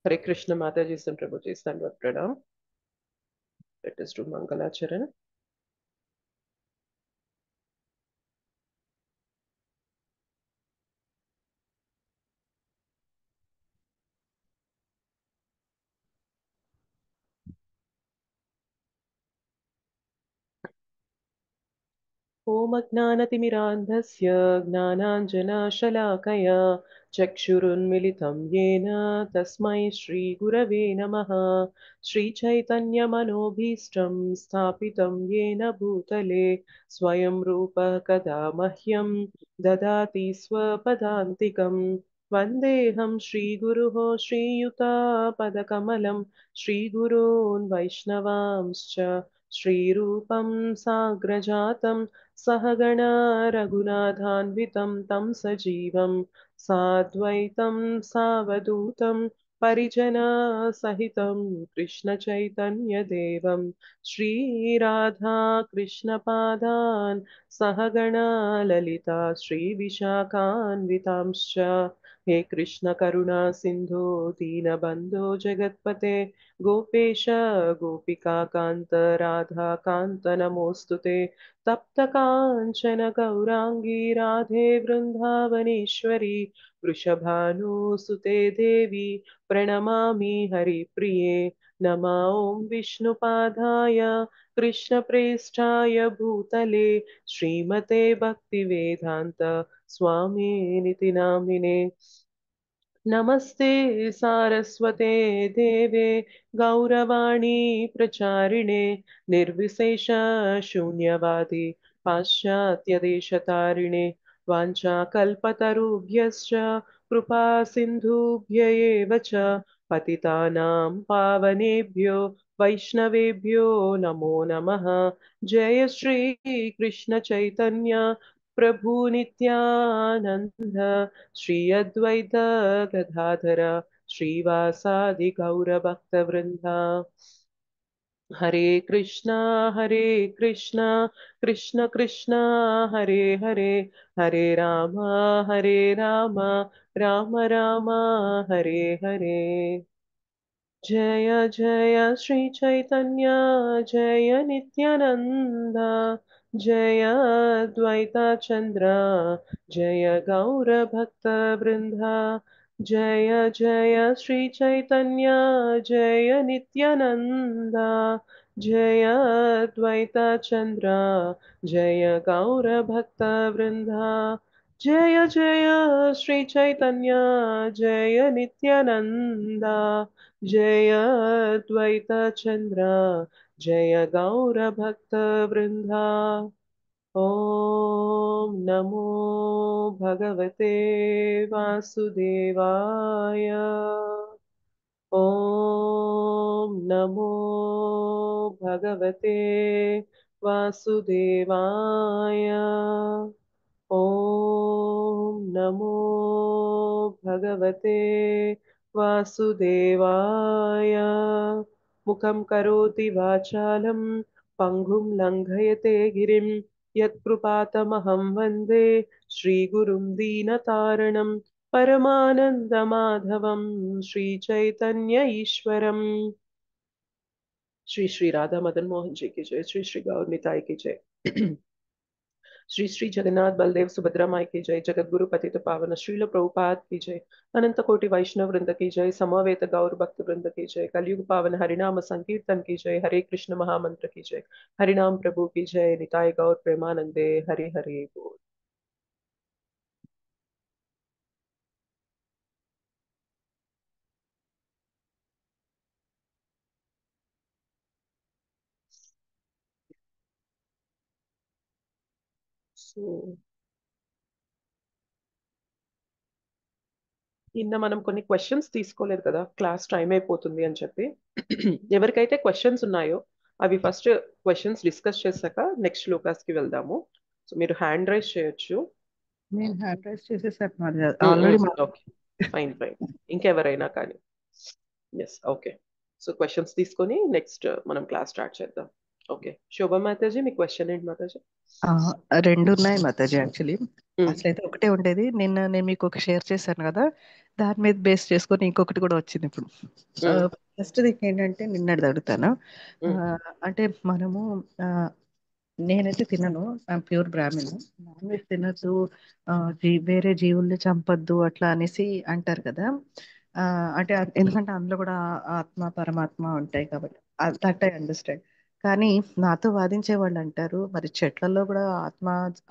Hare Krishna Mataji and Prabhuji, Sandvat Pranam. Let us do Mangalacharan. ॐ अज्ञानतिमिरान्धस्य ज्ञानाञ्जनशलाकया चक्षुरुन्मिलितं येन तस्मै श्रीगुरवे नमः। श्रीचैतन्यमनोभीष्टं स्थापितं येन भूतले स्वयं रूपः कदा मह्यं ददाति स्वपदान्तिकम्। वन्देऽहं श्रीगुरुः श्रीयुतापदकमलं श्रीगुरून् वैष्णवांश्च श्रीरूपं साग्रजातं सहगणा रघुनाथान्वितं तं सजीवं साद्वैतं सावधूतं परिजनसहितं कृष्णचैतन्यदेवं श्रीराधा कृष्णपादान् सहगणा ललिता श्रीविशाखान्वितांश्च। हे कृष्ण करुणा सिन्धो दीनबन्धो जगत्पते गोपेश गोपिकान्त राधाकान्त नमोऽस्तु ते। तप्तकाञ्चन गौराङ्गी राधे वृन्दावनेश्वरी वृषभानुसुते देवी प्रणमामि हरिप्रिये। नमः ॐ विष्णुपादाय कृष्णप्रेष्ठाय भूतले श्रीमते भक्तिवेदान्त स्वामिनिति नामिने। नमस्ते सारस्वते देवे गौरवाणी प्रचारिणे निर्विशेष शून्यवादी पाश्चात्यदेशतारिणे वाञ्छाकल्पतरुभ्यश्च कृपा सिन्धुभ्य एव च पतितानां पावनेभ्यो वैष्णवेभ्यो नमो नमः। जय श्री कृष्ण चैतन्य प्रभु नित्यानंद श्री अद्वैत गदाधर श्रीवासादि गौरभक्तवृंदा। हरे कृष्णा कृष्ण कृष्ण हरे हरे हरे राम राम राम हरे हरे। जय जय श्री चैतन्य जय नित्यानंद जय द्वैता चंद्र जय गौर भक्त वृंदा। जय जय श्री चैतन्य जय नित्यानंद जय द्वैता चंद्र जय गौर भक्त वृंदा। जय जय श्री चैतन्य जय नित्यानंद जय द्वैत चंद्र जय गौर भक्त वृंदा। ओम नमो भगवते वासुदेवाय। ओम नमो भगवते वासुदेवाय। ओम नमो भगवते वासुदेवाय। मुखं करोति वाचालं पङ्गुं लङ्घयते गिरिं यत्कृपातमहं वन्दे श्रीगुरुं दीनतारणं परमानन्दमाधवं श्रीचैतन्य ईश्वरम्। श्री श्री राधा मदन मोहन जी की जय। श्री श्री गौर निताई की जय। श्री श्री जगन्नाथ बलदेव सुभद्रा माई की जय। जगत गुरु पतित पावन श्रील प्रभुपाद की जय। अनंत कोटि वैष्णव वृंद की जय। समवेत गौर भक्त वृंद की जय। कलयुग पावन हरिनाम संकीर्तन की जय। हरे कृष्ण महामंत्र की जय। हरिनाम प्रभु की जय। निताय गौर प्रेमानंदे हरे हरे बोल। సో నిన్న మనం కొన్ని క్వశ్చన్స్ తీసుకోలేదు కదా, క్లాస్ టైం అయిపోతుంది అని చెప్పి. ఎవరికైతే క్వశ్చన్స్ ఉన్నాయో అవి ఫస్ట్ క్వశ్చన్స్ డిస్కస్ చేశాక నెక్స్ట్ శ్లోకాస్ కి వెళ్దాము. సో మీరు హ్యాండ్ రైజ్ చేయొచ్చు. నేను హ్యాండ్ రైస్ చేసేసాను మరి ఆల్రెడీ ఓకే, ఫైన్ ఫైన్. ఇంకెవరైనా కానీ. Yes, okay. సో క్వశ్చన్స్ తీసుకొని నెక్స్ట్ మనం క్లాస్ స్టార్ట్ చేద్దాం. ఓకే. శోభా మాతాజీ, మీ క్వెషన్ ఏంటి మాతాజీ? ఆ, రెండు ఉన్నాయి మాతాజీ యాక్చువల్లీ. ఉమ్, అసలైతే ఒకటే ఉండేది. నిన్న నేను మీకు ఒక షేర్ చేశాను కదా, దాని మీద బేస్ చేసుకొని ఇంకొకటి కూడా వచ్చింది ఇప్పుడు. ఉమ్, ఫస్ట్ థింగ్ ఏంటంటే నిన్నటిది అడుగుతాను. ఆ, ఉమ్, అంటే మనము ఆ, నేనైతే తినను, I'm pure Brahman. Non veg తినద్దు, వేరే జీవుల్ని చంపొద్దు అట్లా అనేసి అంటారు కదా. ఆ, అంటే ఎందుకంటే అందులో కూడా ఆత్మ పరమాత్మ ఉంటాయి కాబట్టి, దట్ ఐ అండర్స్టాండ్. కానీ నాతో వాదించే వాళ్ళు అంటారు, మరి చెట్లలో కూడా ఆత్మ,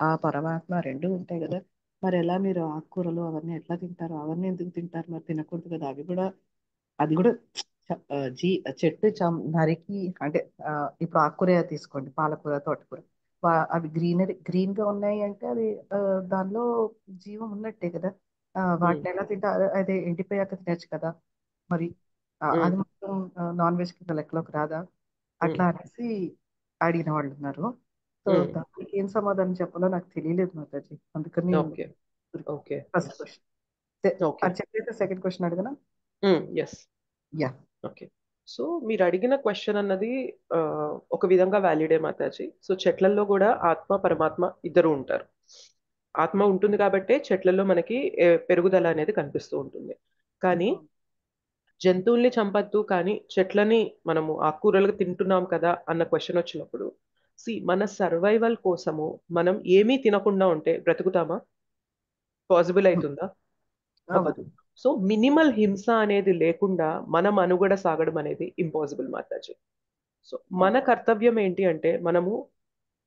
ఆ పరమాత్మ రెండు ఉంటాయి కదా, మరి ఎలా మీరు ఆకుకూరలు అవన్నీ ఎట్లా తింటారు, అవన్నీ ఎందుకు తింటారు, మరి తినకూడదు కదా అవి కూడా. అది కూడా చెట్టు నరికి అంటే, ఇప్పుడు ఆకుకూర తీసుకోండి, పాలకూర, తోటకూర, అవి గ్రీన్ గా ఉన్నాయి అంటే అది ఆ, దానిలో జీవం ఉన్నట్టే కదా. ఉమ్, వాటిని ఎలా తింటారు, అదే ఎండిపోయాక తినచ్చు కదా మరి. ఉమ్, అది మొత్తం నాన్ వెజ్ కింద లెక్కలోకి రాదా ఉమ్, అట్లా అనేసి అడిగిన వాళ్ళు ఉన్నారు. So um. దానికి ఏం సమాధానం చెప్పాలో నాకు తెలియలేదు మాతాజీ, అందుకని okay. Okay. First yes. Question okay. అది చెప్పేసి సెకండ్ క్వశ్చన్ అడగనా. ఎస్. యా. ఓకే. సో మీరు అడిగిన క్వెషన్ అన్నది ఆ, ఒక విధంగా వ్యాలిడే మాతాజీ. సో చెట్లల్లో కూడా ఆత్మ పరమాత్మ ఇద్దరు ఉంటారు. ఆత్మ ఉంటుంది కాబట్టే చెట్లలో మనకి పెరుగుదల అనేది కనిపిస్తూ ఉంటుంది. కానీ జంతువుల్ని చంపద్దు కానీ చెట్లని మనము ఆకుకూరలు తింటున్నాం కదా అన్న క్వెషన్ వచ్చినప్పుడు, మన సర్వైవల్ కోసము మనం ఏమీ తినకుండా ఉంటే బ్రతుకుతామా? పాసిబుల్ అవుతుందా? అవును. అవ్వదు. సో మినిమల్ హింస అనేది లేకుండా మనం మనుగడ సాగడం అనేది ఇంపాసిబుల్ మాతాజీ. సో మన అవును. కర్తవ్యం ఏంటి అంటే మనము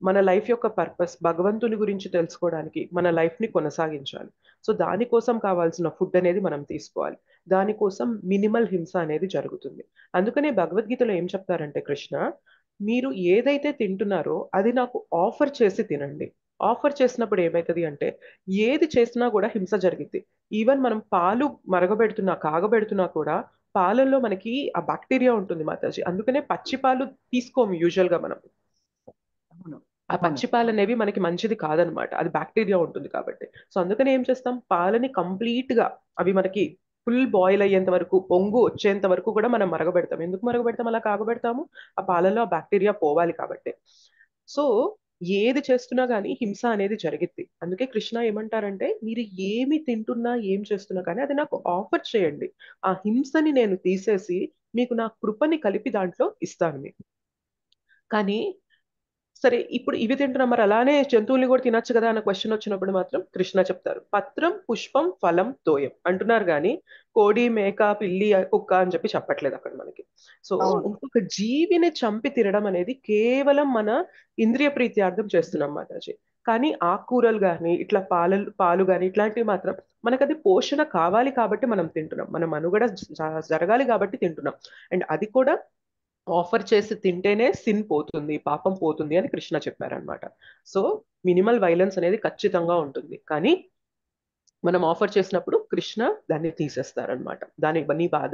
మన లైఫ్ యొక్క పర్పస్ భగవంతుని గురించి తెలుసుకోవడానికి మన లైఫ్ని కొనసాగించాలి. సో దానికోసం కావాల్సిన ఫుడ్ అనేది మనం తీసుకోవాలి. దానికోసం మినిమల్ హింస అనేది జరుగుతుంది. అందుకనే భగవద్గీతలో ఏం చెప్తారంటే కృష్ణ, మీరు ఏదైతే తింటున్నారో అది నాకు ఆఫర్ చేసి తినండి. ఆఫర్ చేసినప్పుడు ఏమవుతుంది అంటే ఏది చేసినా కూడా హింస జరిగిద్ది. ఈవెన్ మనం పాలు మరగబెడుతున్నా కాగబెడుతున్నా కూడా పాలల్లో మనకి ఆ బ్యాక్టీరియా ఉంటుంది మాతాజీ. అందుకనే పచ్చి పాలు తీసుకోము యూజువల్ గా మనం. అవును. ఆ అవును. పచ్చి పాలు అనేవి మనకి మంచిది కాదనమాట. అది బ్యాక్టీరియా ఉంటుంది కాబట్టి. సో అందుకని ఏం చేస్తాం, పాలని కంప్లీట్ గా అవి మనకి ఫుల్ బాయిల్ అయ్యేంత వరకు, పొంగు వచ్చేంత వరకు కూడా మనం మరగబెడతాం. ఎందుకు మరగబెడతాం, అలా కాగబెడతాము? ఆ పాలలో ఆ బ్యాక్టీరియా పోవాలి కాబట్టి. సో ఏది చేస్తున్నా కానీ హింస అనేది జరిగిద్ది. అందుకే కృష్ణ ఏమంటారంటే మీరు ఏమి తింటున్నా ఏం చేస్తున్నా కానీ అది నాకు ఆఫర్ చేయండి. ఆ హింసని నేను తీసేసి మీకు నా కృపని కలిపి దాంట్లో ఇస్తాను మీకు. కానీ సరే ఇప్పుడు ఇవి తింటున్నాం మరి అలానే జంతువుల్ని కూడా తినొచ్చు కదా అన్న క్వశ్చన్ వచ్చినప్పుడు మాత్రం కృష్ణ చెప్తారు, పత్రం పుష్పం ఫలం తోయం అంటున్నారు కానీ కోడి మేక పిల్లి కుక్క అని చెప్పి చెప్పట్లేదు అక్కడ మనకి. సో అవును. ఇంకొక జీవిని చంపి తినడం అనేది కేవలం మన ఇంద్రియ ప్రీత్యార్థం చేస్తున్నాం మాతాజీ. కానీ ఆకుకూరలు కానీ ఇట్లా పాలు కానీ ఇట్లాంటివి మాత్రం మనకు అది పోషణ కావాలి కాబట్టి మనం తింటున్నాం, మన మనుగడ జరగాలి కాబట్టి తింటున్నాం. అండ్ అది కూడా ఆఫర్ చేసి తింటేనే సిన్ పోతుంది, పాపం పోతుంది అని కృష్ణ చెప్పారనమాట. సో మినిమల్ వైలెన్స్ అనేది ఖచ్చితంగా ఉంటుంది. కానీ మనం ఆఫర్ చేసినప్పుడు కృష్ణ దాన్ని తీసేస్తారనమాట.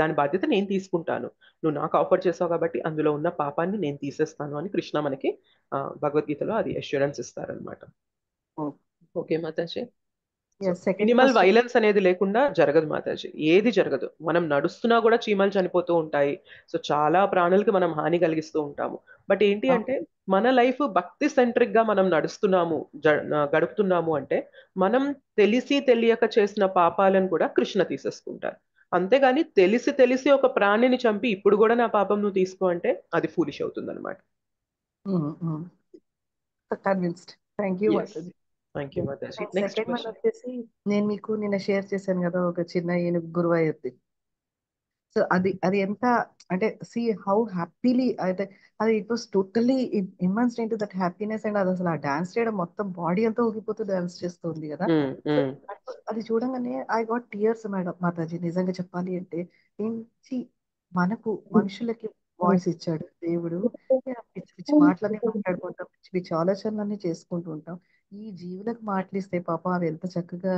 దాని బాధ్యత నేను తీసుకుంటాను. నువ్వు నాకు ఆఫర్ చేసావు కాబట్టి అందులో ఉన్న పాపాన్ని నేను తీసేస్తాను అని కృష్ణ మనకి భగవద్గీతలో అది అష్యూరెన్స్ ఇస్తారనమాట. Okay Mataji. So second minimal question. Violence అనేది లేకుండా జరగదు మాతాజీ, ఏది జరగదు. మనం నడుస్తున్నా కూడా చీమలు చనిపోతూ ఉంటాయి. సో చాలా ప్రాణులకి మనం హాని కలిగిస్తూ ఉంటాము. బట్ ఏంటి అంటే మన లైఫ్ భక్తి సెంట్రిక్ గా మనం నడుస్తున్నాము, గడుపుతున్నాము అంటే మనం తెలిసి తెలియక చేసిన పాపాలను కూడా కృష్ణ తీసేసుకుంటారు. అంతేగాని తెలిసి తెలిసి ఒక ప్రాణిని చంపి ఇప్పుడు కూడా నా పాపం నువ్వు తీసుకో అంటే అది ఫూలిష్ అవుతుంది అనమాట. Convinced. Thank you yes. Mataji. Thank you mataji. Next second one question. వచ్చేసి, నేను మీకు నిన్న షేర్ చేశాను కదా ఒక చిన్న ఏనుగు గురువాయూర్ది. సో అది అది ఎంత అంటే, సి హౌ హ్యాపీలీ అయితే, అది it was totally immersed into that happiness. And అది అసలు ఆ డాన్స్ చేయడం మొత్తం బాడీ అంతా ఊగిపోతూ డాన్స్ చేస్తుంది కదా. సో అది చూడంగానే I got tears madam Mataji, నిజంగా చెప్పాలి అంటే. ఏంటి, మనకు మనుషులకి వాయిస్ ఇచ్చాడు దేవుడు, పిచ్చి పిచ్చి మాటలన్నీ మాట్లాడుకుంటాం, పిచ్చి పిచ్చి ఆలోచనలన్నీ చేసుకుంటూ ఉంటాం. ఈ జీవులకు మాటలు ఇస్తే పాపం అవి ఎంత చక్కగా,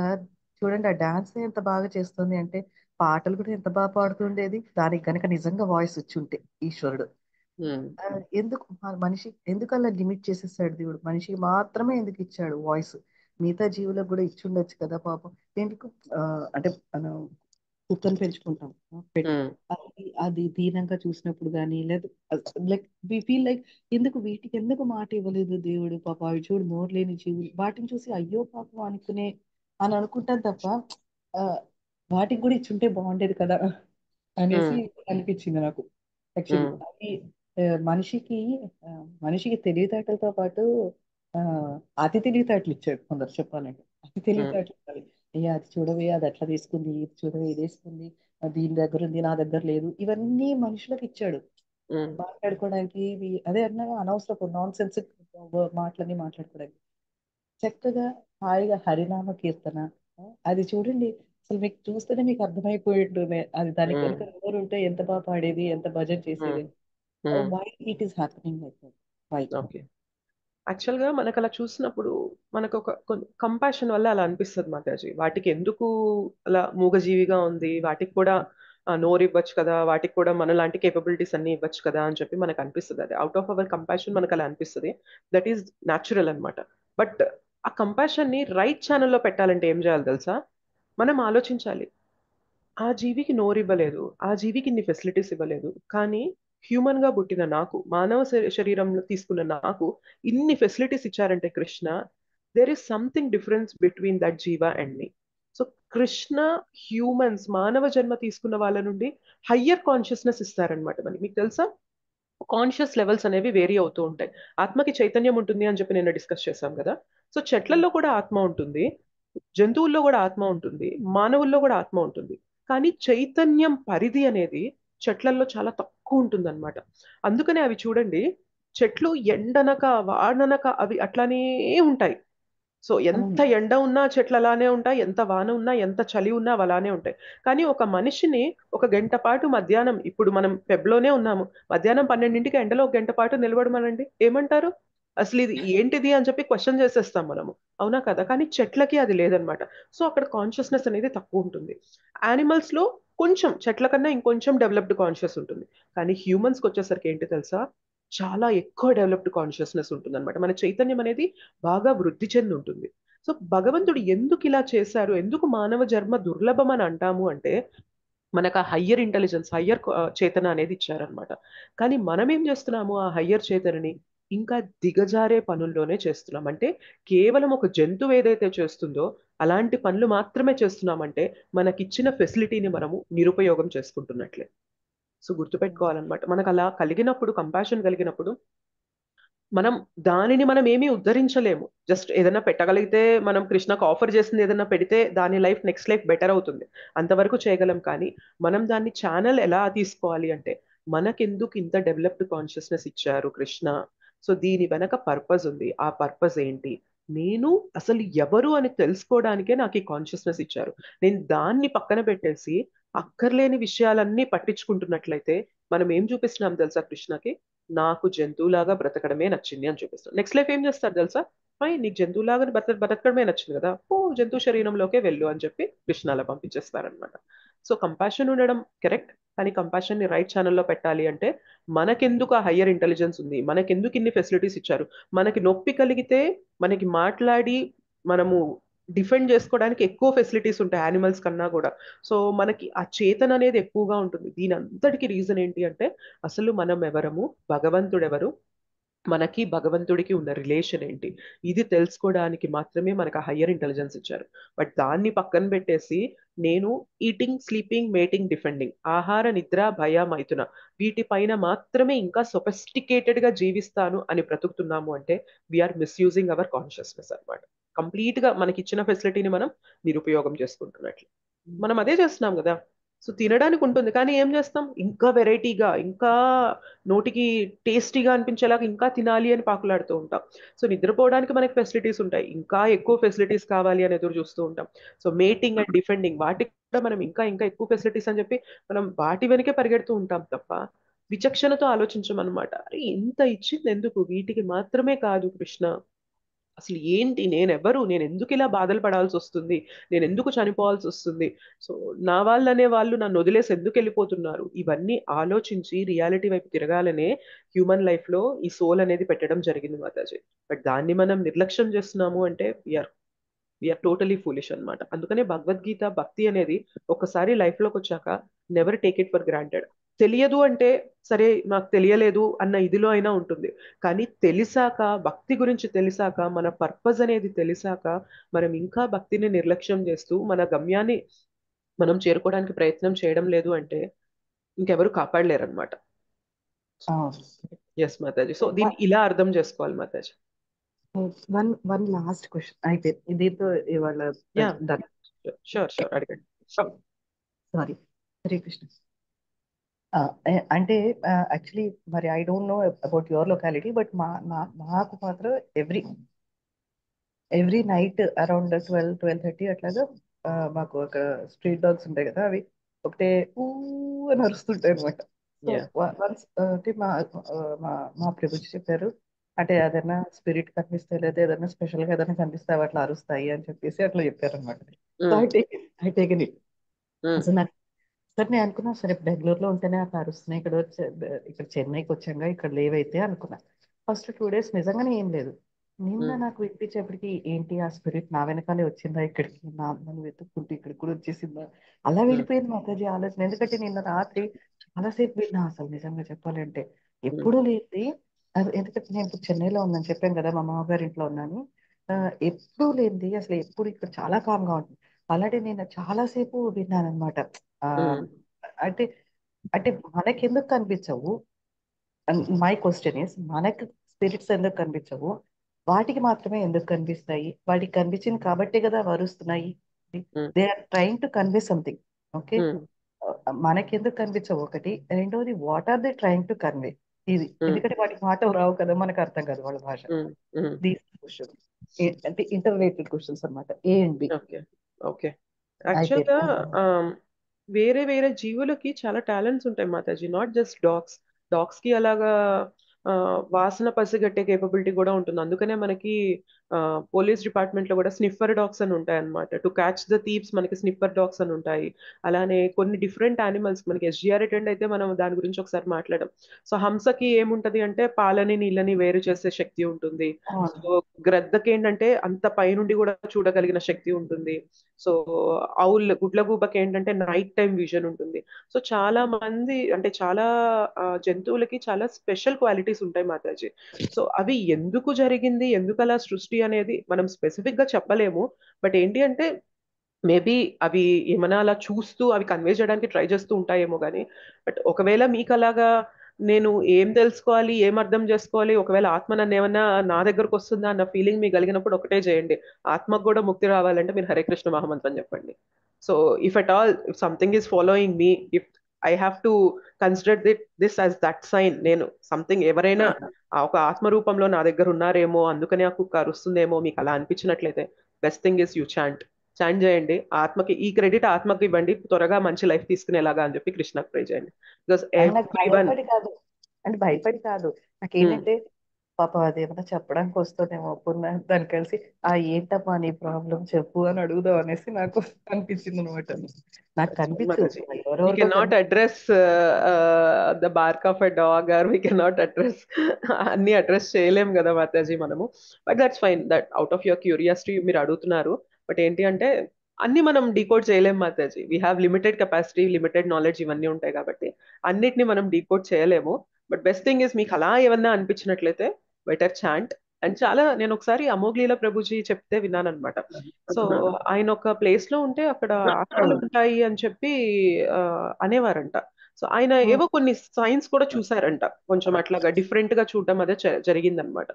చూడండి ఆ డాన్స్ ఎంత బాగా చేస్తుంది అంటే, పాటలు కూడా ఎంత బాగా పాడుతుండేది దానికి గనక నిజంగా వాయిస్ వచ్చి ఉంటే ఈశ్వరుడు. ఆ, ఎందుకు మనిషి ఎందుకు అలా లిమిట్ చేసేసాడు దేవుడు, మనిషికి మాత్రమే ఎందుకు ఇచ్చాడు వాయిస్, మిగతా జీవులకు కూడా ఇచ్చి ఉండొచ్చు కదా పాపం. ఎందుకు అంటే కుక్కను పెంచుకుంటాం. పెట్ ఉమ్, అది అది దీనంగా చూసినప్పుడు కానీ లేదా లైక్ వి ఫీల్ లైక్ ఎందుకు వీటికి ఎందుకు మాట ఇవ్వలేదు దేవుడు, పాప అవి చూడు నోరు లేని జీవులు, వాటిని చూసి అయ్యో పాపం అనుకునే అని అనుకుంటాను తప్ప ఆ, వాటికి కూడా ఇచ్చుంటే బాగుండేది కదా అనేసి ఉమ్, అనిపించింది నాకు. యాక్చువల్లీ ఉమ్, అది ఆ, మనిషికి ఆ, మనిషికి తెలివితేటలతో పాటు ఆ, అతి తెలివితేటలు ఇచ్చాడు కొందరు చెప్పాలంటే. అతి ఉమ్, తెలివితేటలు ఇవ్వాలి. అయ్యా అది చూడవే అది అట్లా తీసుకుంది, ఇది చూడవే ఇది వేసుకుంది, దీని దగ్గర ఉంది నా దగ్గర లేదు, ఇవన్నీ మనుషులకు ఇచ్చాడు ఉమ్, మాట్లాడుకోవడానికి. అదే అన్నా అనవసరపు నాన్ సెన్స్ మాటలన్నీ మాట్లాడుకోవడానికి. చక్కగా హాయిగా హరినామ కీర్తన అది చూడండి. అసలు మీకు చూస్తేనే మీకు అర్థమైపోయి ఉంటుంది అది దానికి ఉమ్, కనుక నోరు ఉంటే ఎంత బాగా పాడేది, ఎంత భజన చేసేది. Um, um. Why it is happening like that? Why? Okay. యాక్చువల్గా మనకు అలా చూసినప్పుడు మనకు ఒక కంపాషన్ వల్ల అలా అనిపిస్తుంది మాతాజీ. వాటికి ఎందుకు అలా మూగజీవిగా ఉంది, వాటికి కూడా నోరు ఇవ్వచ్చు కదా, వాటికి కూడా మనలాంటి కేపబిలిటీస్ అన్ని ఇవ్వచ్చు కదా అని చెప్పి మనకు అనిపిస్తుంది. అది అవుట్ ఆఫ్ అవర్ కంపాషన్ మనకు అలా అనిపిస్తుంది. దట్ ఈస్ న్యాచురల్ అన్నమాట. బట్ ఆ కంపాషన్ ని రైట్ ఛానల్లో పెట్టాలంటే ఏం చేయాలి తెలుసా? మనం ఆలోచించాలి. ఆ జీవికి నోరివ్వలేదు, ఆ జీవికి ఇన్ని ఫెసిలిటీస్ ఇవ్వలేదు, కానీ హ్యూమన్ గా పుట్టిన నాకు, మానవ శరీరంలో తీసుకున్న నాకు ఇన్ని ఫెసిలిటీస్ ఇచ్చారంటే Krishna, there is something difference between that జీవ and me. So Krishna humans మానవ జన్మ తీసుకున్న వాళ్ళ నుండి హయ్యర్ కాన్షియస్నెస్ ఇస్తారనమాట. మనకి మీకు తెలుసా, కాన్షియస్ లెవెల్స్ అనేవి వేరీ అవుతూ ఉంటాయి. ఆత్మకి చైతన్యం ఉంటుంది అని చెప్పి నేను డిస్కస్ చేశాం కదా. సో చెట్లలో కూడా ఆత్మ ఉంటుంది, జంతువుల్లో కూడా ఆత్మ ఉంటుంది, మానవుల్లో కూడా ఆత్మ ఉంటుంది. కానీ చైతన్యం పరిధి అనేది చెట్లల్లో చాలా తక్కువ ఉంటుంది అనమాట. అందుకనే అవి చూడండి, చెట్లు ఎండనక వాననక అవి అట్లానే ఉంటాయి. సో ఎంత అవును. ఎండ ఉన్నా చెట్లు అలానే ఉంటాయి, ఎంత వాన ఉన్నా ఎంత చలి ఉన్నా అవి అలానే ఉంటాయి. కానీ ఒక మనిషిని ఒక గంట పాటు మధ్యాహ్నం, ఇప్పుడు మనం ఫెబ్లోనే ఉన్నాము, మధ్యాహ్నం 12కి ఎండలో ఒక గంట పాటు నిలబడమనండి, ఏమంటారు? అసలు ఇది ఏంటిది అని చెప్పి క్వశ్చన్ చేసేస్తాం మనము. అవునా కదా? కానీ చెట్లకి అది లేదనమాట. సో అక్కడ కాన్షియస్నెస్ అనేది తక్కువ ఉంటుంది. యానిమల్స్ లో కొంచెం చెట్ల కన్నా ఇంకొంచెం డెవలప్డ్ కాన్షియస్ ఉంటుంది. కానీ హ్యూమన్స్కి వచ్చేసరికి ఏంటి తెలుసా, చాలా ఎక్కువ డెవలప్డ్ కాన్షియస్నెస్ ఉంటుంది అనమాట. మన చైతన్యం అనేది బాగా వృద్ధి చెంది ఉంటుంది. సో భగవంతుడు ఎందుకు ఇలా చేశారు, ఎందుకు మానవ జన్మ దుర్లభం అని అంటాము అంటే, మనకు ఆ హయ్యర్ ఇంటెలిజెన్స్, హయ్యర్ చేతన అనేది ఇచ్చారనమాట. కానీ మనం ఏం చేస్తున్నాము, ఆ హయ్యర్ చేతనని ఇంకా దిగజారే పనుల్లోనే చేస్తున్నాం. అంటే కేవలం ఒక జంతువు ఏదైతే చేస్తుందో అలాంటి పనులు మాత్రమే చేస్తున్నామంటే మనకిచ్చిన ఫెసిలిటీని మనము నిరుపయోగం చేసుకుంటున్నట్లే. సో గుర్తుపెట్టుకోవాలన్నమాట. మనకు అలా కలిగినప్పుడు, కంపాషన్ కలిగినప్పుడు మనం దానిని మనం ఏమీ ఉద్ధరించలేము. జస్ట్ ఏదైనా పెట్టగలిగితే, మనం కృష్ణకు ఆఫర్ చేసింది ఏదైనా పెడితే దాని లైఫ్, నెక్స్ట్ లైఫ్ బెటర్ అవుతుంది. అంతవరకు చేయగలం. కానీ మనం దాన్ని ఛానల్ ఎలా తీసుకోవాలి అంటే, మనకెందుకు ఇంత డెవలప్డ్ కాన్షియస్నెస్ ఇచ్చారు కృష్ణ, సో దీని వెనక పర్పస్ ఉంది. ఆ పర్పస్ ఏంటి, నేను అసలు ఎవరు అని తెలుసుకోవడానికే నాకు ఈ కాన్షియస్నెస్ ఇచ్చారు. నేను దాన్ని పక్కన పెట్టేసి అక్కర్లేని విషయాలన్నీ పట్టించుకుంటున్నట్లయితే మనం ఏం చూపిస్తున్నాం తెలుసా కృష్ణకి, నాకు జంతువులాగా బ్రతకడమే నచ్చింది అని చూపిస్తాడు. నెక్స్ట్ లైఫ్ ఏం చేస్తారు తెలుసా, ఫైన్, నీకు జంతువులాగా బ్రతకడమే నచ్చింది కదా, ఓ జంతు శరీరంలోకే వెళ్ళు అని చెప్పి కృష్ణ అలా పంపించేస్తారనమాట. సో కంపాషన్ ఉండడం కరెక్ట్, కానీ కంపాషన్ ని రైట్ ఛానల్లో పెట్టాలి అంటే, మనకెందుకు ఆ హయ్యర్ ఇంటెలిజెన్స్ ఉంది, మనకెందుకు ఇన్ని ఫెసిలిటీస్ ఇచ్చారు, మనకి నొప్పి కలిగితే మనకి మాట్లాడి మనము డిఫెండ్ చేసుకోవడానికి ఎక్కువ ఫెసిలిటీస్ ఉంటాయి యానిమల్స్ కన్నా కూడా. సో మనకి ఆ చేతన అనేది ఎక్కువగా ఉంటుంది. దీని అంతటికి రీజన్ ఏంటి అంటే, అసలు మనం ఎవరము, భగవంతుడెవరు, మనకి భగవంతుడికి ఉన్న రిలేషన్ ఏంటి, ఇది తెలుసుకోవడానికి మాత్రమే మనకు ఆ హయ్యర్ ఇంటెలిజెన్స్ ఇచ్చారు. బట్ దాన్ని పక్కన పెట్టేసి నేను ఈటింగ్, స్లీపింగ్, మేటింగ్, డిఫెండింగ్, ఆహార, నిద్ర, భయ, మైథున, వీటిపైన మాత్రమే ఇంకా సొఫిస్టికేటెడ్ గా జీవిస్తాను అని బ్రతుకుతున్నాము అంటే వీఆర్ మిస్యూజింగ్ అవర్ కాన్షియస్నెస్ అనమాట. కంప్లీట్ గా మనకి ఇచ్చిన ఫెసిలిటీని మనం నిరుపయోగం చేసుకుంటున్నట్లు మనం అదే చేస్తున్నాం కదా. సో తినడానికి ఉంటుంది, కానీ ఏం చేస్తాం, ఇంకా వెరైటీగా, ఇంకా నోటికి టేస్టీగా అనిపించేలాగా ఇంకా తినాలి అని పాకులాడుతూ ఉంటాం. సో నిద్రపోవడానికి మనకి ఫెసిలిటీస్ ఉంటాయి, ఇంకా ఎక్కువ ఫెసిలిటీస్ కావాలి అని ఎదురు చూస్తూ ఉంటాం. సో మేటింగ్ అండ్ డిఫెండింగ్, వాటికి కూడా మనం ఇంకా ఇంకా ఎక్కువ ఫెసిలిటీస్ అని చెప్పి మనం వాటి వెనకే పరిగెడుతూ ఉంటాం తప్ప విచక్షణతో ఆలోచించమన్నమాట. అరే ఇంత ఇచ్చింది ఎందుకు, వీటికి మాత్రమే కాదు కృష్ణ, అసలు ఏంటి, నేనెవరు, నేను ఎందుకు ఇలా బాధలు పడాల్సి వస్తుంది, నేను ఎందుకు చనిపోవాల్సి వస్తుంది, సో నా వాళ్ళు అనే వాళ్ళు నన్ను వదిలేసి ఎందుకు వెళ్ళిపోతున్నారు, ఇవన్నీ ఆలోచించి రియాలిటీ వైపు తిరగాలనే హ్యూమన్ లైఫ్ లో ఈ సోల్ అనేది పెట్టడం జరిగింది మాతాజీ. బట్ దాన్ని మనం నిర్లక్ష్యం చేస్తున్నాము అంటే వీఆర్ వీఆర్ టోటలీ ఫూలిష్ అన్నమాట. అందుకనే భగవద్గీత భక్తి అనేది ఒకసారి లైఫ్ లోకి వచ్చాక never take it for granted. తెలియదు అంటే సరే నాకు తెలియలేదు అన్న ఇదిలో అయినా ఉంటుంది. కానీ తెలిసాక, భక్తి గురించి తెలిసాక, మన పర్పస్ అనేది తెలిసాక మనం ఇంకా భక్తిని నిర్లక్ష్యం చేస్తూ మన గమ్యాన్ని మనం చేరుకోవడానికి ప్రయత్నం చేయడం లేదు అంటే ఇంకెవరు కాపాడలేరు అనమాట. అవును. ఎస్ మాతాజీ. సో దీన్ని ఇలా అర్థం చేసుకోవాలి Mataji. One one last question అయితే దీంతో ఇవాళ యా, డన్. షూర్ షూర్ అడగండి. సారీ, హరే కృష్ణ. అంటే యాక్చువల్లీ మరి I don't know about your locality, but మాకు మాత్రం ఎవ్రీ నైట్ అరౌండ్ 12-12:30 అట్లాగా మాకు ఒక స్ట్రీట్ డాగ్స్ ఉంటాయి కదా, అవి ఒకటే ఊ అని అరుస్తుంటాయి అనమాట. So yeah. వన్స్ అంటే మా మా ప్రభుజీ చెప్పారు, అంటే ఏదైనా స్పిరిట్ కనిపిస్తే లేదా ఏదైనా స్పెషల్ గా ఏదైనా కనిపిస్తే అవి అట్లా అరుస్తాయి అని చెప్పేసి అట్లా చెప్పారు అనమాట. So I taken it. So నాకు సరే నేను అనుకున్నా, సరే బెంగళూరులో ఉంటేనే అట్లా అరుస్తున్నాయి, ఇక్కడ చెన్నైకి వచ్చాక ఇక్కడ లేవైతే అనుకున్నా. ఫస్ట్ 2 days నిజంగానే ఏం లేదు. నిన్న నాకు వినిపించేప్పటికి ఏంటి ఆ స్పిరిట్ నా వెనకాలే వచ్చిందా ఇక్కడికి, నన్ను వెతుక్కుంటూ ఇక్కడికి కూడా వచ్చేసిందా, అలా వెళ్ళిపోయింది మాతాజీ ఆలోచన. ఎందుకంటే నిన్న రాత్రి చాలాసేపు విన్నా అసలు నిజంగా చెప్పాలంటే. ఎప్పుడూ లేనిది అది, ఎందుకంటే నేను ఇప్పుడు చెన్నైలో ఉన్నాను చెప్పాను కదా, మా మామగారి ఇంట్లో ఉన్నాను. ఎప్పుడూ లేనిది అసలు, ఎప్పుడు ఇక్కడ చాలా కామ్గా ఉంటుంది. అలాంటి నేను చాలాసేపు విన్నాను అనమాట. ఆ అంటే అంటే మనకెందుకు కనిపించవు, మై క్వశ్చన్ ఇస్, మనకు స్పిరిట్స్ ఎందుకు కనిపించవు, వాటికి మాత్రమే ఎందుకు కనిపిస్తాయి, వాటికి కనిపించింది కాబట్టే కదా వరుస్తున్నాయి. They are trying to convey something. Okay, మనకెందుకు కనిపించవు ఒకటి, రెండోది what are they trying to convey. ఇది ఎందుకంటే వాటికి మాట రావు కదా, మనకు అర్థం కాదు వాళ్ళ భాష. దీస్ క్వశ్చన్ అంటే ఇంటర్రిలేటెడ్ క్వశ్చన్స్ అన్నమాట, A and B. Okay okay. అయితే యాక్చువల్గా వేరే వేరే జీవులకి చాలా టాలెంట్స్ ఉంటాయి mataji, not just dogs. Dogs కి అలాగా వాసన పసిగట్టే కేపబిలిటీ కూడా ఉంటుంది. అందుకనే మనకి పోలీస్ డిపార్ట్మెంట్ లో కూడా స్నిఫర్ డాగ్స్ అని ఉంటాయి అన్నమాట. టు క్యాచ్ ద థీవ్స్ మనకి స్నిఫర్ డాగ్స్ అని ఉంటాయి. అలానే కొన్ని డిఫరెంట్ యానిమల్స్ మనకి ఎస్జిఆర్ అటెండ్ అయితే మనం దాని గురించి ఒకసారి మాట్లాడడం. సో హంసకి ఏముంటది అంటే పాలని నీళ్ళని వేరు చేసే శక్తి ఉంటుంది. సో గ్రద్దకి ఏంటంటే అంత పైనుండి కూడా చూడగలిగిన శక్తి ఉంటుంది. సో గుడ్లగూబకి ఏంటంటే నైట్ టైం విజన్ ఉంటుంది. సో చాలా మంది అంటే చాలా జంతువులకి చాలా స్పెషల్ క్వాలిటీస్ ఉంటాయి మాతాజీ. సో అవి ఎందుకు జరిగింది, ఎందుకు అలా సృష్టి అనేది మనం స్పెసిఫిక్ గా చెప్పలేము. బట్ ఏంటి అంటే మేబీ అవి ఏమైనా అలా చూస్తూ అవి కన్వే చేయడానికి ట్రై చేస్తూ ఉంటాయేమో కానీ. బట్ ఒకవేళ మీకు అలాగా నేను ఏం తెలుసుకోవాలి, ఏం అర్థం చేసుకోవాలి, ఒకవేళ ఆత్మ నన్ను ఏమన్నా నా దగ్గరకు వస్తుందా అన్న ఫీలింగ్ మీకు కలిగినప్పుడు ఒకటే చేయండి. ఆత్మకు కూడా ముక్తి రావాలంటే మీరు హరే కృష్ణ మహామంత్రం చెప్పండి. So if at all if something is following me, if I have to consider this as that sign, నేను సంథింగ్ ఎవరైనా ఒక ఆత్మ రూపంలో నా దగ్గర ఉన్నారేమో అందుకనే ఆ కుక్క అరుస్తుందేమో మీకు అలా అనిపించినట్లయితే best thing is you chant. Chant చేయండి, ఆత్మకి ఈ క్రెడిట్ ఆత్మకి ఇవ్వండి, త్వరగా మంచి లైఫ్ తీసుకునేలాగా అని చెప్పి కృష్ణకు ప్రే చేయండి. బికాస్ అని నాకు ఎవ్రీ వన్. భయపడి కాదు, అంటే భయపడి కాదు, నాకేంటంటే పాపం అదేమన్నా చెప్పడానికి వస్తుందేమో అప్పుడు దాన్ని కలిసి ఏంటమ్మా నీ ప్రాబ్లం చెప్పు అని అడుగుదాం అనేసి నాకు అనిపించింది అనమాట. నాకు కనిపించు, మాతాజీ, we ఎవరెవరికో cannot address the bark of a dog, or we cannot address అన్ని అడ్రస్ చేయలేం కదా మాతాజీ మనము. But that's fine, that out of your curiosity మీరు అడుగుతున్నారు. బట్ ఏంటి అంటే అన్ని మనం డీకోడ్ చేయలేం Mataji. We have limited capacity, limited knowledge ఇవన్నీ ఉంటాయి కాబట్టి అన్నిటిని మనం డీకోడ్ చేయలేము. బట్ బెస్ట్ థింగ్ ఇస్ మీకు అలా ఏమన్నా అనిపించినట్లయితే బెటర్ చాంట్. అండ్ చాలా నేను ఒకసారి అమోఘ్లీల ప్రభుజీ చెప్తే విన్నాను అనమాట. సో ఆయన ఒక ప్లేస్ లో ఉంటే అక్కడ ఆత్మలు ఉంటాయి అని చెప్పి ఆ, అనేవారంట. సో ఆయన ఏవో కొన్ని సైన్స్ కూడా చూసారంట, కొంచెం అట్లాగా డిఫరెంట్ గా చూడడం అదే జరిగిందనమాట.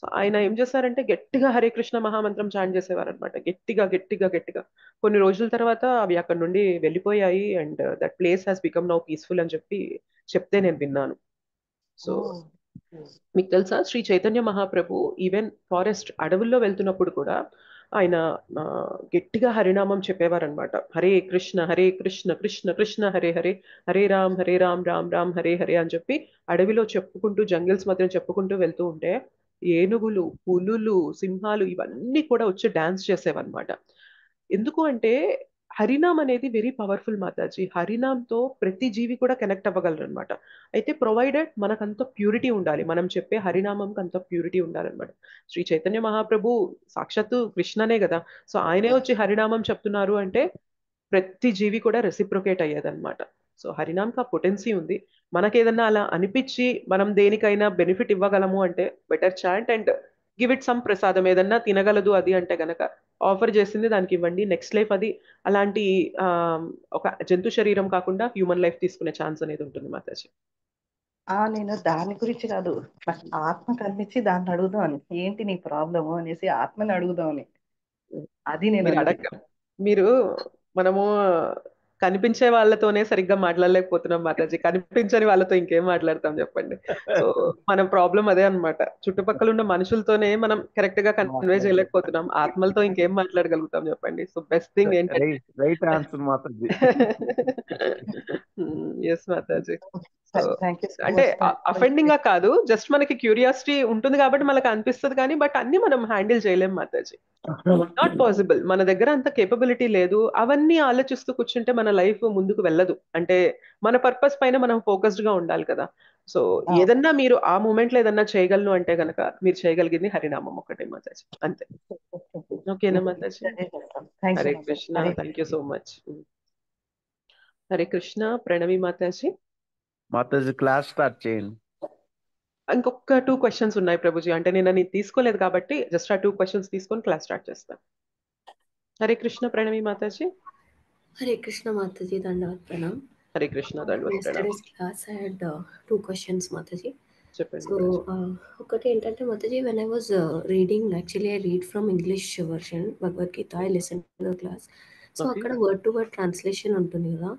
సో ఆయన ఏం చేశారంటే గట్టిగా హరే కృష్ణ మహామంత్రం చాంట్ చేసేవారనమాట, గట్టిగా గట్టిగా గట్టిగా. కొన్ని రోజుల తర్వాత అవి అక్కడ నుండి వెళ్ళిపోయాయి and that place has become now peaceful అని చెప్పి చెప్తే నేను విన్నాను. సో మీకు తెలుసా శ్రీ చైతన్య మహాప్రభు ఈవెన్ ఫారెస్ట్ అడవుల్లో వెళ్తున్నప్పుడు కూడా ఆయన ఆ, గట్టిగా హరినామం చెప్పేవారనమాట. హరే కృష్ణ హరే కృష్ణ కృష్ణ కృష్ణ హరే హరే, హరే రామ్ రామ్ రామ్ హరే హరే అని చెప్పి అడవిలో చెప్పుకుంటూ జంగిల్స్ మధ్య చెప్పుకుంటూ వెళ్తూ ఉంటే ఏనుగులు, పులులు, సింహాలు ఇవన్నీ కూడా వచ్చి డాన్స్ చేసేవన్నమాట. ఎందుకు అంటే హరినామ్ అనేది వెరీ పవర్ఫుల్ మాతాజీ. హరినామ్తో ప్రతి జీవి కూడా కనెక్ట్ అవ్వగలరు అనమాట. అయితే ప్రొవైడెడ్ మనకంత ప్యూరిటీ ఉండాలి, మనం చెప్పే హరినామంకి అంత ప్యూరిటీ ఉండాలన్నమాట. శ్రీ చైతన్య మహాప్రభు సాక్షాత్తు కృష్ణనే కదా, సో ఆయనే వచ్చి హరినామం చెప్తున్నారు అంటే ప్రతి జీవి కూడా రెసిప్రొకేట్ అయ్యేదన్నమాట. సో హరినామ్కి ఆ పొటెన్సీ ఉంది. మనకేదన్నా అలా అనిపించి మనం దేనికైనా బెనిఫిట్ ఇవ్వగలము అంటే better chant and give it some ప్రసాదం. ఏదన్నా తినగలదు అది అంటే గనక ఆఫర్ చేసింది దానికి ఇవ్వండి. నెక్స్ట్ లైఫ్ అది అలాంటి ఆ, ఒక జంతు శరీరం కాకుండా హ్యూమన్ లైఫ్ తీసుకునే ఛాన్స్ అనేది ఉంటుంది మాతాజీ. నేను దాని గురించి కాదు, నాకు ఆత్మ కనిపించి దాన్ని అడుగుదామని, ఏంటి నీ ప్రాబ్లము అనేసి ఆత్మని అడుగుదామని, అది నేను మీరు అన్నది. అడగ మీరు మనము కనిపించే వాళ్ళతోనే సరిగ్గా మాట్లాడలేకపోతున్నాం మాతాజీ, కనిపించని వాళ్ళతో ఇంకేం మాట్లాడతాం చెప్పండి. సో మన ప్రాబ్లం అదే అన్నమాట. చుట్టుపక్కల ఉన్న మనుషులతోనే మనం కరెక్ట్ గా కన్వే చేయలేకపోతున్నాం, ఆత్మలతో ఇంకేం మాట్లాడగలుగుతాం చెప్పండి. సో బెస్ట్ థింగ్ ఏంటంటే right answer mataji. Yes mataji. So thank you so అంటే మచ్. అఫెండింగ్ గా కాదు, జస్ట్ మనకి క్యూరియాసిటీ ఉంటుంది కాబట్టి మనకు అనిపిస్తుంది కానీ, బట్ అన్ని మనం హ్యాండిల్ చేయలేం మాతాజీ. నాట్ పాసిబుల్, మన దగ్గర అంత కేపబిలిటీ లేదు. అవన్నీ ఆలోచిస్తూ కూర్చుంటే మన లైఫ్ ముందుకు వెళ్ళదు. అంటే మన పర్పస్ పైన మనం ఫోకస్డ్ గా ఉండాలి కదా. సో ఏదన్నా మీరు ఆ మూమెంట్ లో ఏదన్నా చేయగలను అంటే గనక మీరు చేయగలిగింది హరినామం ఒకటే మాతాజీ, అంతే. ఓకేనా Mataji? Hare Krishna, thank you so much. Hare Krishna, Pranavi Mataji. Mataji class start చేయండి. ఇంకొక 2 క్వశ్చన్స్ ఉన్నాయి ప్రభుజీ, అంటే నేను తీసుకోలేదు కాబట్టి జస్ట్ ఆ 2 క్వశ్చన్స్ తీసుకొని క్లాస్ స్టార్ట్ చేస్తాను. Hare Krishna Pranavi Mataji. Hare Krishna Mataji, Dandavat Pranam. Hare Krishna, దండవత్ Pranam. Yesterday's class I had 2 questions, Mataji. చెప్పండి So, ఒకటి ఏంటంటే Mataji, when I was reading, actually I read from English version, Bhagavad Gita, I listened to the class. So, Okay. అక్కడ word to word translation ఉంటుంది కదా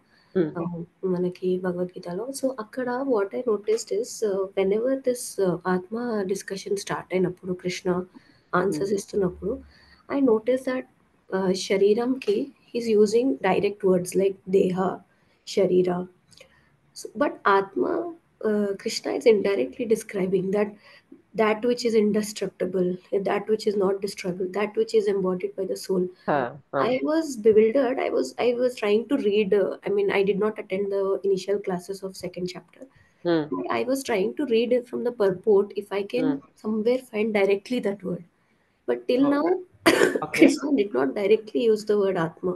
మనకి భగవద్గీతలో. So అక్కడ what I noticed is whenever this ఆత్మ discussion start అయినప్పుడు, Krishna answers ఇస్తున్నప్పుడు, I notice that శరీరంకి he's using direct words like దేహ, sharira. So, but Atma, Krishna is indirectly describing that which is indestructible, that which is not destructible, that which is embodied by the soul. I was bewildered. I was trying to read. I mean, I did not attend the initial classes of second chapter. I was trying to read it from the purport if I can somewhere find directly that word. But till now, Krishna did not directly use the word Atma.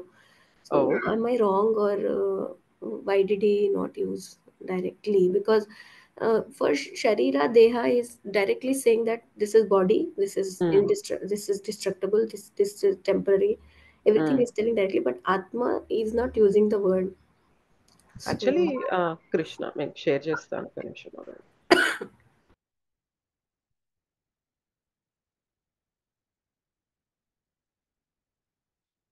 So am I wrong, or why did he not use directly? Because for Sharira, Deha is directly saying that this is body, this is this is destructible, this is temporary. Everything is telling directly, but Atma is not using the word. Actually Krishna నేను share చేస్తాను ఒక నిమిషం.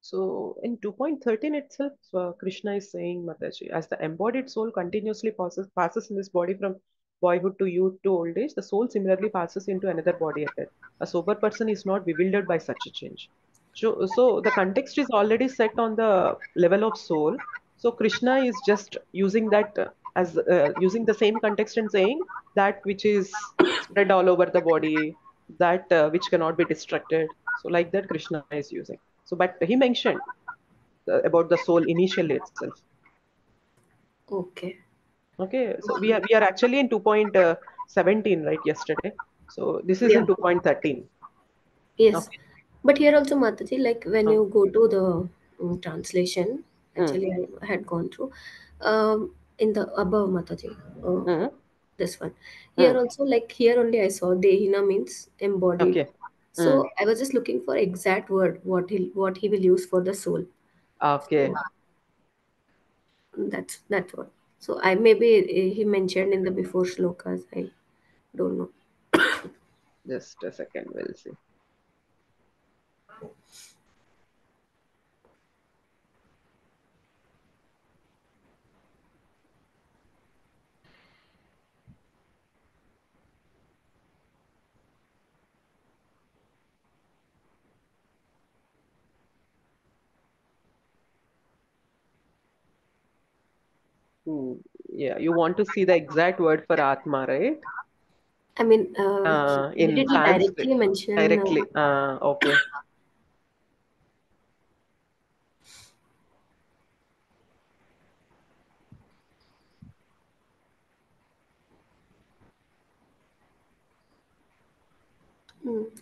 So in 2.13 itself, Krishna is saying, Mataji, as the embodied soul continuously passes in this body from boyhood to youth to old age, the soul similarly passes into another body at death. A sober person is not bewildered by such a change. So the context is already set on the level of soul. So Krishna is just using that as using the same context and saying that which is spread all over the body, that which cannot be distracted. So like that Krishna is using. So, but he mentioned about the soul initially itself. Okay. Okay. So we are actually in 2.17, right? Yesterday. So this is in 2.13. Yes. Okay. But here also, Mataji, like when you go to the translation, actually I had gone through in the above, Mataji, this one. Here also, like here only I saw Dehina means embodied. Okay. So I was just looking for exact word what he will use for the soul. Okay. So, that's what. So I maybe he mentioned in the before shlokas. I don't know. Just a second, we'll see. Yeah, you want to see the exact word for Atma, right? I mean, in did he Sanskrit directly mention? Directly. Okay.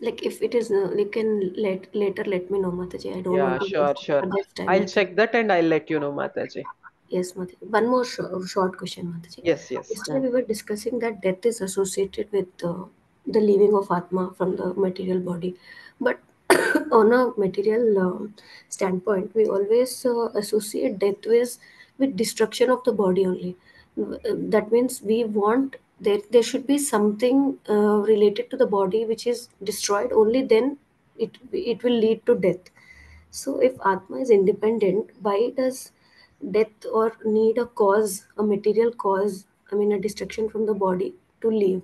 Like if it is, you can later let me know, Mataji. I don't Yeah, want to sure, waste sure. others' time I'll with you. check that and I'll let you know, Mataji. Yes, Mataji. One more short question, Mataji. Yes, yes. Yesterday we were discussing that death is associated with the leaving of Atma from the material body. But on a material standpoint, we always associate death with destruction of the body only. That means we want there should be something related to the body which is destroyed, only then it will lead to death. So if Atma is independent, why does death or need a cause, a material cause, I mean a destruction from the body to leave?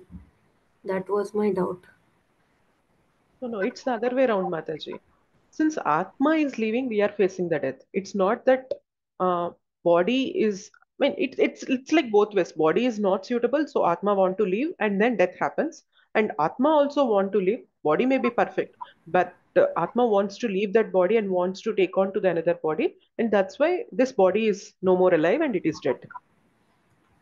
That was my doubt. No, it's the other way around, Mataji. Since Atma is leaving, we are facing the death. It's not that uh, body is, I mean, it's like both ways. Body is not suitable, so Atma want to leave, and then death happens. And Atma also want to leave. Body may be perfect, but Atma wants to leave that body and wants to take on to the another body, and that's why this body is no more alive and it is dead.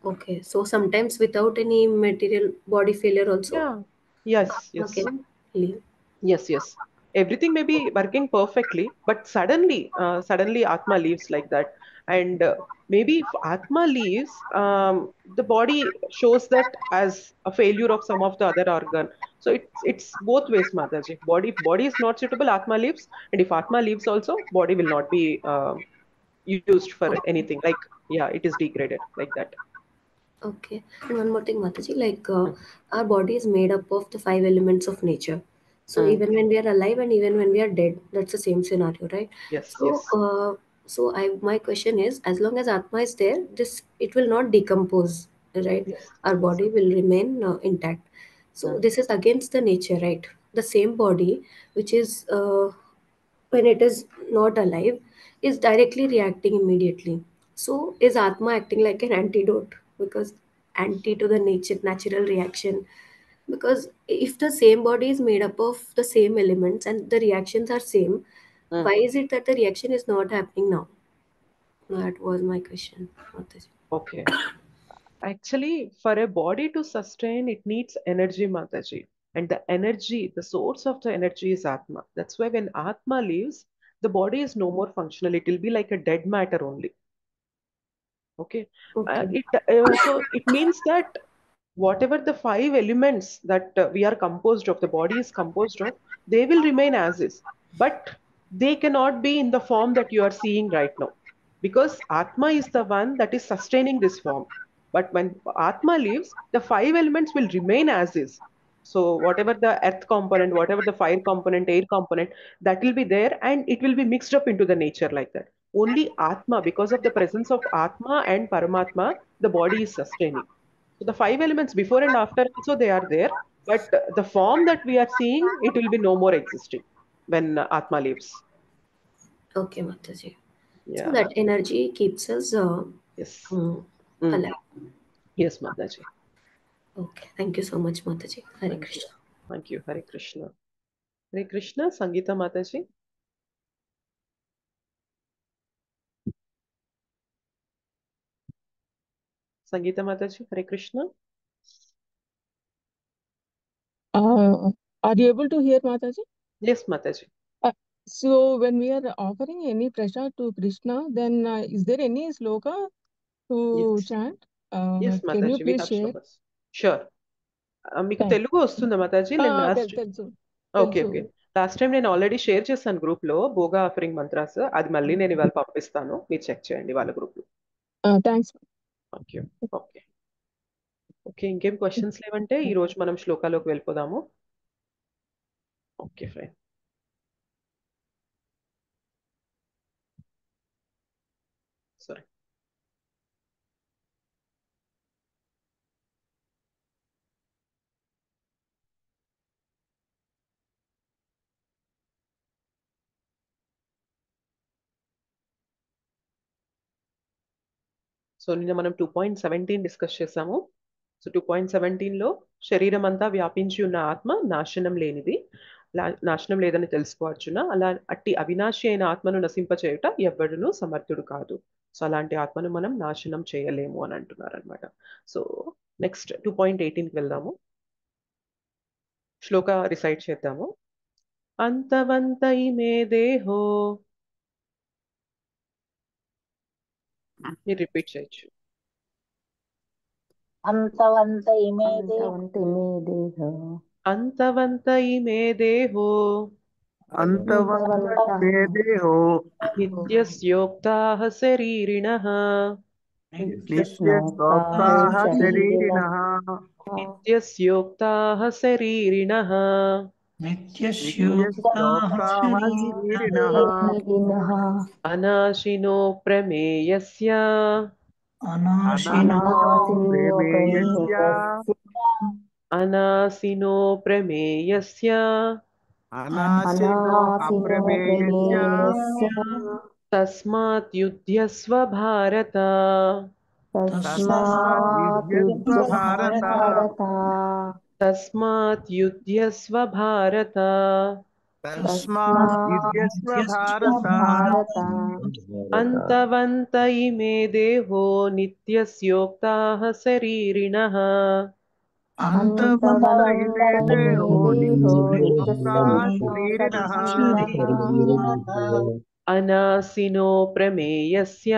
Okay, so sometimes without any material body failure also, Yeah. Yes, Atma yes. can leave. Yes, yes. Everything may be working perfectly, but suddenly Atma leaves like that. And maybe if Atma leaves, the body shows that as a failure of some of the other organ. So it's both ways, Mataji. Body is not suitable, Atma leaves, and if Atma leaves also, body will not be used for Okay. anything. Like yeah, it is degraded like that. Okay. And one more thing, Mataji, like Mm, our body is made up of the five elements of nature. So mm. even when we are alive and even when we are dead, that's the same scenario, right? Yes, So yes. my question is, as long as Atma is there, this it will not decompose, right? Yes, Our yes. body will remain intact. So Mm, this is against the nature, right? The same body, which is when it is not alive, is directly reacting immediately. So is Atma acting like an antidote, because anti to the natural reaction? Because if the same body is made up of the same elements and the reactions are same, why mm. is it that the reaction is not happening now? That was my question, Mataji. Okay. Actually, for a body to sustain, it needs energy, Mataji. And the energy, the source of the energy is Atma. That's why when Atma leaves, the body is no more functional. It will be like a dead matter only. Okay. Okay. So it means that whatever the five elements that we are composed of, the body is composed of, they will remain as is. But they cannot be in the form that you are seeing right now. Because Atma is the one that is sustaining this form. But when Atma leaves, the five elements will remain as is. So whatever the earth component, whatever the fire component, air component, that will be there and it will be mixed up into the nature like that. Only Atma, because of the presence of Atma and Paramatma, the body is sustaining. So the five elements before and after also they are there, but the form that we are seeing, it will be no more existing when Atma leaves. Okay, Mataji. So Yeah. that energy keeps us Yes. um, Mm. alive. Yes, Mataji. Okay. Thank you so much, Mataji. Hare Thank you. Krishna. Thank you. Hare Krishna. Hare Krishna, Sangeeta Mataji. Sangeeta Mataji, Hare Krishna. Uh, are you able to hear Mataji? Yes, Mataji. Uh, so when we are offering any prasad to Krishna, then is there any sloka to Yes. chant? Yes, Can you Mataji, we please have share? shlokas. Sure. మీకు Thank Telugu వస్తుందా మాతాజీ నేను last తెలుసు okay తెలుసు okay last time నేను already share చేశాను group లో Bhoga offering mantras అది మళ్ళీ నేను ఇవాళ పంపిస్తాను మీరు చెక్ చేయండి వాళ్ళ గ్రూప్ లో థ్యాంక్స్ ఓకే ఓకే ఓకే ఇంకేం క్వశ్చన్స్ లేవంటే ఈ రోజు మనం శ్లోకాలోకి వెళ్ళిపోదాము ఓకే ఫైన్ సరే సో నిన్న మనం 2.17 డిస్కస్ చేసాము సో 2.17లో శరీరం అంతా వ్యాపించి ఉన్న ఆత్మ నాశనం లేనిది నాశనం లేదని తెలుసుకోవచ్చున అలా అట్టి అవినాశి అయిన ఆత్మను నశింపచేయుట ఎవ్వడును సమర్థుడు కాదు సో అలాంటి ఆత్మను మనం నాశనం చేయలేము అని అంటున్నారు అనమాట సో నెక్స్ట్ 2.18కి వెళ్దాము శ్లోక రిసైట్ చేద్దాము. అంతవంత ఇమే దేహో, మీరు రిపీట్ చేయొచ్చు. అంతవంత ఇమే అంతవంత ఇమే దేహ అంతవంత ఇమే దేహో అంతవంత మే దేహో నిత్యస్యోక్తాః శరీరిణః నిత్యస్యోక్తాః శరీరిణః నిత్యస్యోక్తాః శరీరిణః నిత్యస్యోక్తాః శరీరిణః అనాశినో ప్రమేయస్య అనాశినో ప్రమేయస్య అనాశినో ప్రమేయస్య అనాశినో అప్రమేయస్య తస్మాత్ యుధ్యస్వ భారత. తస్మాత్ యుధ్యస్వ భారత. తస్మాత్ యుధ్యస్వ భారత. తస్మాత్ యుధ్యస్వ భారత. అంతవంత ఇమే దేహో నిత్యస్యోక్తాః శరీరిణః అంతవంత ఇమే దేహో నిత్యస్యోక్తాః శరీరిణః అనాశినో ప్రమేయస్య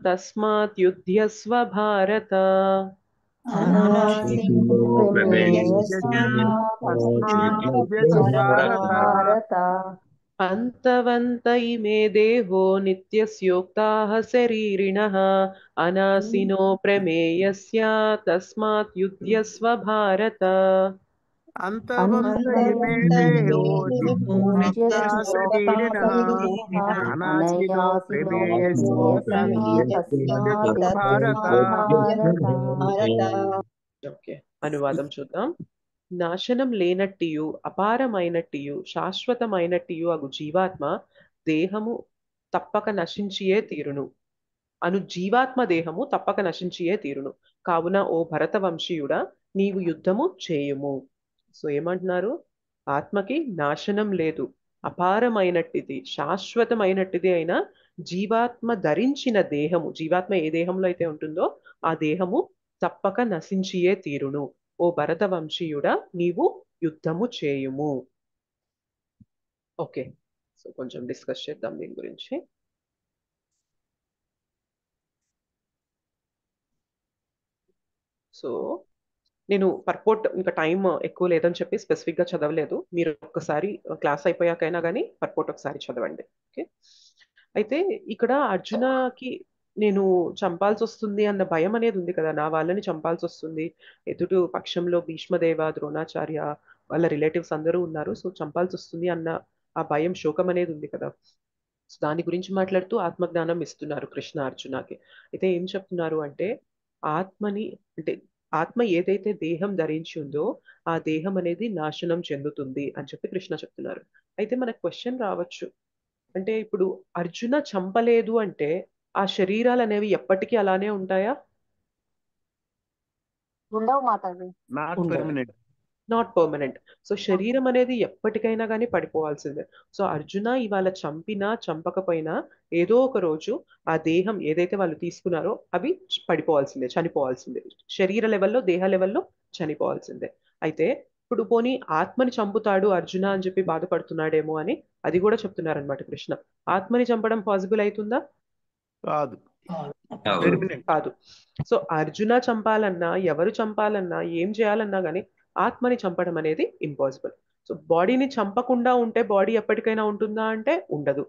తస్మాత్ యుధ్యస్వ భారత. అనాశినో ప్రమేయస్య తస్మాత్ యుధ్యస్వ భారత. అంతవంత ఇమే దేహో నిత్యస్యోక్తాః శరీరిణః అనాశినో ప్రమేయస్య తస్మాత్ యుధ్యస్వ భారత. అంతవంత ఇమే దేహో నిత్యస్యోక్తాః శరీరిణః అనాశినో ప్రమేయస్య యుధ్యస్వ భారత. ఓకే, అనువాదం చూద్దాం. నాశనం లేనట్టియు అపారమైనట్టియు శాశ్వతమైనట్టియు అగు జీవాత్మ దేహము తప్పక నశించియే తీరును. జీవాత్మ దేహము తప్పక నశించియే తీరును. కావున ఓ భరత వంశీయుడా నీవు యుద్ధము చేయుము. సో ఏమంటున్నారు? ఆత్మకి నాశనం లేదు, అపారమైనట్టిది శాశ్వతమైనట్టిది అయిన జీవాత్మ ధరించిన దేహము, జీవాత్మ ఏ దేహంలో అయితే ఉంటుందో ఆ దేహము తప్పక నశించియే తీరును. ఓ భరత వంశీయుడా నీవు యుద్ధము చేయుము. ఓకే, సో కొంచెం డిస్కస్ చేద్దాం దీని గురించి. సో నేను పర్పోర్ట్ ఇంకా టైం ఎక్కువ లేదని చెప్పి స్పెసిఫిక్గా చదవలేదు. మీరు ఒక్కసారి క్లాస్ అయిపోయాకైనా కానీ పర్పోర్ట్ ఒకసారి చదవండి. ఓకే, అయితే ఇక్కడ అర్జునకి నేను చంపాల్సి వస్తుంది అన్న భయం అనేది ఉంది కదా, నా వాళ్ళని చంపాల్సి వస్తుంది, ఎదుటి పక్షంలో భీష్మదేవ ద్రోణాచార్య వాళ్ళ రిలేటివ్స్ అందరూ ఉన్నారు, సో చంపాల్సి వస్తుంది అన్న ఆ భయం, శోకం అనేది ఉంది కదా. సో దాని గురించి మాట్లాడుతూ ఆత్మజ్ఞానం ఇస్తున్నారు కృష్ణ అర్జునకి. అయితే ఏం చెప్తున్నారు అంటే ఆత్మని, అంటే ఆత్మ ఏదైతే దేహం ధరించి ఉందో ఆ దేహం అనేది నాశనం చెందుతుంది అని చెప్పి కృష్ణ చెప్తున్నారు. అయితే మనకు క్వశ్చన్ రావచ్చు, అంటే ఇప్పుడు అర్జున చంపలేదు అంటే ఆ శరీరాలు అనేవి ఎప్పటికీ అలానే ఉంటాయా? ఉండవు మాతాజీ. నాట్ ఉండవు, పర్మనెంట్. Not permanent. సో శరీరం అనేది ఎప్పటికైనా కానీ పడిపోవాల్సిందే. సో అర్జున ఇవాళ చంపినా చంపకపోయినా ఏదో ఒక రోజు ఆ దేహం ఏదైతే వాళ్ళు తీసుకున్నారో అవి పడిపోవాల్సిందే, చనిపోవాల్సిందే. శరీర లెవెల్లో, దేహ లెవెల్లో చనిపోవాల్సిందే. అయితే ఇప్పుడు పోనీ ఆత్మని చంపుతాడు అర్జున అని చెప్పి బాధపడుతున్నాడేమో అని అది కూడా చెప్తున్నారనమాట కృష్ణ. ఆత్మని చంపడం పాసిబుల్ అవుతుందా? కాదు, పర్మనెంట్ కాదు. సో అర్జున చంపాలన్నా, ఎవరు చంపాలన్నా, ఏం చేయాలన్నా కానీ ఆత్మని చంపడం అనేది ఇంపాసిబుల్. సో బాడీని చంపకుండా ఉంటే బాడీ ఎప్పటికైనా ఉంటుందా అంటే ఉండదు.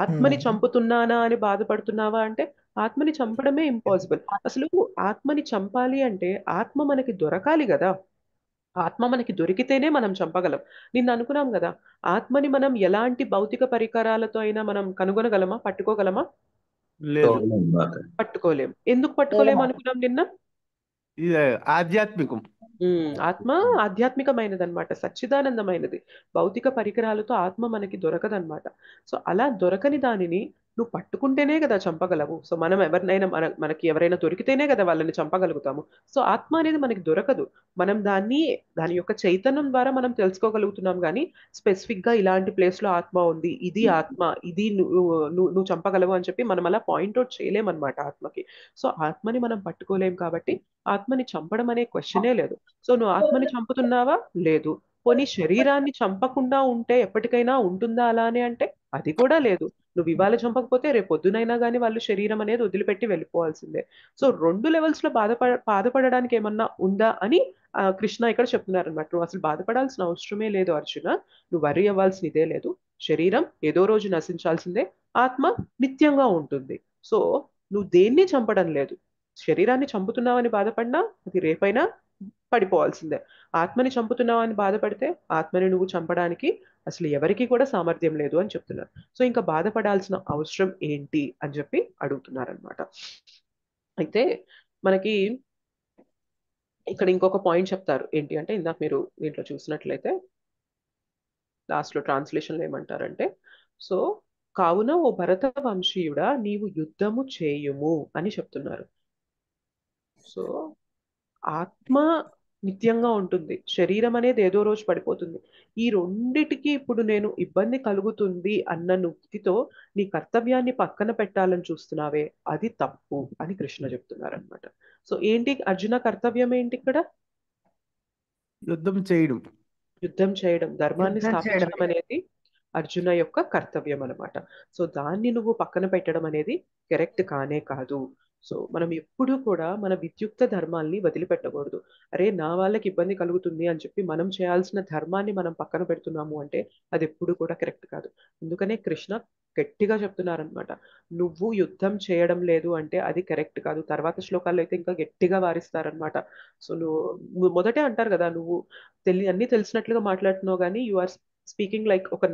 ఆత్మని చంపుతున్నానా అని బాధపడుతున్నావా అంటే ఆత్మని చంపడమే ఇంపాసిబుల్. అసలు ఆత్మని చంపాలి అంటే ఆత్మ మనకి దొరకాలి కదా. ఆత్మ మనకి దొరికితేనే మనం చంపగలం. నిన్న అనుకున్నాం కదా, ఆత్మని మనం ఎలాంటి భౌతిక పరికరాలతో అయినా మనం కనుగొనగలమా, పట్టుకోగలమా? లేదు, పట్టుకోలేం. ఎందుకు పట్టుకోలేం అనుకున్నాం నిన్న? ఇది ఆధ్యాత్మికం. ఆత్మ ఆధ్యాత్మికమైనది అనమాట, సచ్చిదానందమైనది. భౌతిక పరికరాలతో ఆత్మ మనకి దొరకదనమాట. సో అలా దొరకని దానిని నువ్వు పట్టుకుంటేనే కదా చంపగలవు. సో మనం ఎవరినైనా మనకి ఎవరైనా దొరికితేనే కదా వాళ్ళని చంపగలుగుతాము. సో ఆత్మ అనేది మనకి దొరకదు. మనం దాని యొక్క చైతన్యం ద్వారా మనం తెలుసుకోగలుగుతున్నాం కానీ స్పెసిఫిక్ గా ఇలాంటి ప్లేస్ లో ఆత్మ ఉంది, ఇది ఆత్మ, ఇది నువ్వు చంపగలవు అని చెప్పి మనం అలా పాయింట్అవుట్ చేయలేమన్నమాట ఆత్మకి. సో ఆత్మని మనం పట్టుకోలేం కాబట్టి ఆత్మని చంపడం అనే క్వశ్చనే లేదు. సో నువ్వు ఆత్మని చంపుతున్నావా? లేదు. పోనీ శరీరాన్ని చంపకుండా ఉంటే ఎప్పటికైనా ఉంటుందా అలానే అంటే అది కూడా లేదు. నువ్వు ఇవాళ చంపకపోతే రేపు పొద్దునైనా కానీ వాళ్ళు శరీరం అనేది వదిలిపెట్టి వెళ్ళిపోవాల్సిందే. సో 2 లెవెల్స్ లో బాధపడడానికి ఏమన్నా ఉందా అని కృష్ణ ఇక్కడ చెప్తున్నారు అనమాట. నువ్వు అసలు బాధపడాల్సిన అవసరమే లేదు అర్జున, నువ్వు వరి అవ్వాల్సిన ఇదే లేదు. శరీరం ఏదో రోజు నశించాల్సిందే, ఆత్మ నిత్యంగా ఉంటుంది. సో నువ్వు దేన్ని చంపడం లేదు. శరీరాన్ని చంపుతున్నావని బాధపడినా అది రేపైనా పడిపోవాల్సిందే. ఆత్మని చంపుతున్నావని బాధపడితే ఆత్మని నువ్వు చంపడానికి అసలు ఎవరికి కూడా సామర్థ్యం లేదు అని చెప్తున్నారు. సో ఇంకా బాధపడాల్సిన అవసరం ఏంటి అని చెప్పి అడుగుతున్నారనమాట. అయితే మనకి ఇక్కడ ఇంకొక పాయింట్ చెప్తారు. ఏంటి అంటే ఇందాక మీరు దీంట్లో చూసినట్లయితే లాస్ట్ లో ట్రాన్స్లేషన్ లో ఏమంటారంటే, సో కావున ఓ భరత వంశీయుడా నీవు యుద్ధము చేయుము అని చెప్తున్నారు. సో ఆత్మ నిత్యంగా ఉంటుంది, శరీరం అనేది ఏదో రోజు పడిపోతుంది. ఈ రెండిటికి ఇప్పుడు నేను ఇబ్బంది కలుగుతుంది అన్న నుక్తితో నీ కర్తవ్యాన్ని పక్కన పెట్టాలని చూస్తున్నావే, అది తప్పు అని కృష్ణ చెప్తున్నారు అనమాట. సో ఏంటి అర్జున కర్తవ్యం ఏంటి ఇక్కడ? యుద్ధం చేయడం. యుద్ధం చేయడం, ధర్మాన్ని యుద్ధం చేయడం. స్థాపించడం అనేది అర్జున యొక్క కర్తవ్యం అనమాట. సో దాన్ని నువ్వు పక్కన పెట్టడం అనేది కరెక్ట్ కానే కాదు. సో మనం ఎప్పుడూ కూడా మన విద్యుక్త ధర్మాల్ని వదిలిపెట్టకూడదు. అరే నా వాళ్ళకి ఇబ్బంది కలుగుతుంది అని చెప్పి మనం చేయాల్సిన ధర్మాన్ని మనం పక్కన పెడుతున్నాము అంటే అది ఎప్పుడు కూడా కరెక్ట్ కాదు. అందుకనే కృష్ణ గట్టిగా చెప్తున్నారనమాట, నువ్వు యుద్ధం చేయడం లేదు అంటే అది కరెక్ట్ కాదు. తర్వాత శ్లోకాల్లో అయితే ఇంకా గట్టిగా వారిస్తారనమాట. సో నువ్వు మొదటే అంటారు కదా, నువ్వు అన్ని తెలిసినట్లుగా మాట్లాడుతున్నావు కానీ యు ఆర్ స్పీకింగ్ లైక్ ఒక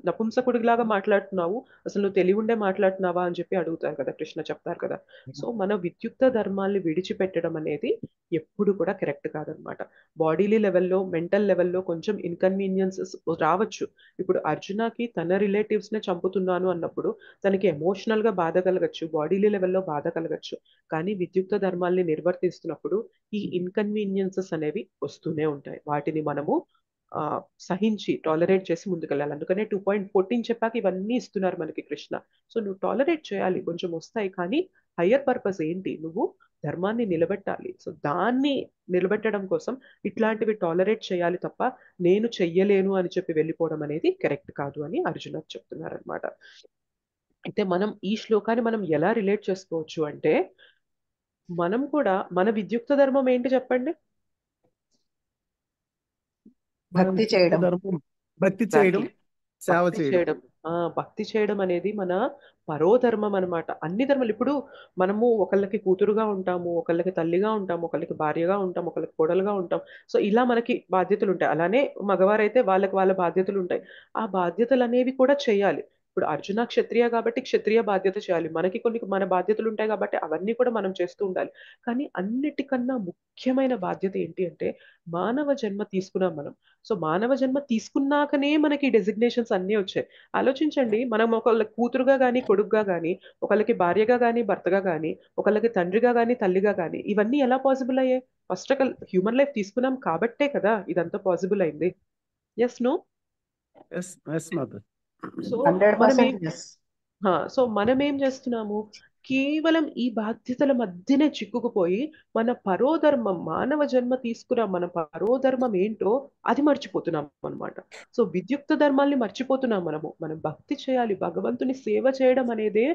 నపుంసకుడిలాగా మాట్లాడుతున్నావు, అసలు నువ్వు తెలివి ఉండే మాట్లాడుతున్నావా అని చెప్పి అడుగుతారు కదా, కృష్ణ చెప్తారు కదా. సో మన విద్యుక్త ధర్మాల్ని విడిచిపెట్టడం అనేది ఎప్పుడు కూడా కరెక్ట్ కాదనమాట. బాడీలీ లెవెల్లో, మెంటల్ లెవెల్లో కొంచెం ఇన్కన్వీనియన్సెస్ రావచ్చు. ఇప్పుడు అర్జునకి తన రిలేటివ్స్ నే చంపుతున్నాను అన్నప్పుడు తనకి ఎమోషనల్ గా బాధ కలగచ్చు, బాడీలీ లెవెల్లో బాధ కలగచ్చు. కానీ విద్యుక్త ధర్మాల్ని నిర్వర్తిస్తున్నప్పుడు ఈ ఇన్కన్వీనియన్సెస్ అనేవి వస్తూనే ఉంటాయి. వాటిని మనము సహించి టాలరేట్ చేసి ముందుకెళ్ళాలి. అందుకనే 2.14 చెప్పాక ఇవన్నీ ఇస్తున్నారు మనకి కృష్ణ. సో నువ్వు టాలరేట్ చేయాలి, కొంచెం వస్తాయి, కానీ హయ్యర్ పర్పస్ ఏంటి, నువ్వు ధర్మాన్ని నిలబెట్టాలి. సో దాన్ని నిలబెట్టడం కోసం ఇట్లాంటివి టాలరేట్ చేయాలి తప్ప నేను చెయ్యలేను అని చెప్పి వెళ్ళిపోవడం అనేది కరెక్ట్ కాదు అని అర్జున చెప్తున్నారనమాట. అయితే మనం ఈ శ్లోకాన్ని మనం ఎలా రిలేట్ చేసుకోవచ్చు అంటే, మనం కూడా మన విద్యుక్త ధర్మం ఏంటి చెప్పండి? భక్తి చేయడం. ధర్మం భక్తి చేయడం, సేవ భక్తి చేయడం. చేయడం. భక్తి చేయడం అనేది మన పరోధర్మం అనమాట. అన్ని ధర్మాలు, ఇప్పుడు మనము ఒకళ్ళకి కూతురుగా ఉంటాము, ఒకళ్ళకి తల్లిగా ఉంటాము, ఒకళ్ళకి భార్యగా ఉంటాం, ఒకళ్ళకి కోడలుగా ఉంటాం. సో ఇలా మనకి బాధ్యతలు ఉంటాయి. అలానే మగవారైతే వాళ్ళకి వాళ్ళ బాధ్యతలు ఉంటాయి. ఆ బాధ్యతలు అనేవి కూడా చేయాలి. ఇప్పుడు అర్జున క్షత్రియ కాబట్టి క్షత్రియ బాధ్యత చేయాలి, మనకి కొన్ని మన బాధ్యతలు ఉంటాయి కాబట్టి అవన్నీ కూడా మనం చేస్తూ ఉండాలి. కానీ అన్నిటికన్నా ముఖ్యమైన బాధ్యత ఏంటి అంటే, మానవ జన్మ తీసుకున్నాం మనం. సో మానవ జన్మ తీసుకున్నాకనే మనకి డెసిగ్నేషన్స్ అన్నీ వచ్చాయి. ఆలోచించండి, మనం ఒకళ్ళకి కూతురుగా కానీ కొడుకుగా కానీ, ఒకళ్ళకి భార్యగా కానీ భర్తగా కానీ, ఒకళ్ళకి తండ్రిగా కానీ తల్లిగా కానీ, ఇవన్నీ ఎలా పాసిబుల్ అయ్యాయి? ఫస్ట్ ఒక హ్యూమన్ లైఫ్ తీసుకున్నాం కాబట్టే కదా ఇదంతా పాసిబుల్ అయింది. Yes no? Yes Madhav. So 100% yes. So మనం ఏం చేస్తున్నాము, కేవలం ఈ బాధ్యతల మధ్యనే చిక్కుకుపోయి మన పరోధర్మం, మానవ జన్మ తీసుకున్న మన పరోధర్మం ఏంటో అది మర్చిపోతున్నాం అనమాట. సో విద్యుక్త ధర్మాల్ని మర్చిపోతున్నాం మనము. మనం భక్తి చేయాలి, భగవంతుని సేవ చేయడం అనేదే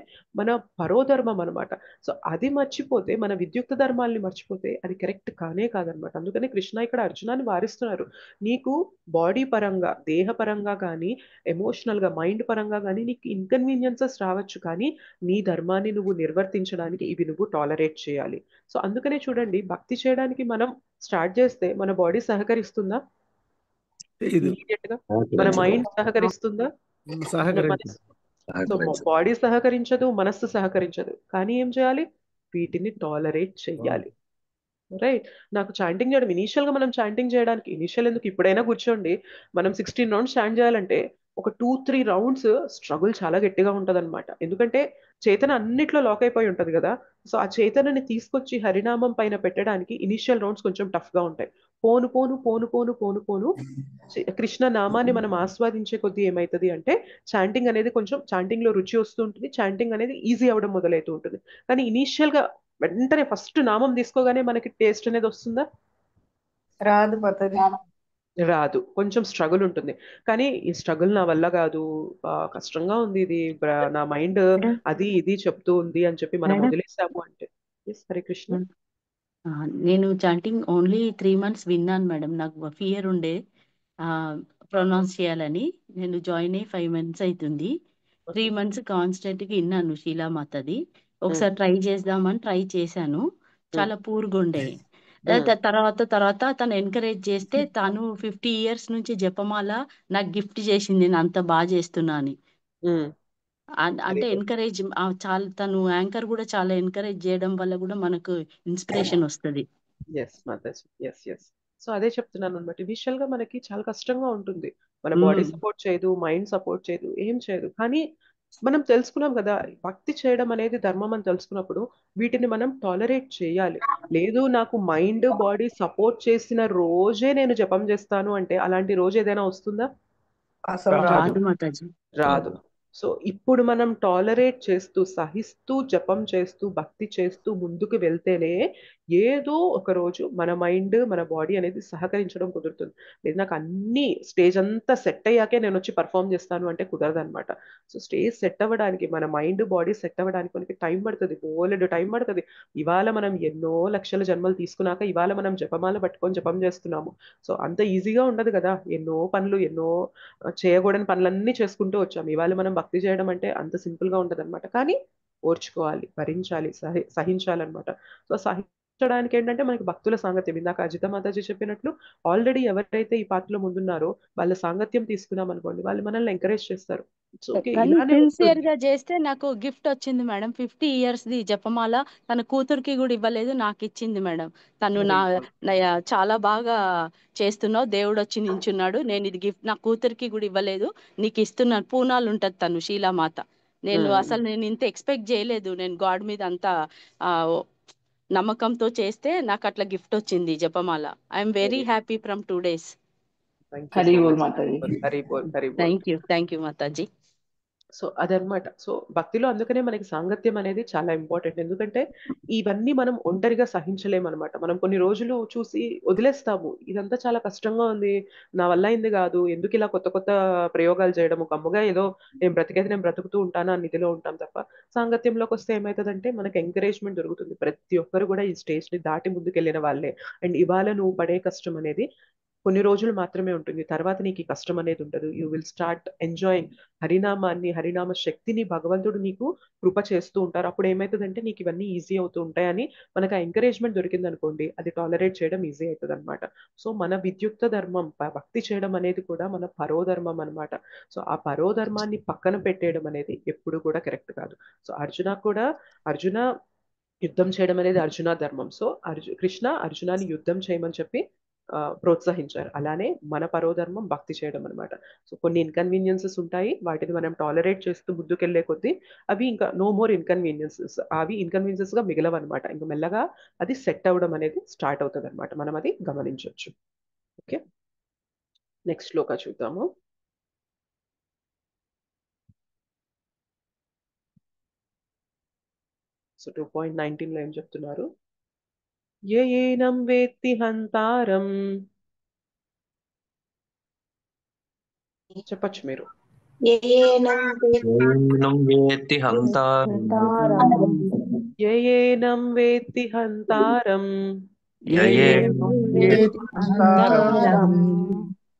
మన పరోధర్మం అనమాట. సో అది మర్చిపోతే, మన విద్యుక్త ధర్మాల్ని మర్చిపోతే అది కరెక్ట్ కానే కాదనమాట. అందుకని కృష్ణ ఇక్కడ అర్జునాన్ని వారిస్తున్నారు, నీకు బాడీ పరంగా, దేహ పరంగా కానీ, ఎమోషనల్ గా, మైండ్ పరంగా కానీ నీకు ఇన్కన్వీనియన్సెస్ రావచ్చు, కానీ నీ ధర్మాన్ని నువ్వు నిర్వర్తించడానికి ఇవి నువ్వు టాలరేట్ చేయాలి. సో అందుకనే చూడండి, భక్తి చేయడానికి మనం స్టార్ట్ చేస్తే మన బాడీ సహకరిస్తుందా? ఇమీడియట్ గా మన మైండ్ సహకరిస్తుందా? సహకరించదు. సో బాడీ సహకరించదు, మనస్సు సహకరించదు, కానీ ఏం చేయాలి, వీటిని టాలరేట్ చెయ్యాలి. రైట్. నాకు చాంటింగ్ చేయడం, ఇనీషియల్ గా మనం చాంటింగ్ చేయడానికి, ఇనీషియల్ ఎందుకు, ఇప్పుడైనా కూర్చోండి, మనం 16 రౌండ్స్ చాంట్ చేయాలంటే ఒక 2-3 రౌండ్స్ స్ట్రగుల్ చాలా గట్టిగా ఉంటది అనమాట. ఎందుకంటే చేతన అన్నిట్లో లాక్ అయిపోయి ఉంటది కదా. సో ఆ చేతనని తీసుకొచ్చి హరినామం పైన పెట్టడానికి ఇనీషియల్ రౌండ్స్ కొంచెం టఫ్ గా ఉంటాయి. పోను పోను పోను పోను పోను పోను కృష్ణ నామాన్ని మనం ఆస్వాదించే కొద్దీ ఏమైతుంది అంటే, చాంటింగ్ అనేది కొంచెం, చాంటింగ్ లో రుచి వస్తూ ఉంటుంది, చాంటింగ్ అనేది ఈజీ అవడం మొదలవుతూ ఉంటుంది. కానీ ఇనీషియల్ గా వెంటనే ఫస్ట్ నామం తీసుకోగానే మనకి టేస్ట్ అనేది వస్తుందా? రాదు పతది. రాదు. కొంచెం స్ట్రగుల్ ఉంటుంది. కానీ ఈ స్ట్రగుల్ నా వల్ల కాదు, కష్టంగా ఉంది ఇది, నా మైండ్ మేడం అది ఇది చెప్తూ ఉంది అని చెప్పి మనం మేడం వదిలేసాము అంటే. ఎస్, హరే కృష్ణ. ఆ, నేను చాంటింగ్ ఓన్లీ 3 months విన్నాను మేడం. నాకు ఫియర్ ఉండే ప్రొనౌన్స్ చేయాలని. నేను జాయిన్ అయ్యి 5 months అవుతుంది. 3 months కాన్స్టెంట్ గా విన్నాను శీలామాతది. ఒకసారి ట్రై చేద్దామని ట్రై చేశాను. చాలా పూర్గా ఉండే. తర్వాత తను ఎంకరేజ్ చేస్తే తను 50 years నుంచి జపమాల నాకు గిఫ్ట్ చేసింది, నేను అంత బాగా చేస్తున్నా అని. అంటే ఎంకరేజ్ చాలా, తను యాంకర్ కూడా చాలా ఎంకరేజ్ చేయడం వల్ల కూడా మనకు ఇన్స్పిరేషన్ వస్తుంది. Yes mataji, yes yes. So అదే చెప్తున్నాను అనమాట. ఇనిషియల్ గా మనకి చాలా కష్టంగా ఉంటుంది. మన బాడీ సపోర్ట్ చేయదు, మైండ్ సపోర్ట్ చేయదు, ఏం చేయదు. కానీ మనం తెలుసుకున్నాం కదా, భక్తి చేయడం అనేది ధర్మం అని తెలుసుకున్నప్పుడు వీటిని మనం టాలరేట్ చేయాలి. లేదు, నాకు మైండ్ బాడీ సపోర్ట్ చేసిన రోజే నేను జపం చేస్తాను అంటే అలాంటి రోజు ఏదైనా వస్తుందా? అసలు రాదు. రాదు మాతాజీ. రాదు. సో ఇప్పుడు మనం టాలరేట్ చేస్తూ, సహిస్తూ, జపం చేస్తూ, భక్తి చేస్తూ ముందుకు వెళ్తేనే ఏదో ఒక రోజు మన మైండ్, మన బాడీ అనేది సహకరించడం కుదురుతుంది. లేదు నాకు అన్ని స్టేజ్ అంతా సెట్ అయ్యాకే నేను వచ్చి పర్ఫామ్ చేస్తాను అంటే కుదరదు అనమాట. సో స్టేజ్ సెట్ అవ్వడానికి, మన మైండ్ బాడీ సెట్ అవ్వడానికి మనకి టైం పడుతుంది, బోలెడు టైం పడుతుంది. ఇవాళ మనం ఎన్నో లక్షల జన్మలు తీసుకున్నాక ఇవాళ మనం జపమాల పట్టుకొని జపం చేస్తున్నాము. సో అంత ఈజీగా ఉండదు కదా. ఎన్నో పనులు, ఎన్నో చేయకూడని పనులన్నీ చేసుకుంటూ వచ్చాము. ఇవాళ మనం భక్తి చేయడం అంటే అంత సింపుల్ గా ఉంటది అనమాట. కానీ ఓర్చుకోవాలి, భరించాలి, సహించాలన్నమాట. సో సహించడానికి ఏంటంటే మనకి భక్తుల సాంగత్యం, ఇందాక అజిత మాతాజీ చెప్పినట్లు ఆల్రెడీ ఎవరైతే ఈ పాటలో ముందున్నారో వాళ్ళ సాంగత్యం తీసుకున్నాం అనుకోండి, వాళ్ళు మనల్ని ఎంకరేజ్ చేస్తారు. సో కానీ ఇలానే సిన్సియర్ ఉంటుంది. గా చేస్తే నాకు గిఫ్ట్ వచ్చింది మేడం. 50 years ది జపమాల తన కూతురికి కూడా ఇవ్వలేదు, నాకు ఇచ్చింది మేడం. తను చాలా బాగా చేస్తున్నావు, దేవుడు వచ్చి నించున్నాడు, నేను ఇది గిఫ్ట్ నా కూతురికి కూడా ఇవ్వలేదు, నీకు ఇస్తున్నాను. పూనాలు ఉంటది తను శీలామాత. నేను ఇంత ఎక్స్పెక్ట్ చేయలేదు. నేను గాడ్ మీద అంత ఆ, నమ్మకంతో చేస్తే నాకు అట్లా గిఫ్ట్ వచ్చింది జపమాల. I'm very happy from 2 days. Hari bol mataji, Hari bol, Hari bol. Thank you mataji. So అదనమాట. సో భక్తిలో అందుకనే మనకి సాంగత్యం అనేది చాలా ఇంపార్టెంట్. ఎందుకంటే ఇవన్నీ మనం ఒంటరిగా సహించలేమన్నమాట. మనం కొన్ని రోజులు చూసి వదిలేస్తాము, ఇదంతా చాలా కష్టంగా ఉంది, నా వల్ల అయింది కాదు, ఎందుకు ఇలా కొత్త కొత్త ప్రయోగాలు చేయడము, కమ్ముగా ఏదో నేను బ్రతికేది నేను బ్రతుకుతూ ఉంటాను అని ఇదిలో ఉంటాం తప్ప, సాంగత్యంలోకి వస్తే ఏమవుతుందంటే మనకి ఎంకరేజ్మెంట్ దొరుకుతుంది. ప్రతి ఒక్కరు కూడా ఈ స్టేజ్ ని దాటి ముందుకెళ్ళిన వాళ్ళే. అండ్ ఇవాళ నువ్వు పడే కష్టం అనేది కొన్ని రోజులు మాత్రమే ఉంటుంది. తర్వాత నీకు ఈ కష్టం అనేది ఉండదు. యూ విల్ స్టార్ట్ ఎంజాయింగ్ హరినామాన్ని, హరినామ శక్తిని భగవంతుడు నీకు కృప చేస్తూ ఉంటారు. అప్పుడు ఏమవుతుందంటే నీకు ఇవన్నీ ఈజీ అవుతూ ఉంటాయని మనకు ఆ ఎంకరేజ్మెంట్ దొరికింది అనుకోండి, అది టాలరేట్ చేయడం ఈజీ అవుతుంది అనమాట. సో మన విద్యుక్త ధర్మం, భక్తి చేయడం అనేది కూడా మన పరోధర్మం అనమాట. సో ఆ పరోధర్మాన్ని పక్కన పెట్టేయడం అనేది ఎప్పుడు కూడా కరెక్ట్ కాదు. సో అర్జున యుద్ధం చేయడం అనేది అర్జున ధర్మం. సో కృష్ణ అర్జునాన్ని యుద్ధం చేయమని చెప్పి ప్రోత్సహించారు. అలానే మన పరోధర్మం భక్తి చేయడం అనమాట. సో కొన్ని ఇన్కన్వీనియన్సెస్ ఉంటాయి, వాటిని మనం టాలరేట్ చేస్తూ ముందుకెళ్లే కొద్దీ అవి ఇంకా నో మోర్ ఇన్కన్వీనియన్సెస్, అవి ఇన్కన్వీనియన్సెస్ గా మిగలవన్నమాట. ఇంకా మెల్లగా అది సెట్ అవ్వడం అనేది స్టార్ట్ అవుతుంది అనమాట. మనం అది గమనించవచ్చు. ఓకే, నెక్స్ట్ శ్లోక చూద్దాము. సో 2.19 లో ఏం చెప్తున్నారు? ఏనం వేత్తి హంతారం. చెప్పచ్చు మీరు. ఏనం వేత్తి హంతారం ఏనం వేత్తి హంతారం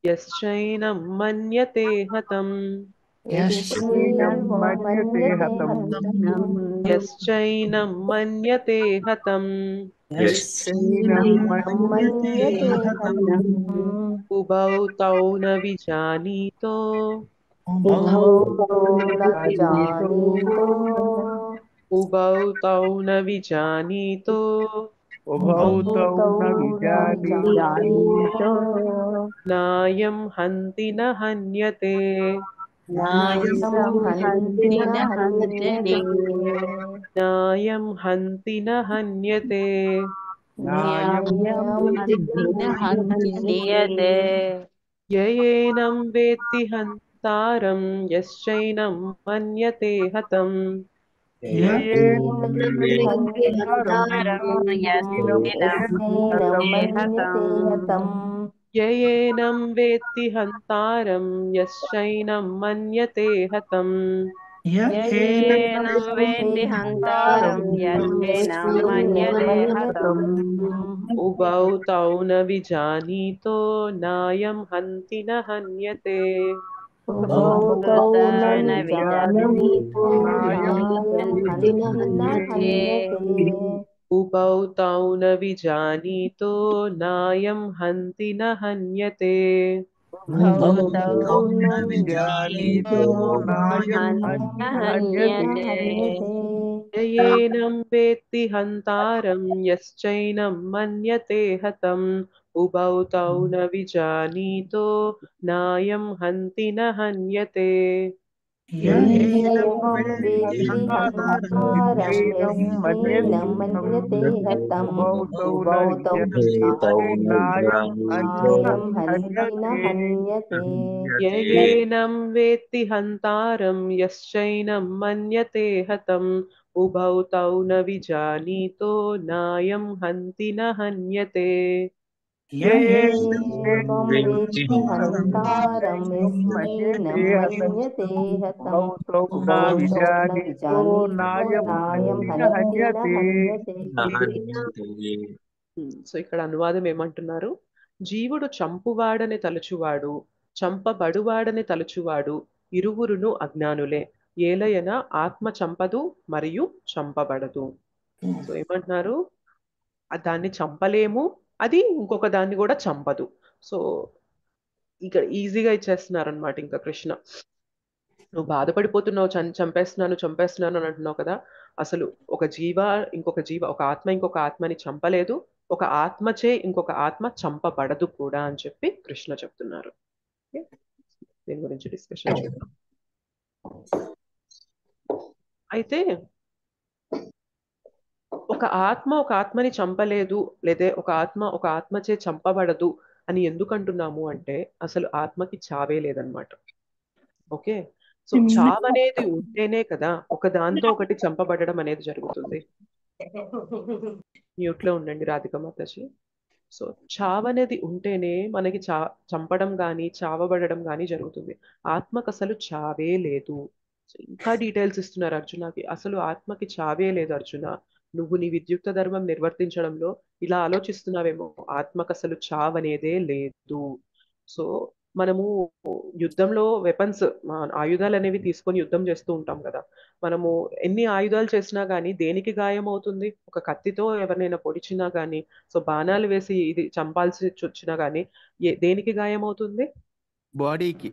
యశ్చైనం మన్యతే హతం యశ్చైనం మన్యతే హతం ఉభౌ తౌ న విజానీతో ఉభౌ తౌ న విజానీతో నాయం హంతి న హన్యతే. నాయం హంతి న హన్యతే. యయేనం వేత్తి హంతారం యశ్చైనం మన్యతే హతం యయేనం వేత్తి హంతారం యశ్చైనం మన్యతే హతం యయేనం వేత్తి హంతారం యశ్చైనం మన్యతే హతం ఉభౌ తౌ న విజానీతో నాయం హంతి న హన్యతే ఉభౌతౌన విజానీతో నాయం హంతి న హన్యతే ఉభౌ తౌ న విజానీతో నాయం హంతి న హన్యతే ఉభౌతౌన విజానీతో నాయం హంతి న హన్యతే యయేనం వేత్తి హంతారం యశ్చైనం మన్యతే హతం ఉభౌ తౌ న విజానీతో నాయం హంతి న హన్యతే యయేనం వేత్తి హంతారం యశ్చైనం మన్యతే హతం ఉభౌ తౌ నాయం హంతి న హన్యతే యయేనం వేత్తి హంతారం యశ్చైనం మన్యతే హతం ఉభౌ తౌ న విజానీతో నాయం హంతి న హన్యతే యయేవం వేత్తి హంతారం యశ్చైనం మన్యతే హతం ఉభౌ తౌ న విజానీతో నాయం హంతి న హన్యతే సో ఇక్కడ అనువాదం ఏమంటున్నారు? జీవుడు చంపువాడని తలుచువాడు, చంపబడువాడని తలుచువాడు ఇరువురును అజ్ఞానులే. ఏలయన ఆత్మ చంపదు మరియు చంపబడదు. సో ఏమంటున్నారు? దాన్ని చంపలేము, అది ఇంకొక దాన్ని కూడా చంపదు. సో ఇక్కడ ఈజీగా ఇచ్చేస్తున్నారు అనమాట. ఇంకా కృష్ణ, నువ్వు బాధపడిపోతున్నావు, చంపేస్తున్నాను అని అంటున్నావు కదా. అసలు ఒక జీవ ఒక ఆత్మ ఇంకొక ఆత్మని చంపలేదు, ఒక ఆత్మచే ఇంకొక ఆత్మ చంపబడదు కూడా అని చెప్పి కృష్ణ చెప్తున్నారు. దీని గురించి డిస్కషన్ చేద్దాం. అయితే ఒక ఆత్మని చంపలేదు, లేదా ఒక ఆత్మచే చంపబడదు అని ఎందుకు అంటున్నాము అంటే, అసలు ఆత్మకి చావే లేదనమాట. ఓకే, సో చావు అనేది ఉంటేనే కదా ఒక దాంతో ఒకటి చంపబడడం అనేది జరుగుతుంది. మ్యూట్ లో ఉండండి రాధిక మాతాజీ. సో చావు అనేది ఉంటేనే మనకి చంపడం కానీ చావబడడం కానీ జరుగుతుంది. ఆత్మకు అసలు చావే లేదు. ఇంకా డీటెయిల్స్ ఇస్తున్నారు అర్జునకి. అసలు ఆత్మకి చావే లేదు అర్జున, నువ్వు నీ విద్యుక్త ధర్మం నిర్వర్తించడంలో ఇలా ఆలోచిస్తున్నావేమో, ఆత్మకు అసలు చావు అనేదే లేదు. సో మనము యుద్ధంలో వెపన్స్, ఆయుధాలు అనేవి తీసుకొని యుద్ధం చేస్తూ ఉంటాం కదా. మనము ఎన్ని ఆయుధాలు చేసినా గానీ దేనికి గాయం అవుతుంది? ఒక కత్తితో ఎవరినైనా పొడిచినా గానీ, సో బాణాలు వేసి ఇది చంపాల్సి వచ్చినా గానీ దేనికి గాయం అవుతుంది? బాడీకి,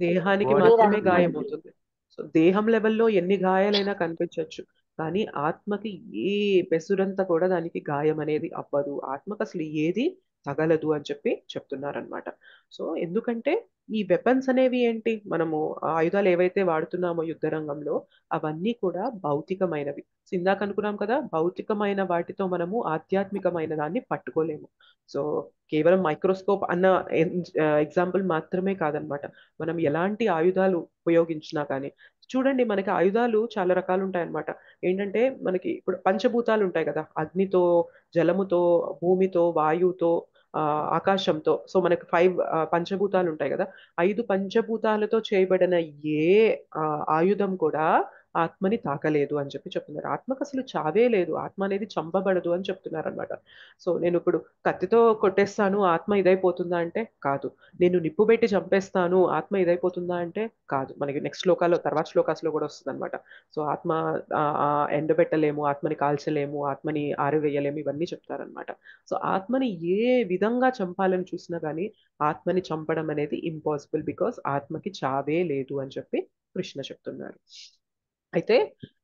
దేహానికి మాత్రమే గాయం అవుతుంది. సో దేహం లెవెల్లో ఎన్ని గాయాలైనా కనిపించవచ్చు, కానీ ఆత్మకి ఏ పెసురంతా కూడా దానికి గాయం అనేది అవ్వదు. ఆత్మకు అసలు ఏది తగలదు అని చెప్పి చెప్తున్నారనమాట. సో ఎందుకంటే ఈ వెపన్స్ అనేవి ఏంటి, మనము ఆయుధాలు ఏవైతే వాడుతున్నామో యుద్ధ రంగంలో అవన్నీ కూడా భౌతికమైనవి. ఇందాక అనుకున్నాం కదా, భౌతికమైన వాటితో మనము ఆధ్యాత్మికమైన దాన్ని పట్టుకోలేము. సో కేవలం మైక్రోస్కోప్ అన్న ఎగ్జాంపుల్ మాత్రమే కాదనమాట. మనం ఎలాంటి ఆయుధాలు ఉపయోగించినా కానీ చూడండి, మనకి ఆయుధాలు చాలా రకాలు ఉంటాయన్నమాట. ఏంటంటే మనకి ఇప్పుడు పంచభూతాలు ఉంటాయి కదా, అగ్నితో, జలముతో, భూమితో, వాయువుతో, ఆకాశంతో. సో మనకి 5 పంచభూతాలు ఉంటాయి కదా. 5 పంచభూతాలతో చేయబడిన ఏ ఆయుధం కూడా ఆత్మని తాకలేదు అని చెప్పి చెప్తున్నారు. ఆత్మకు అసలు చావే లేదు, ఆత్మ అనేది చంపబడదు అని చెప్తున్నారు అనమాట. సో నేను ఇప్పుడు కత్తితో కొట్టేస్తాను, ఆత్మ ఇదైపోతుందా అంటే కాదు. నేను నిప్పు పెట్టి చంపేస్తాను, ఆత్మ ఇదైపోతుందా అంటే కాదు. మనకి నెక్స్ట్ శ్లోకాల్లో, తర్వాత శ్లోకాస్లో కూడా వస్తుంది అనమాట. సో ఆత్మ ఎండబెట్టలేము, ఆత్మని కాల్చలేము, ఆత్మని ఆరివేయలేము, ఇవన్నీ చెప్తారనమాట. సో ఆత్మని ఏ విధంగా చంపాలని చూసినా కానీ ఆత్మని చంపడం అనేది ఇంపాసిబుల్, బికాస్ ఆత్మకి చావే లేదు అని చెప్పి కృష్ణ చెప్తున్నారు. అయితే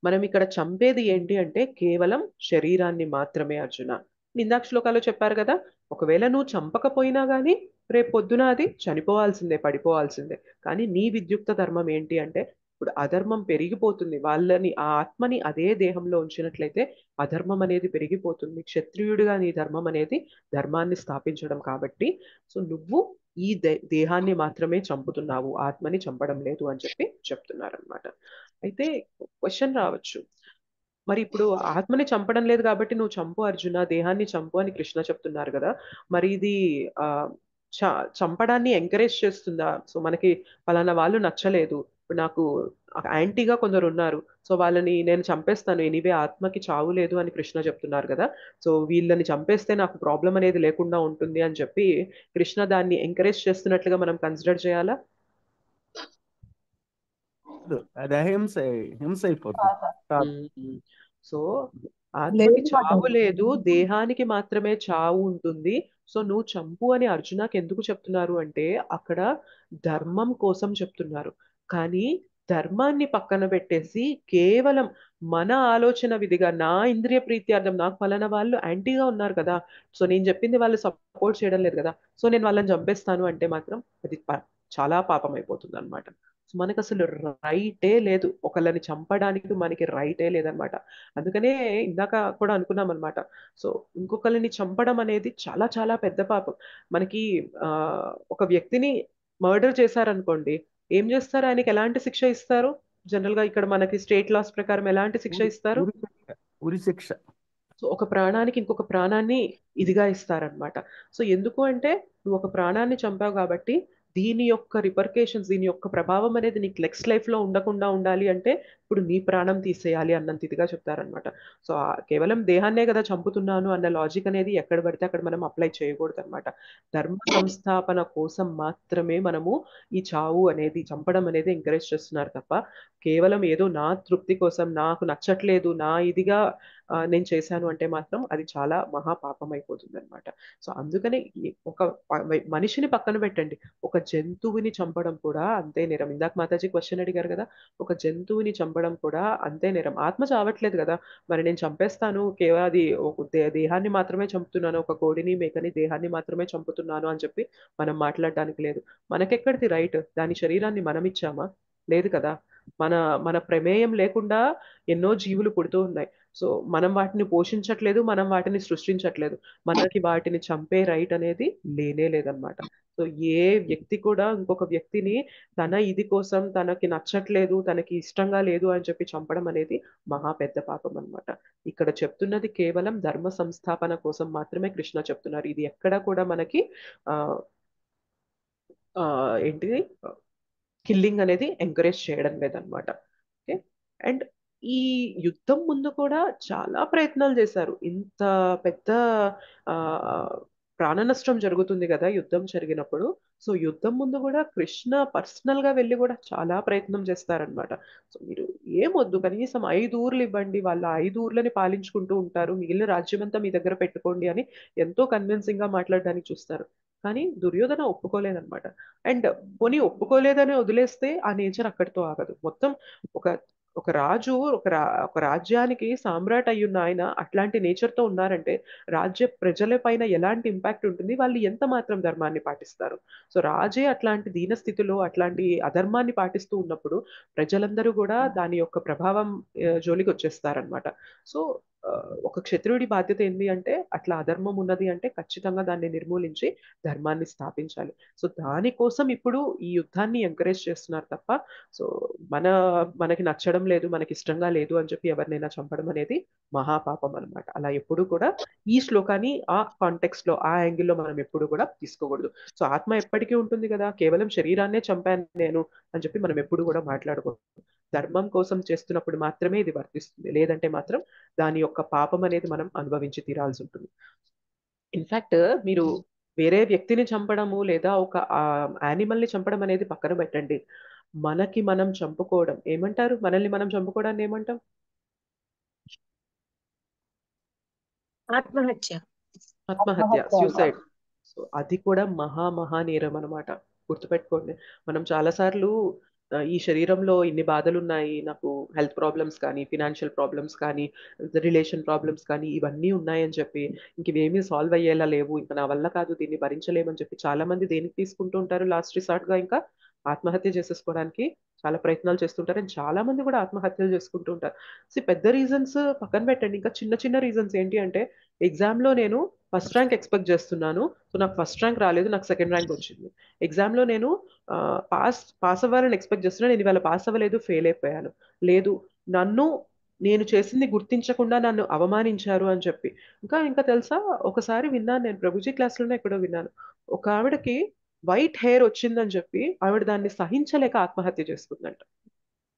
మనం ఇక్కడ చంపేది ఏంటి అంటే కేవలం శరీరాన్ని మాత్రమే అర్జున. ఇందాక శ్లోకాల్లో చెప్పారు కదా, ఒకవేళ నువ్వు చంపకపోయినా గానీ రేపు పొద్దున అది చనిపోవాల్సిందే, పడిపోవాల్సిందే. కానీ నీ విద్యుక్త ధర్మం ఏంటి అంటే, ఇప్పుడు అధర్మం పెరిగిపోతుంది. వాళ్ళని, ఆ ఆత్మని అదే దేహంలో ఉంచినట్లయితే అధర్మం అనేది పెరిగిపోతుంది. క్షత్రియుడిగా నీ ధర్మం అనేది ధర్మాన్ని స్థాపించడం కాబట్టి, సో నువ్వు ఈ దేహాన్ని మాత్రమే చంపుతున్నావు, ఆత్మని చంపడం లేదు అని చెప్పి చెప్తున్నారనమాట. అయితే క్వశ్చన్ రావచ్చు, మరి ఇప్పుడు ఆత్మని చంపడం లేదు కాబట్టి నువ్వు చంపు అర్జున, దేహాన్ని చంపు అని కృష్ణ చెప్తున్నారు కదా. మరి ఇది చంపడాన్ని ఎంకరేజ్ చేస్తుందా? సో మనకి పలానా వాళ్ళు నచ్చలేదు, ఇప్పుడు నాకు యాంటీగా కొందరు ఉన్నారు, సో వాళ్ళని నేను చంపేస్తాను, ఎనీవే ఆత్మకి చావు లేదు అని కృష్ణ చెప్తున్నారు కదా, సో వీళ్ళని చంపేస్తే నాకు ప్రాబ్లం అనేది లేకుండా ఉంటుంది అని చెప్పి కృష్ణ దాన్ని ఎంకరేజ్ చేస్తున్నట్లుగా మనం కన్సిడర్ చేయాలా? అది హింస అయిపోతుంది. కాదు. సో ఆత్మకి లేదు చావు మాతాజీ. లేదు, దేహానికి మాత్రమే చావు ఉంటుంది. సో నువ్వు చంపు అని అర్జునకి ఎందుకు చెప్తున్నారు అంటే అక్కడ ధర్మం కోసం చెప్తున్నారు. కానీ ధర్మాన్ని పక్కన పెట్టేసి కేవలం మన ఆలోచన విధిగా నా ఇంద్రియ ప్రీత్యార్థం, నాకు ఫలానా వాళ్ళు యాంటీగా ఉన్నారు కదా, సో నేను చెప్పింది వాళ్ళు సపోర్ట్ చేయడం లేదు కదా, సో నేను వాళ్ళని చంపేస్తాను అంటే మాత్రం అది చాలా పాపం అయిపోతుంది అనమాట. మనకు అసలు రైటే లేదు, ఒకళ్ళని చంపడానికి మనకి రైటే లేదనమాట. అందుకనే ఇందాక కూడా అనుకున్నాం అనమాట. సో ఇంకొకళ్ళని చంపడం అనేది చాలా చాలా పెద్ద పాపం. మనకి ఒక వ్యక్తిని మర్డర్ చేశారనుకోండి, ఏం చేస్తారు? ఆయనకి ఎలాంటి శిక్ష ఇస్తారు? జనరల్ గా ఇక్కడ మనకి స్టేట్ లాస్ ప్రకారం ఎలాంటి శిక్ష ఇస్తారు? ఉరి శిక్ష. సో ఒక ప్రాణానికి ఇంకొక ప్రాణాన్ని ఇదిగా ఇస్తారనమాట. సో ఎందుకు అంటే నువ్వు ఒక ప్రాణాన్ని చంపావు కాబట్టి దీని యొక్క రిపర్కేషన్స్, దీని యొక్క ప్రభావం అనేది నీకు నెక్స్ట్ లైఫ్ లో ఉండకుండా ఉండాలి అంటే ఇప్పుడు నీ ప్రాణం తీసేయాలి అన్నంత ఇదిగా చెప్తారనమాట. సో కేవలం దేహాన్నే కదా చంపుతున్నాను అన్న లాజిక్ అనేది ఎక్కడ పడితే అక్కడ మనం అప్లై చేయకూడదు అనమాట. ధర్మ సంస్థాపన కోసం మాత్రమే మనము ఈ చావు అనేది, చంపడం అనేది ఎంకరేజ్ చేస్తున్నారు తప్ప కేవలం ఏదో నా తృప్తి కోసం, నాకు నచ్చట్లేదు, నా ఇదిగా నేను చేశాను అంటే మాత్రం అది చాలా మహాపాపం అయిపోతుంది అనమాట. సో అందుకనే ఒక మనిషిని పక్కన పెట్టండి, ఒక జంతువుని చంపడం కూడా అంతే నేరం. ఇందాక మాతాజీ క్వశ్చన్ అడిగారు కదా, ఒక జంతువుని చంపడం కూడా అంతే నేరం. ఆత్మ చావట్లేదు కదా, మరి నేను చంపేస్తాను, కేవలం అది దేహాన్ని మాత్రమే చంపుతున్నాను, ఒక కోడిని మేకని దేహాన్ని మాత్రమే చంపుతున్నాను అని చెప్పి మనం మాట్లాడడానికి లేదు. మనకెక్కడిది రైట్? దాని శరీరాన్ని మనం ఇచ్చామా? లేదు కదా. మన మన ప్రమేయం లేకుండా ఎన్నో జీవులు పుడుతూ ఉన్నాయి. సో మనం వాటిని పోషించట్లేదు, మనం వాటిని సృష్టించట్లేదు, మనకి వాటిని చంపే రైట్ అనేది లేనే లేదనమాట. సో ఏ వ్యక్తి కూడా ఇంకొక వ్యక్తిని తన ఇది కోసం, తనకి నచ్చట్లేదు, తనకి ఇష్టంగా లేదు అని చెప్పి చంపడం అనేది మహా పెద్ద పాపం అనమాట. ఇక్కడ చెప్తున్నది కేవలం ధర్మ సంస్థాపన కోసం మాత్రమే కృష్ణ చెప్తున్నారు. ఇది ఎక్కడ కూడా మనకి ఆ ఏంటిది కిల్లింగ్ అనేది ఎంకరేజ్ చేయడం లేదనమాట. ఓకే. అండ్ ఈ యుద్ధం ముందు కూడా చాలా ప్రయత్నాలు చేశారు. ఇంత పెద్ద ఆ ప్రాణ నష్టం జరుగుతుంది కదా యుద్ధం జరిగినప్పుడు. సో యుద్ధం ముందు కూడా కృష్ణ పర్సనల్ గా వెళ్ళి కూడా చాలా ప్రయత్నం చేస్తారనమాట. సో మీరు ఏమొద్దు, కనీసం 5 ఊర్లు ఇవ్వండి, వాళ్ళ 5 ఊర్లని పాలించుకుంటూ ఉంటారు, మిగిలిన రాజ్యం అంతా మీ దగ్గర పెట్టుకోండి అని ఎంతో కన్విన్సింగ్ గా మాట్లాడడానికి చూస్తారు. కానీ దుర్యోధన ఒప్పుకోలేదన్నమాట. అండ్ పోనీ ఒప్పుకోలేదని వదిలేస్తే ఆ నేచర్ అక్కడితో ఆగదు. మొత్తం ఒక ఒక రాజు ఒక రాజ్యానికి సామ్రాట్ అయ్యున్న ఆయన అట్లాంటి నేచర్ తో ఉన్నారంటే రాజ్య ప్రజల పైన ఎలాంటి ఇంపాక్ట్ ఉంటుంది, వాళ్ళు ఎంత మాత్రం ధర్మాన్ని పాటిస్తారు. సో రాజే అట్లాంటి దీన స్థితిలో అట్లాంటి అధర్మాన్ని పాటిస్తూ ఉన్నప్పుడు ప్రజలందరూ కూడా దాని యొక్క ప్రభావం జోలికి వచ్చేస్తారనమాట. సో ఒక క్షత్రియుడి బాధ్యత ఏంటి అంటే అట్లా అధర్మం ఉన్నది అంటే ఖచ్చితంగా దాన్ని నిర్మూలించి ధర్మాన్ని స్థాపించాలి. సో దానికోసం ఇప్పుడు ఈ యుద్ధాన్ని ఎంకరేజ్ చేస్తున్నారు తప్ప సో మనకి నచ్చడం లేదు, మనకి ఇష్టంగా లేదు అని చెప్పి ఎవరినైనా చంపడం అనేది మహాపాపం అనమాట. అలా ఎప్పుడు కూడా ఈ శ్లోకాన్ని ఆ కాంటెక్స్ట్ లో, ఆ యాంగిల్లో మనం ఎప్పుడు కూడా తీసుకోకూడదు. సో ఆత్మ ఎప్పటికీ ఉంటుంది కదా, కేవలం శరీరాన్నే చంపాను నేను అని చెప్పి మనం ఎప్పుడు కూడా మాట్లాడకూడదు. ధర్మం కోసం చేస్తున్నప్పుడు మాత్రమే ఇది వర్తిస్తుంది, లేదంటే మాత్రం దాని యొక్క పాపం అనేది మనం అనుభవించి తీరాల్సి ఉంటుంది. ఇన్ఫాక్ట్ మీరు వేరే వ్యక్తిని చంపడము లేదా ఒక యానిమల్ ని చంపడం అనేది పక్కన పెట్టండి, మనకి మనం చంపుకోవడం ఏమంటారు? మనల్ని మనం చంపుకోవడాన్ని ఏమంటాం? ఆత్మహత్య. సూసైడ్. సో అది కూడా మహా నేరం అనమాట. గుర్తుపెట్టుకోండి. మనం చాలా సార్లు ఈ శరీరంలో ఇన్ని బాధలు ఉన్నాయి, నాకు హెల్త్ ప్రాబ్లమ్స్ కానీ, ఫినాన్షియల్ ప్రాబ్లమ్స్ కానీ, రిలేషన్ ప్రాబ్లమ్స్ కానీ ఇవన్నీ ఉన్నాయని చెప్పి ఇంక ఇవేమీ సాల్వ్ అయ్యేలా లేవు, ఇంకా నా వల్ల కాదు, దీన్ని భరించలేమని చెప్పి చాలా మంది దేనికి తీసుకుంటూ ఉంటారు? లాస్ట్ రిసార్ట్ గా ఇంకా ఆత్మహత్య చేసేసుకోవడానికి చాలా ప్రయత్నాలు చేస్తుంటారు. అండ్ చాలా మంది కూడా ఆత్మహత్యలు చేసుకుంటూ ఉంటారు. సో పెద్ద రీజన్స్ పక్కన పెట్టండి, ఇంకా చిన్న చిన్న రీజన్స్ ఏంటి అంటే ఎగ్జామ్ లో నేను ఫస్ట్ ర్యాంక్ ఎక్స్పెక్ట్ చేస్తున్నాను, సో నాకు ఫస్ట్ ర్యాంక్ రాలేదు, నాకు సెకండ్ ర్యాంక్ వచ్చింది. ఎగ్జామ్ లో నేను పాస్ అవ్వాలని ఎక్స్పెక్ట్ చేస్తున్నాను, నేను ఇవాళ పాస్ అవ్వలేదు, ఫెయిల్ అయిపోయాను. లేదు, నన్ను నేను చేసింది గుర్తించకుండా నన్ను అవమానించారు అని చెప్పి. ఇంకా తెలుసా, ఒకసారి విన్నాను, నేను ప్రభుజీ క్లాస్‌లోనే ఎక్కడో విన్నాను. ఒక ఆవిడకి వైట్ హెయిర్ వచ్చిందని చెప్పి ఆవిడ దాన్ని సహించలేక ఆత్మహత్య చేసుకుందంట.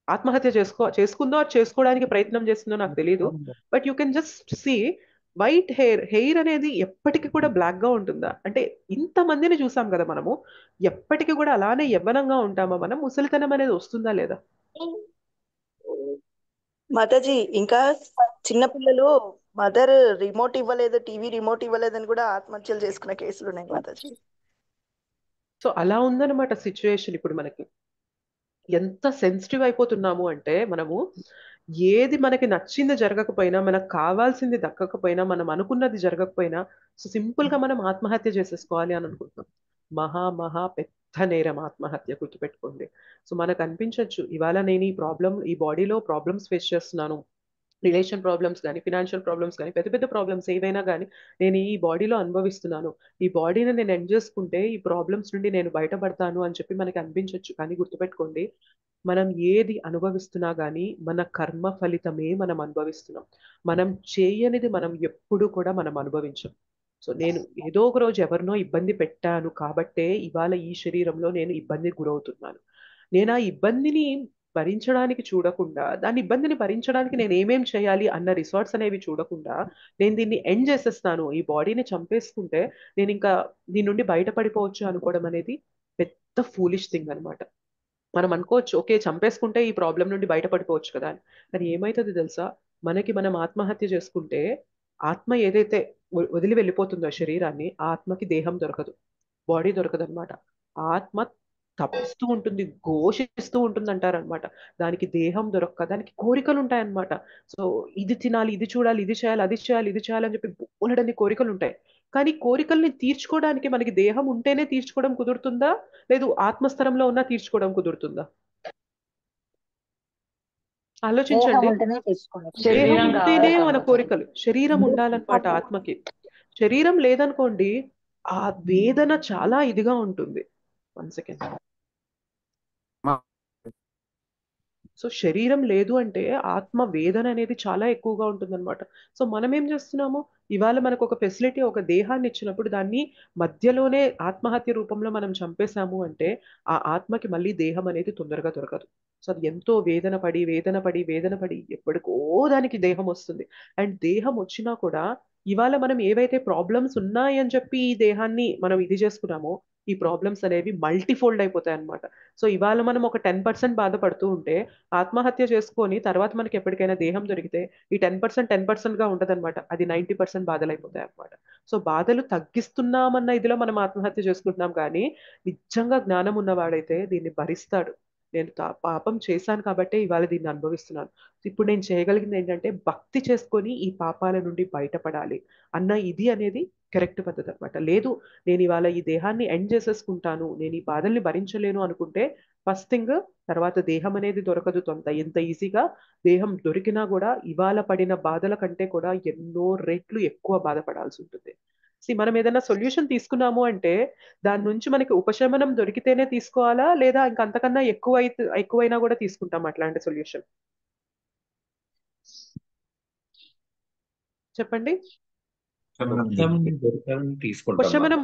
ఆత్మహత్య చేసుకుందో చేసుకోవడానికి ప్రయత్నం చేస్తుందో నాకు తెలియదు. But you can just see white hair అనేది ఎప్పటికీ కూడా బ్లాక్ గా ఉంటుందా? అంటే ఇంతమందిని చూసాం కదా మనము, ఎప్పటికీ కూడా అలానే యవ్వనంగా ఉంటామా మనం? ముసలితనం అనేది వస్తుందా లేదా? మాతాజీ, ఇంకా చిన్నపిల్లలు మదర్ రిమోట్ ఇవ్వలేదు, టీవీ రిమోట్ ఇవ్వలేదని కూడా ఆత్మహత్యలు చేసుకున్న కేసులు ఉన్నాయి మాతాజీ. సో అలా ఉందన్నమాట సిచ్యువేషన్ ఇప్పుడు మనకి. ఎంత సెన్సిటివ్ అయిపోతున్నాము అంటే మనము, ఏది మనకి నచ్చింది జరగకపోయినా, మనకు కావాల్సింది దక్కకపోయినా, మనం అనుకున్నది జరగకపోయినా, సో సింపుల్ గా మనం ఆత్మహత్య చేసేసుకోవాలి అని అనుకుంటున్నాం. మహా పెద్ద నేరం ఆత్మహత్య, గుర్తుపెట్టుకోండి. సో మనకు అనిపించవచ్చు, ఇవాళ నేను ఈ బాడీలో ప్రాబ్లమ్స్ ఫేస్ చేస్తున్నాను, రిలేషన్ ప్రాబ్లమ్స్ కానీ, ఫినాన్షియల్ ప్రాబ్లమ్స్ కానీ, పెద్ద పెద్ద ప్రాబ్లమ్స్ ఏవైనా కానీ నేను ఈ బాడీలో అనుభవిస్తున్నాను, ఈ బాడీని నేను ఎండ్ చేసుకుంటే ఈ ప్రాబ్లమ్స్ నుండి నేను బయటపడతాను అని చెప్పి మనకి అనిపించవచ్చు. కానీ గుర్తుపెట్టుకోండి, మనం ఏది అనుభవిస్తున్నా కానీ మన కర్మ ఫలితమే మనం అనుభవిస్తున్నాం. మనం చేయనిది మనం ఎప్పుడు కూడా మనం అనుభవించం. సో నేను ఏదో ఒక రోజు ఎవరినో ఇబ్బంది పెట్టాను కాబట్టే ఇవాళ ఈ శరీరంలో నేను ఇబ్బందికి గురవుతున్నాను. నేను ఆ ఇబ్బందిని భరించడానికి చూడకుండా, దాని ఇబ్బందిని భరించడానికి నేను ఏమేం చేయాలి అన్న రిసార్ట్స్ అనేవి చూడకుండా, నేను దీన్ని ఎండ్ చేసేస్తాను, ఈ బాడీని చంపేసుకుంటే నేను ఇంకా దీని నుండి బయటపడిపోవచ్చు అనుకోవడం అనేది పెద్ద ఫూలిష్ థింగ్ అనమాట. మనం అనుకోవచ్చు, ఓకే చంపేసుకుంటే ఈ ప్రాబ్లం నుండి బయటపడిపోవచ్చు కదా అని. కానీ ఏమైతుంది తెలుసా, మనం ఆత్మహత్య చేసుకుంటే ఆత్మ ఏదైతే వదిలి వెళ్ళిపోతుందో శరీరాన్ని, ఆ ఆత్మకి దేహం దొరకదు, బాడీ దొరకదు అనమాట. ఆత్మ తపిస్తూ ఉంటుంది, ఘోషిస్తూ ఉంటుంది అంటారనమాట. దానికి దేహం దొరక్క దానికి కోరికలు ఉంటాయన్నమాట. సో ఇది తినాలి, ఇది చూడాలి, ఇది చేయాలి, అది చేయాలి, ఇది చేయాలి అని చెప్పి బోలెడన్ని కోరికలు ఉంటాయి. కానీ కోరికల్ని తీర్చుకోవడానికి మనకి దేహం ఉంటేనే తీర్చుకోవడం కుదురుతుందా, లేదు ఆత్మస్థరంలో ఉన్నా తీర్చుకోవడం కుదురుతుందా? దేహం ఆలోచించండి. ఉంటేనే తీసుకోవచ్చు. దేహం ఉంటేనే మన కోరికలు, శరీరం ఉండాలన్నమాట ఆత్మకి. శరీరం లేదనుకోండి, ఆ వేదన చాలా ఇదిగా ఉంటుంది. 1 సెకండ్. సో శరీరం లేదు అంటే ఆత్మ వేదన అనేది చాలా ఎక్కువగా ఉంటుందన్నమాట. సో మనం ఏం చేస్తున్నాము, ఇవాళ మనకు ఒక ఫెసిలిటీ, ఒక దేహాన్ని ఇచ్చినప్పుడు దాన్ని మధ్యలోనే ఆత్మహత్య రూపంలో మనం చంపేశాము అంటే ఆ ఆత్మకి మళ్ళీ దేహం అనేది తొందరగా దొరకదు. సో అది ఎంతో వేదన పడి ఎప్పటికో దానికి దేహం వస్తుంది. అండ్ దేహం వచ్చినా కూడా ఇవాళ మనం ఏవైతే ప్రాబ్లమ్స్ ఉన్నాయని చెప్పి ఈ దేహాన్ని మనం ఇది చేసుకున్నామో, ఈ ప్రాబ్లమ్స్ అనేవి మల్టీఫోల్డ్ అయిపోతాయి అనమాట. సో ఇవాళ మనం ఒక 10% బాధపడుతూ ఉంటే, ఆత్మహత్య చేసుకొని తర్వాత మనకి ఎప్పటికైనా దేహం దొరికితే ఈ 10% గా ఉండదన్నమాట, అది 90% బాధలైపోతాయి అనమాట. సో బాధలు తగ్గిస్తున్నామన్న ఇదిలో మనం ఆత్మహత్య చేసుకుంటున్నాం, కానీ నిజంగా జ్ఞానం ఉన్నవాడైతే దీన్ని భరిస్తాడు. నేను పాపం చేశాను కాబట్టే ఇవాళ దీన్ని అనుభవిస్తున్నాను. ఇప్పుడు నేను చేయగలిగింది ఏంటంటే భక్తి చేసుకొని ఈ పాపాల నుండి బయటపడాలి అన్న ఇది అనేది కరెక్ట్ పద్ధతి అనమాట. లేదు నేను ఇవాళ ఈ దేహాన్ని ఎండ్ చేసేసుకుంటాను, నేను ఈ బాధల్ని భరించలేను అనుకుంటే, ఫస్ట్ థింగ్, తర్వాత దేహం అనేది దొరకదు ఎంత ఈజీగా. దేహం దొరికినా కూడా ఇవాళ పడిన బాధల కంటే కూడా ఎన్నో రెట్లు ఎక్కువ బాధపడాల్సి ఉంటుంది. మనం ఏదైనా సొల్యూషన్ తీసుకున్నాము అంటే దాని నుంచి మనకి ఉపశమనం దొరికితేనే తీసుకోవాలా, లేదా ఇంకంతకన్నా ఎక్కువైనా కూడా తీసుకుంటాం అట్లాంటి సొల్యూషన్? చెప్పండి. ఉపశమనం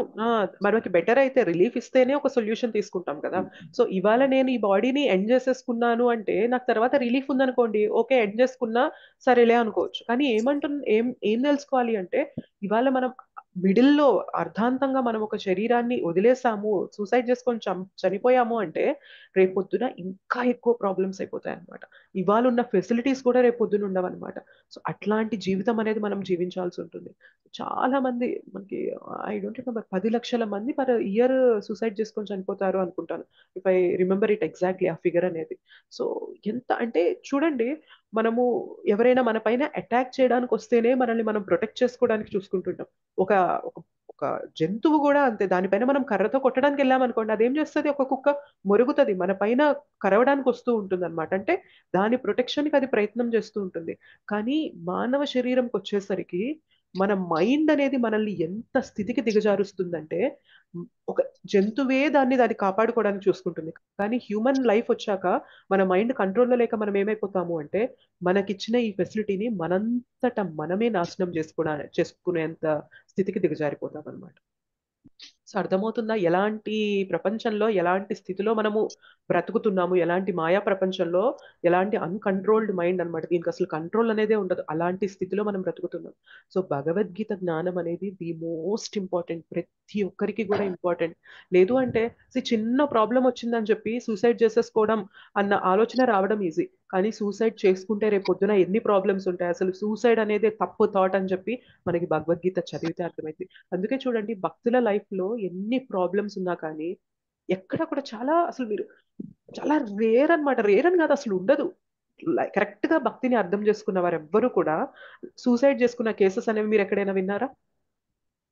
మనకి బెటర్ అయితే, రిలీఫ్ ఇస్తేనే ఒక సొల్యూషన్ తీసుకుంటాం కదా. సో ఇవాళ నేను ఈ బాడీని ఎండ్ చేసేసుకున్నాను అంటే నాకు తర్వాత రిలీఫ్ ఉందనుకోండి, ఓకే ఎండ్ చేసుకున్నా సరేలే అనుకోవచ్చు. కానీ ఏం తెలుసుకోవాలి అంటే, ఇవాళ మనం మిడిల్లో అర్ధాంతంగా మనం ఒక శరీరాన్ని వదిలేసాము, సూసైడ్ చేసుకొని చనిపోయాము అంటే రేపొద్దున ఇంకా ఎక్కువ ప్రాబ్లమ్స్ అయిపోతాయి అనమాట. ఇవాళ ఉన్న ఫెసిలిటీస్ కూడా రేపొద్దున ఉండవన్నమాట. సో అట్లాంటి జీవితం అనేది మనం జీవించాల్సి ఉంటుంది. చాలా మంది మనకి, ఐ డోంట్ రిమెంబర్, 10 లక్షల మంది పర్ ఇయర్ సూసైడ్ చేసుకొని చనిపోతారు అనుకుంటాను, if I remember it exactly ఆ ఫిగర్ అనేది. సో ఎంత అంటే చూడండి, మనము ఎవరైనా మన పైన అటాక్ చేయడానికి వస్తేనే మనల్ని మనం ప్రొటెక్ట్ చేసుకోవడానికి చూసుకుంటుంటాం. ఒక ఒక ఒక జంతువు కూడా అంతే, దానిపైన మనం కర్రతో కొట్టడానికి వెళ్ళామనుకోండి, అదేం చేస్తుంది, ఒక కుక్క మొరుగుతుంది, మన పైన కరవడానికి వస్తూ ఉంటుంది అనమాట. అంటే దాని ప్రొటెక్షన్కి అది ప్రయత్నం చేస్తూ ఉంటుంది. కానీ మానవ శరీరంకి వచ్చేసరికి మన మైండ్ అనేది మనల్ని ఎంత స్థితికి దిగజారుస్తుందంటే, ఒక జంతువే దాన్ని కాపాడుకోవడానికి చూసుకుంటుంది. కానీ హ్యూమన్ లైఫ్ వచ్చాక మన మైండ్ కంట్రోల్లో లేక మనం ఏమైపోతాము అంటే మనకిచ్చిన ఈ ఫెసిలిటీని మనంతట మనమే నాశనం చేసుకునేంత స్థితికి దిగజారిపోతాం అనమాట. సో అర్థమవుతుందా ఎలాంటి ప్రపంచంలో ఎలాంటి స్థితిలో మనము బ్రతుకుతున్నాము, ఎలాంటి మాయా ప్రపంచంలో ఎలాంటి అన్‌కంట్రోల్డ్ మైండ్ అన్నమాట. దీనికి అసలు కంట్రోల్ అనేదే ఉండదు. అలాంటి స్థితిలో మనం బ్రతుకుతున్నాం. సో భగవద్గీత జ్ఞానం అనేది ది మోస్ట్ ఇంపార్టెంట్. ప్రతి ఒక్కరికి కూడా ఇంపార్టెంట్. లేదు అంటే చిన్న ప్రాబ్లమ్ వచ్చిందని చెప్పి సూసైడ్ చేసేసుకోవడం అన్న ఆలోచన రావడం ఈజీ. కానీ సూసైడ్ చేసుకుంటే రేపు పొద్దున ఎన్ని ప్రాబ్లమ్స్ ఉంటాయి. అసలు సూసైడ్ అనేది తప్పు థాట్ అని చెప్పి మనకి భగవద్గీత చదివితే అర్థమైంది. అందుకే చూడండి భక్తుల లైఫ్ లో ఎన్ని ప్రాబ్లమ్స్ ఉన్నా కానీ ఎక్కడ కూడా అసలు మీరు చాలా రేర్ అన్నమాట. రేర్ అని కాదు, అసలు ఉండదు. కరెక్ట్ గా భక్తిని అర్థం చేసుకున్న వారు ఎవ్వరు కూడా సూసైడ్ చేసుకున్న కేసెస్ అనేవి మీరు ఎక్కడైనా విన్నారా?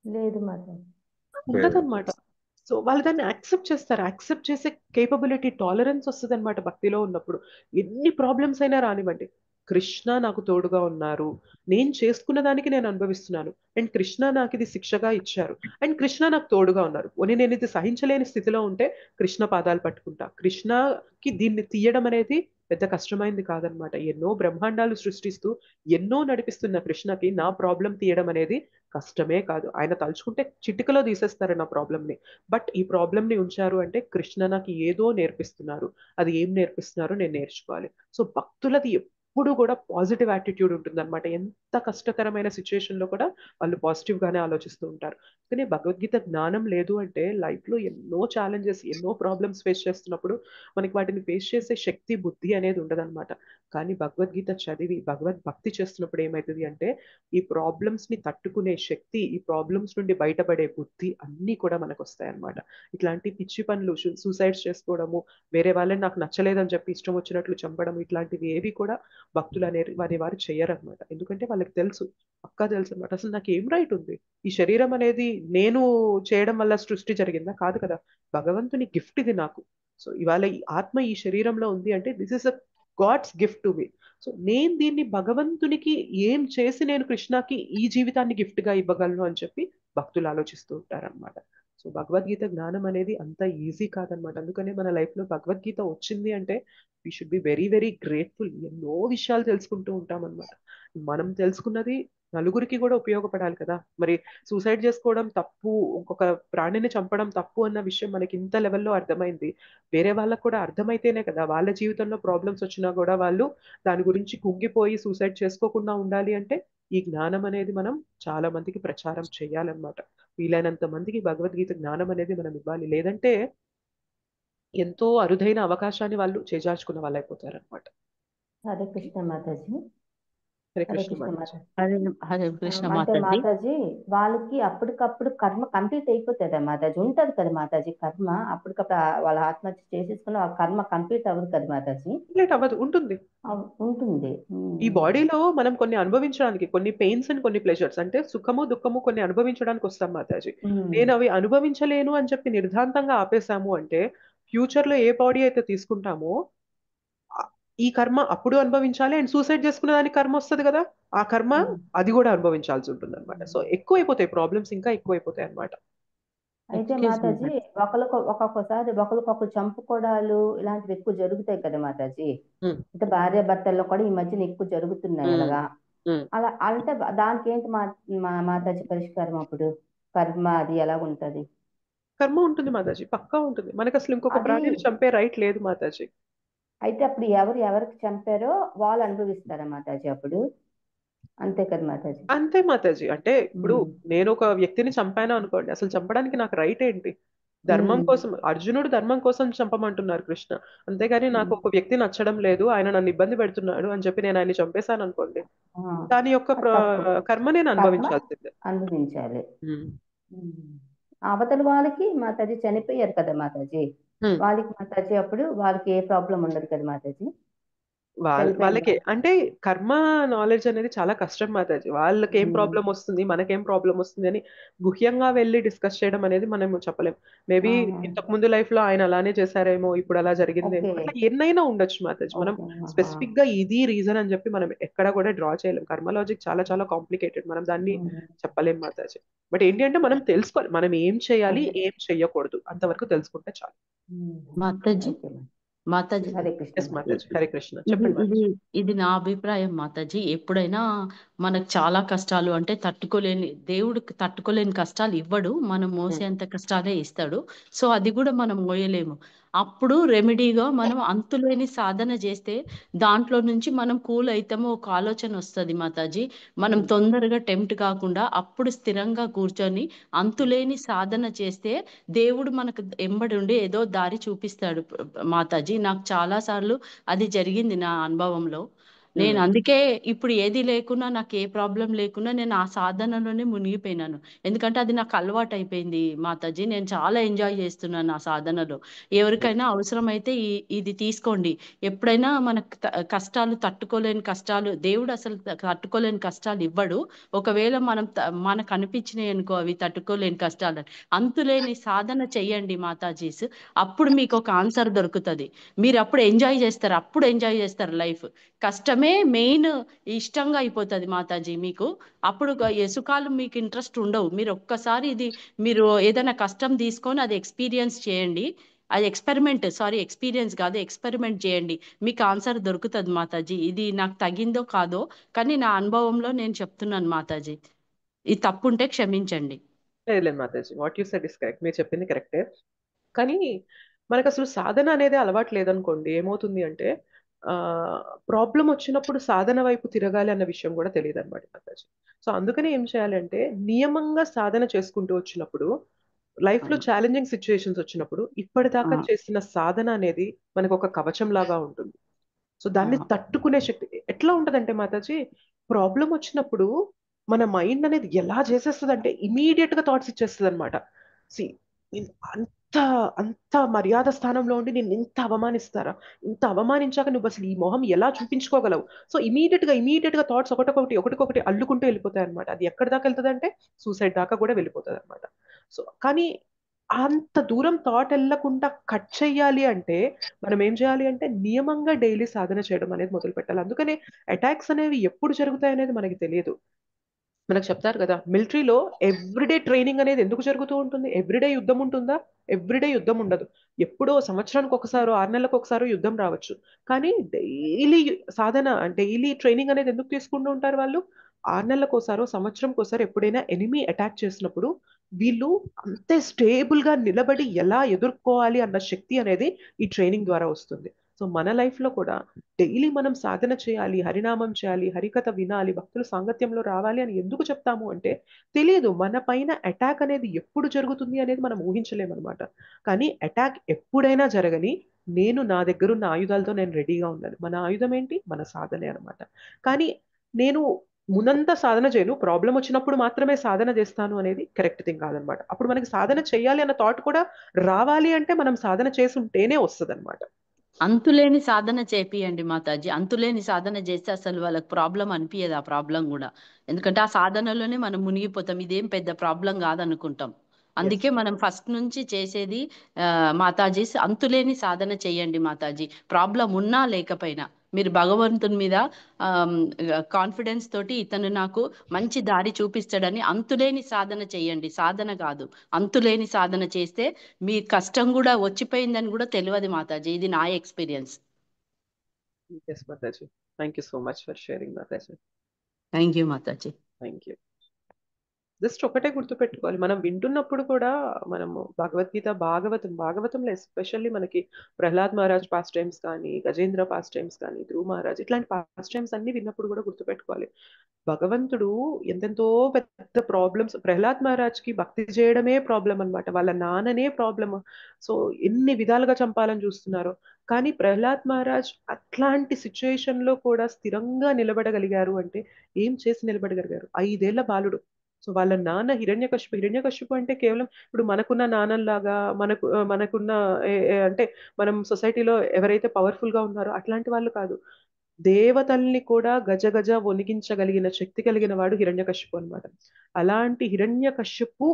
లేదు మాతాజీ. ఉండదన్నమాట. సో వాళ్ళు దాన్ని యాక్సెప్ట్ చేస్తారు. యాక్సెప్ట్ చేసే కేపబిలిటీ, టాలరెన్స్ వస్తుంది అనమాట భక్తిలో ఉన్నప్పుడు. ఎన్ని ప్రాబ్లమ్స్ అయినా రానివ్వండి, కృష్ణ నాకు తోడుగా ఉన్నారు, నేను చేసుకున్న దానికి నేను అనుభవిస్తున్నాను, అండ్ కృష్ణ నాకు ఇది శిక్షగా ఇచ్చారు, అండ్ కృష్ణ నాకు తోడుగా ఉన్నారు. నేను ఇది సహించలేని స్థితిలో ఉంటే కృష్ణ పాదాలు పట్టుకుంటా. కృష్ణకి దీన్ని తీయడం అనేది పెద్ద కష్టమైంది కాదనమాట. ఎన్నో బ్రహ్మాండాలు సృష్టిస్తూ ఎన్నో నడిపిస్తున్న కృష్ణకి నా ప్రాబ్లం తీయడం అనేది కష్టమే కాదు. ఆయన తలుచుకుంటే చిటికలో తీసేస్తారు నా ప్రాబ్లంని. బట్ ఈ ప్రాబ్లంని ఉంచారు అంటే కృష్ణ నాకు ఏదో నేర్పిస్తున్నారు. అది ఏం నేర్పిస్తున్నారో నేను నేర్చుకోవాలి. సో భక్తులది ఎప్పుడు కూడా పాజిటివ్ యాటిట్యూడ్ ఉంటుంది అనమాట. ఎంత కష్టకరమైన సిచ్యుయేషన్ లో కూడా వాళ్ళు పాజిటివ్ గానే ఆలోచిస్తూ ఉంటారు. కానీ భగవద్గీత జ్ఞానం లేదు అంటే లైఫ్ లో ఎన్నో ఛాలెంజెస్, ఎన్నో ప్రాబ్లమ్స్ ఫేస్ చేస్తున్నప్పుడు మనకి వాటిని ఫేస్ చేసే శక్తి, బుద్ధి అనేది ఉండదన్నమాట. కానీ భగవద్గీత చదివి భక్తి చేస్తున్నప్పుడు ఏమవుతుంది అంటే ఈ ప్రాబ్లమ్స్ ని తట్టుకునే శక్తి, ఈ ప్రాబ్లమ్స్ నుండి బయటపడే బుద్ధి అన్నీ కూడా మనకు వస్తాయి అన్నమాట. ఇట్లాంటి పిచ్చి పనులు, సూసైడ్స్ చేసుకోవడము, వేరే వాళ్ళని నాకు నచ్చలేదని చెప్పి ఇష్టం వచ్చినట్లు చంపడం, ఇట్లాంటివి ఏవి కూడా భక్తులు వారు చేయరన్నమాట. ఎందుకంటే వాళ్ళకి తెలుసు, పక్కా తెలుసు అనమాట. అసలు నాకు ఏం రైట్ ఉంది? ఈ శరీరం అనేది నేను చేయడం వల్ల సృష్టి జరిగిందా? కాదు కదా. భగవంతుని గిఫ్ట్ ఇది నాకు. సో ఇవాళ ఈ ఆత్మ ఈ శరీరంలో ఉంది అంటే this is a God's gift to me. So నేను దీన్ని భగవంతునికి ఏం చేసి నేను కృష్ణకి ఈ జీవితాన్ని గిఫ్ట్ గా ఇవ్వగలను అని చెప్పి భక్తులు ఆలోచిస్తూ ఉంటారన్నమాట. సో భగవద్గీత జ్ఞానం అనేది అంత ఈజీ కాదనమాట. అందుకనే మన లైఫ్ లో భగవద్గీత వచ్చింది అంటే we should be very very grateful. ఎన్నో విషయాలు తెలుసుకుంటూ ఉంటాం అనమాట. మనం తెలుసుకున్నది నలుగురికి కూడా ఉపయోగపడాలి కదా. మరి సూసైడ్ చేసుకోవడం తప్పు, ఇంకొక ప్రాణిని చంపడం తప్పు అన్న విషయం మనకి ఇంత లెవెల్లో అర్థమైంది. వేరే వాళ్ళకు కూడా అర్థమైతేనే కదా వాళ్ళ జీవితంలో ప్రాబ్లమ్స్ వచ్చినా కూడా వాళ్ళు దాని గురించి కుంగిపోయి సూసైడ్ చేసుకోకుండా ఉండాలి. అంటే ఈ జ్ఞానం అనేది మనం చాలా మందికి ప్రచారం చేయాలన్నమాట. వీలైనంత మందికి భగవద్గీత జ్ఞానం అనేది మనం ఇవ్వాలి. లేదంటే ఎంతో అరుదైన అవకాశాన్ని వాళ్ళు చేజార్చుకున్న వాళ్ళు అయిపోతారనమాట. హరే కృష్ణ మాతాజీ. హరే హరే కృష్ణ కృష్ణ మాతాజీ. మాతాజీ. హరే కృష్ణ అంటే మాతాజీ. మాతాజీ వాళ్ళకి అప్పటికప్పుడు కర్మ కంప్లీట్ అయిపోతుందా మాతాజీ? ఉంటది కదా మాతాజీ కర్మ, అప్పటికప్పుడు వాళ్ళ ఆత్మహత్య చేసేసుకుని ఆ కర్మ కంప్లీట్ అవ్వదు కదా మాతాజీ? కంప్లీట్ అవ్వదు, ఉంటుంది. ఉంటుంది. ఈ బాడీలో మనం కొన్ని అనుభవించడానికి, కొన్ని పెయిన్స్ అండ్ కొన్ని ప్లెజర్స్, అంటే సుఖము దుఃఖము కొన్ని అనుభవించడానికి వస్తాం మాతాజీ. నేను అవి అనుభవించలేను అని చెప్పి నిర్ధాంతంగా ఆపేసాము అంటే ఫ్యూచర్ లో ఏ బాడీ అయితే తీసుకుంటామో ఈ కర్మ అప్పుడు అనుభవించాలి. అండ్ సూసైడ్ చేసుకునే దానికి కర్మ వస్తుంది కదా, ఆ కర్మ అది కూడా అనుభవించాల్సి ఉంటుంది అనమాట. సో ఎక్కువైపోతాయి ప్రాబ్లమ్స్, ఇంకా ఎక్కువైపోతాయి అనమాట. అయితే మాతాజీ ఒక్కొక్కసారి ఒకరికొకరు చంపుకోవడాలు ఇలాంటివి ఎక్కువ జరుగుతాయి కదా మాతాజీ. అంటే భార్య భర్తల్లో కూడా ఈ మధ్యన ఎక్కువ జరుగుతున్నాయి అలాగా. అలా అంటే దానికి ఏంటి మాతాజీ పరిష్కారం? అప్పుడు కర్మ అది ఎలా ఉంటది? కర్మ ఉంటుంది మాతాజీ, పక్కా ఉంటుంది. మనకు అసలు ఇంకొక ప్రాణిని చంపే రైట్ లేదు మాతాజీ. అయితే అప్పుడు ఎవరికి చంపారో వాళ్ళు అనుభవిస్తారా మాతాజీ అప్పుడు? అంతే కదా మాతాజీ? అంతే మాతాజీ. అంటే ఇప్పుడు నేను ఒక వ్యక్తిని చంపాను అనుకోండి, అసలు చంపడానికి నాకు రైట్ ఏంటి? ధర్మం కోసం, అర్జునుడు ధర్మం కోసం చంపమంటున్నారు కృష్ణ. అంతేగాని నాకు ఒక వ్యక్తి నచ్చడం లేదు, ఆయన నన్ను ఇబ్బంది పెడుతున్నాడు అని చెప్పి నేను ఆయన్ని చంపేశాను అనుకోండి, దాని యొక్క కర్మ నేను అనుభవించాల్సిందే. అనుభవించాలి. అవతల వాళ్ళకి మాతాజీ చనిపోయారు కదా మాతాజీ, వాళ్ళకి మాతాజీ అప్పుడు వాళ్ళకి ఏ ప్రాబ్లం ఉండదు కదా మాతాజీ? వాళ్ళకి అంటే కర్మ నాలెడ్జ్ అనేది చాలా కష్టం మాతాజీ. వాళ్ళకి ఏం ప్రాబ్లం వస్తుంది, మనకేం ప్రాబ్లం వస్తుంది అని గుహ్యంగా వెళ్ళి డిస్కస్ చేయడం అనేది మనం చెప్పలేం. మేబీ ఇంతకు ముందు లైఫ్ లో ఆయన అలానే చేశారేమో, ఇప్పుడు అలా జరిగిందేమో, ఓకే అట్లా ఎన్నైనా ఉండొచ్చు మాతాజీ. మనం ఓకే స్పెసిఫిక్ గా ఇది రీజన్ అని చెప్పి మనం ఎక్కడ కూడా డ్రా చేయలేం. కర్మ లాజిక్ చాలా చాలా కాంప్లికేటెడ్, మనం దాన్ని చెప్పలేం మాతాజీ. బట్ ఏంటి అంటే మనం తెలుసుకోవాలి, మనం ఏం చేయాలి ఏం చెయ్యకూడదు అంతవరకు తెలుసుకుంటే చాలు. Mataji okay mataji Hare Krishna yes mataji, Hare Krishna. ఇది చెప్పండి ఇది మాతాజీ. ఇది నా అభిప్రాయం మాతాజీ. ఎప్పుడైనా మనకు చాలా కష్టాలు అంటే దేవుడికి తట్టుకోలేని కష్టాలు ఇవ్వడు, మనం మోసేంత కష్టాలే ఇస్తాడు. సో అది కూడా మనం మోయలేము. అప్పుడు రెమెడీగా మనం అంతులేని సాధన చేస్తే దాంట్లో నుంచి మనం కూల్ అవుతామో ఒక ఆలోచన వస్తుంది మాతాజీ. మనం తొందరగా టెంప్ట్ కాకుండా అప్పుడు స్థిరంగా కూర్చొని అంతులేని సాధన చేస్తే దేవుడు మనకు ఎంబడి ఉండి ఏదో దారి చూపిస్తాడు మాతాజీ. నాకు చాలా సార్లు అది జరిగింది నా అనుభవంలో. నేను అందుకే ఇప్పుడు ఏది లేకున్నా, నాకు ఏ ప్రాబ్లం లేకున్నా నేను ఆ సాధనలోనే మునిగిపోయినాను. ఎందుకంటే అది నాకు అలవాటు అయిపోయింది మాతాజీ. నేను చాలా ఎంజాయ్ చేస్తున్నాను ఆ సాధనలో. ఎవరికైనా అవసరమైతే ఇది తీసుకోండి. ఎప్పుడైనా మనకు కష్టాలు తట్టుకోలేని కష్టాలు దేవుడు అసలు తట్టుకోలేని కష్టాలు ఇవ్వడు. ఒకవేళ మనకు అనిపించినాయి అనుకో అవి తట్టుకోలేని కష్టాలు, అంతులేని సాధన చెయ్యండి మాతాజీస్. అప్పుడు మీకు ఒక ఆన్సర్ దొరుకుతుంది. మీరు అప్పుడు ఎంజాయ్ చేస్తారు లైఫ్. కష్టమే మెయిన్ ఇష్టంగా అయిపోతుంది మాతాజీ మీకు. అప్పుడు సుఖాలు మీకు ఇంట్రెస్ట్ ఉండవు. మీరు ఒక్కసారి మీరు ఏదైనా కష్టం తీసుకొని అది ఎక్స్పీరియన్స్ చేయండి. అది ఎక్స్పీరియన్స్ కాదు, ఎక్స్పెరిమెంట్ చేయండి. మీకు ఆన్సర్ దొరుకుతుంది మాతాజీ. ఇది నాకు తగిందో కాదో కానీ నా అనుభవంలో నేను చెప్తున్నాను మాతాజీ. ఇది తప్పుంటే క్షమించండి. లేదు Mataji, what you said is correct, మీరు చెప్పింది కరెక్టే. కానీ మనకు అసలు సాధన అనేది అలవాటు లేదనుకోండి, ఏమవుతుంది అంటే ప్రాబ్లం వచ్చినప్పుడు సాధన వైపు తిరగాలి అన్న విషయం కూడా తెలియదు అనమాట మాతాజీ. సో అందుకని ఏం చేయాలంటే నియమంగా సాధన చేసుకుంటూ వచ్చినప్పుడు, లైఫ్ లో ఛాలెంజింగ్ సిచ్యుయేషన్స్ వచ్చినప్పుడు ఇప్పటిదాకా చేసిన సాధన అనేది మనకు ఒక కవచం లాగా ఉంటుంది. సో దాన్ని తట్టుకునే శక్తి ఎట్లా ఉంటదంటే మాతాజీ, ప్రాబ్లం వచ్చినప్పుడు మన మైండ్ అనేది ఎలా చేసేస్తుంది అంటే ఇమీడియట్ గా థాట్స్ ఇచ్చేస్తుంది అనమాట. సి అంత అంత మర్యాద స్థానంలో ఉండి నిన్ను ఇంత అవమానిస్తారా, ఇంత అవమానించాక నువ్వు అసలు ఈ మొహం ఎలా చూపించుకోగలవు. సో ఇమీడియట్ గా థాట్స్ ఒకటికొకటి అల్లుకుంటూ వెళ్ళిపోతాయి అనమాట. అది ఎక్కడి దాకా వెళ్తుంది అంటే సూసైడ్ దాకా కూడా వెళ్ళిపోతుంది అనమాట. సో కానీ అంత దూరం థాట్ వెళ్ళకుండా కట్ చేయాలి అంటే మనం ఏం చేయాలి అంటే నియమంగా డైలీ సాధన చేయడం అనేది మొదలు పెట్టాలి. అందుకనే అటాక్స్ అనేవి ఎప్పుడు జరుగుతాయి అనేది మనకి తెలియదు. మనకు చెప్తారు కదా, మిలిటరీలో ఎవ్రీడే ట్రైనింగ్ అనేది ఎందుకు జరుగుతూ ఉంటుంది? ఎవ్రీడే యుద్ధం ఉంటుందా? ఎవ్రీడే యుద్ధం ఉండదు. ఎప్పుడో సంవత్సరానికి ఒకసారో 6 నెలలకు ఒకసారో యుద్ధం రావచ్చు. కానీ డైలీ సాధన, డైలీ ట్రైనింగ్ అనేది ఎందుకు తీసుకుంటూ ఉంటారు వాళ్ళు? 6 నెలలకు ఒకసారో సంవత్సరంకి ఒకసారి ఎప్పుడైనా ఎనిమీ అటాక్ చేసినప్పుడు వీళ్ళు అంతే స్టేబుల్ గా నిలబడి ఎలా ఎదుర్కోవాలి అన్న శక్తి అనేది ఈ ట్రైనింగ్ ద్వారా వస్తుంది. సో మన లైఫ్ లో కూడా డైలీ మనం సాధన చేయాలి, హరినామం చేయాలి, హరికథ వినాలి, భక్తుల సాంగత్యంలో రావాలి అని ఎందుకు చెప్తాము అంటే తెలియదు, మన పైన అటాక్ అనేది ఎప్పుడు జరుగుతుంది అనేది మనం ఊహించలేమన్నమాట. కానీ అటాక్ ఎప్పుడైనా జరగని నా దగ్గర ఉన్న ఆయుధాలతో నేను రెడీగా ఉన్నాను. మన ఆయుధం ఏంటి? మన సాధనే అనమాట. కానీ నేను మునంతా సాధన చేయను, ప్రాబ్లం వచ్చినప్పుడు మాత్రమే సాధన చేస్తాను అనేది కరెక్ట్ థింగ్ కాదనమాట. అప్పుడు మనకి సాధన చేయాలి అన్న థాట్ కూడా రావాలి అంటే మనం సాధన చేసి ఉంటేనే వస్తుంది అనమాట. అంతులేని సాధన చేపియండి మాతాజీ. అంతులేని సాధన చేస్తే అసలు వాళ్ళకి ప్రాబ్లం అనిపించదు. ఆ ప్రాబ్లం కూడా ఎందుకంటే ఆ సాధనలోనే మనం మునిగిపోతాం. ఇదేం పెద్ద ప్రాబ్లం కాదనుకుంటాం. అందుకే మనం ఫస్ట్ నుంచి చేసేది మాతాజీ అంతులేని సాధన చేయండి మాతాజీ. ప్రాబ్లం ఉన్నా లేకపోయినా మీరు భగవంతుని మీద కాన్ఫిడెన్స్ తోటి ఇతను నాకు మంచి దారి చూపిస్తాడని అంతులేని సాధన చేయండి. సాధన కాదు, అంతులేని సాధన చేస్తే మీ కష్టం కూడా వచ్చిపోయిందని కూడా తెలియదు మాతాజీ. ఇది నా experience. Yes, Mataji. Thank you so much for sharing, Mataji. Thank you Mataji. Thank you. Just ఒకటే గుర్తుపెట్టుకోవాలి, మనం వింటున్నప్పుడు కూడా మనము భగవద్గీత భాగవతంలో ఎస్పెషల్లీ మనకి ప్రహ్లాద్ మహారాజ్ పాస్ట్ టైమ్స్ కానీ, గజేంద్ర పాస్ట్ టైమ్స్ కానీ, ధ్రువ మహారాజ్ ఇట్లాంటి పాస్ట్ టైమ్స్ అన్ని విన్నప్పుడు కూడా గుర్తుపెట్టుకోవాలి, భగవంతుడు ఎంతెంతో పెద్ద ప్రాబ్లమ్స్, ప్రహ్లాద్ మహారాజ్ కి భక్తి చేయడమే ప్రాబ్లం అనమాట, వాళ్ళ నాన్ననే ప్రాబ్లమ్. సో ఎన్ని విధాలుగా చంపాలని చూస్తున్నారు. కానీ ప్రహ్లాద్ మహారాజ్ అట్లాంటి సిచ్యుయేషన్ లో కూడా స్థిరంగా నిలబడగలిగారు అంటే ఏం చేసి నిలబడగలిగారు? 5 ఏళ్ల బాలుడు. సో వాళ్ళ నాన్న హిరణ్యకశిపు అంటే కేవలం ఇప్పుడు మనకున్న నాన్నల్లాగా మనకున్న అంటే మనం సొసైటీలో ఎవరైతే పవర్ఫుల్ గా ఉన్నారో అట్లాంటి వాళ్ళు కాదు. దేవతల్ని కూడా గజగజ వణికించగలిగిన శక్తి కలిగిన వాడు హిరణ్యకశిపు అన్నమాట. అలాంటి హిరణ్యకశిపు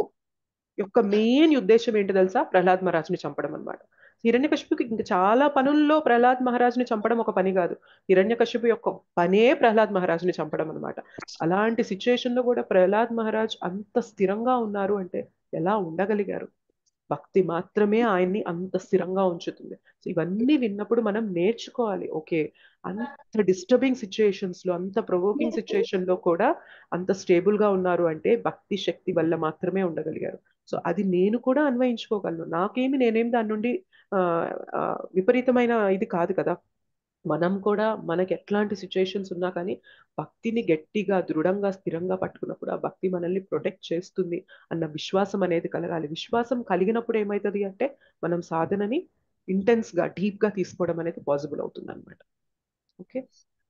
యొక్క మెయిన్ ఉద్దేశం ఏంటి తెలుసా? ప్రహ్లాద్ మహారాజ్ని చంపడం అన్నమాట. హిరణ్యకశిపుకి ఇంకా చాలా పనుల్లో ప్రహ్లాద్ మహారాజ్ని చంపడం ఒక పని కాదు. హిరణ్యకశిపు యొక్క పనే ప్రహ్లాద్ మహారాజ్ని చంపడం అన్నమాట. అలాంటి సిచ్యుయేషన్ లో కూడా ప్రహ్లాద్ మహారాజ్ అంత స్థిరంగా ఉన్నారు అంటే ఎలా ఉండగలిగారు? భక్తి మాత్రమే ఆయన్ని అంత స్థిరంగా ఉంచుతుంది. సో ఇవన్నీ విన్నప్పుడు మనం నేర్చుకోవాలి. ఓకే, అంత డిస్టర్బింగ్ సిచ్యుయేషన్స్ లో, అంత ప్రొవోకింగ్ సిచ్యుయేషన్ లో కూడా అంత స్టేబుల్ గా ఉన్నారు అంటే భక్తి శక్తి వల్ల మాత్రమే ఉండగలిగారు. సో అది నేను కూడా అన్వయించుకోగలను. నేనేం దాని నుండి ఆ ఆ, విపరీతమైన ఇది కాదు కదా. మనం కూడా మనకి ఎట్లాంటి సిచ్యుయేషన్స్ ఉన్నా కానీ భక్తిని గట్టిగా దృఢంగా స్థిరంగా పట్టుకున్నప్పుడు ఆ భక్తి మనల్ని ప్రొటెక్ట్ చేస్తుంది అన్న విశ్వాసం అనేది కలగాలి. విశ్వాసం కలిగినప్పుడు ఏమవుతుంది అంటే మనం సాధనని ఇంటెన్స్ గా డీప్ గా తీసుకోవడం అనేది పాసిబుల్ అవుతుంది అనమాట. ఓకే,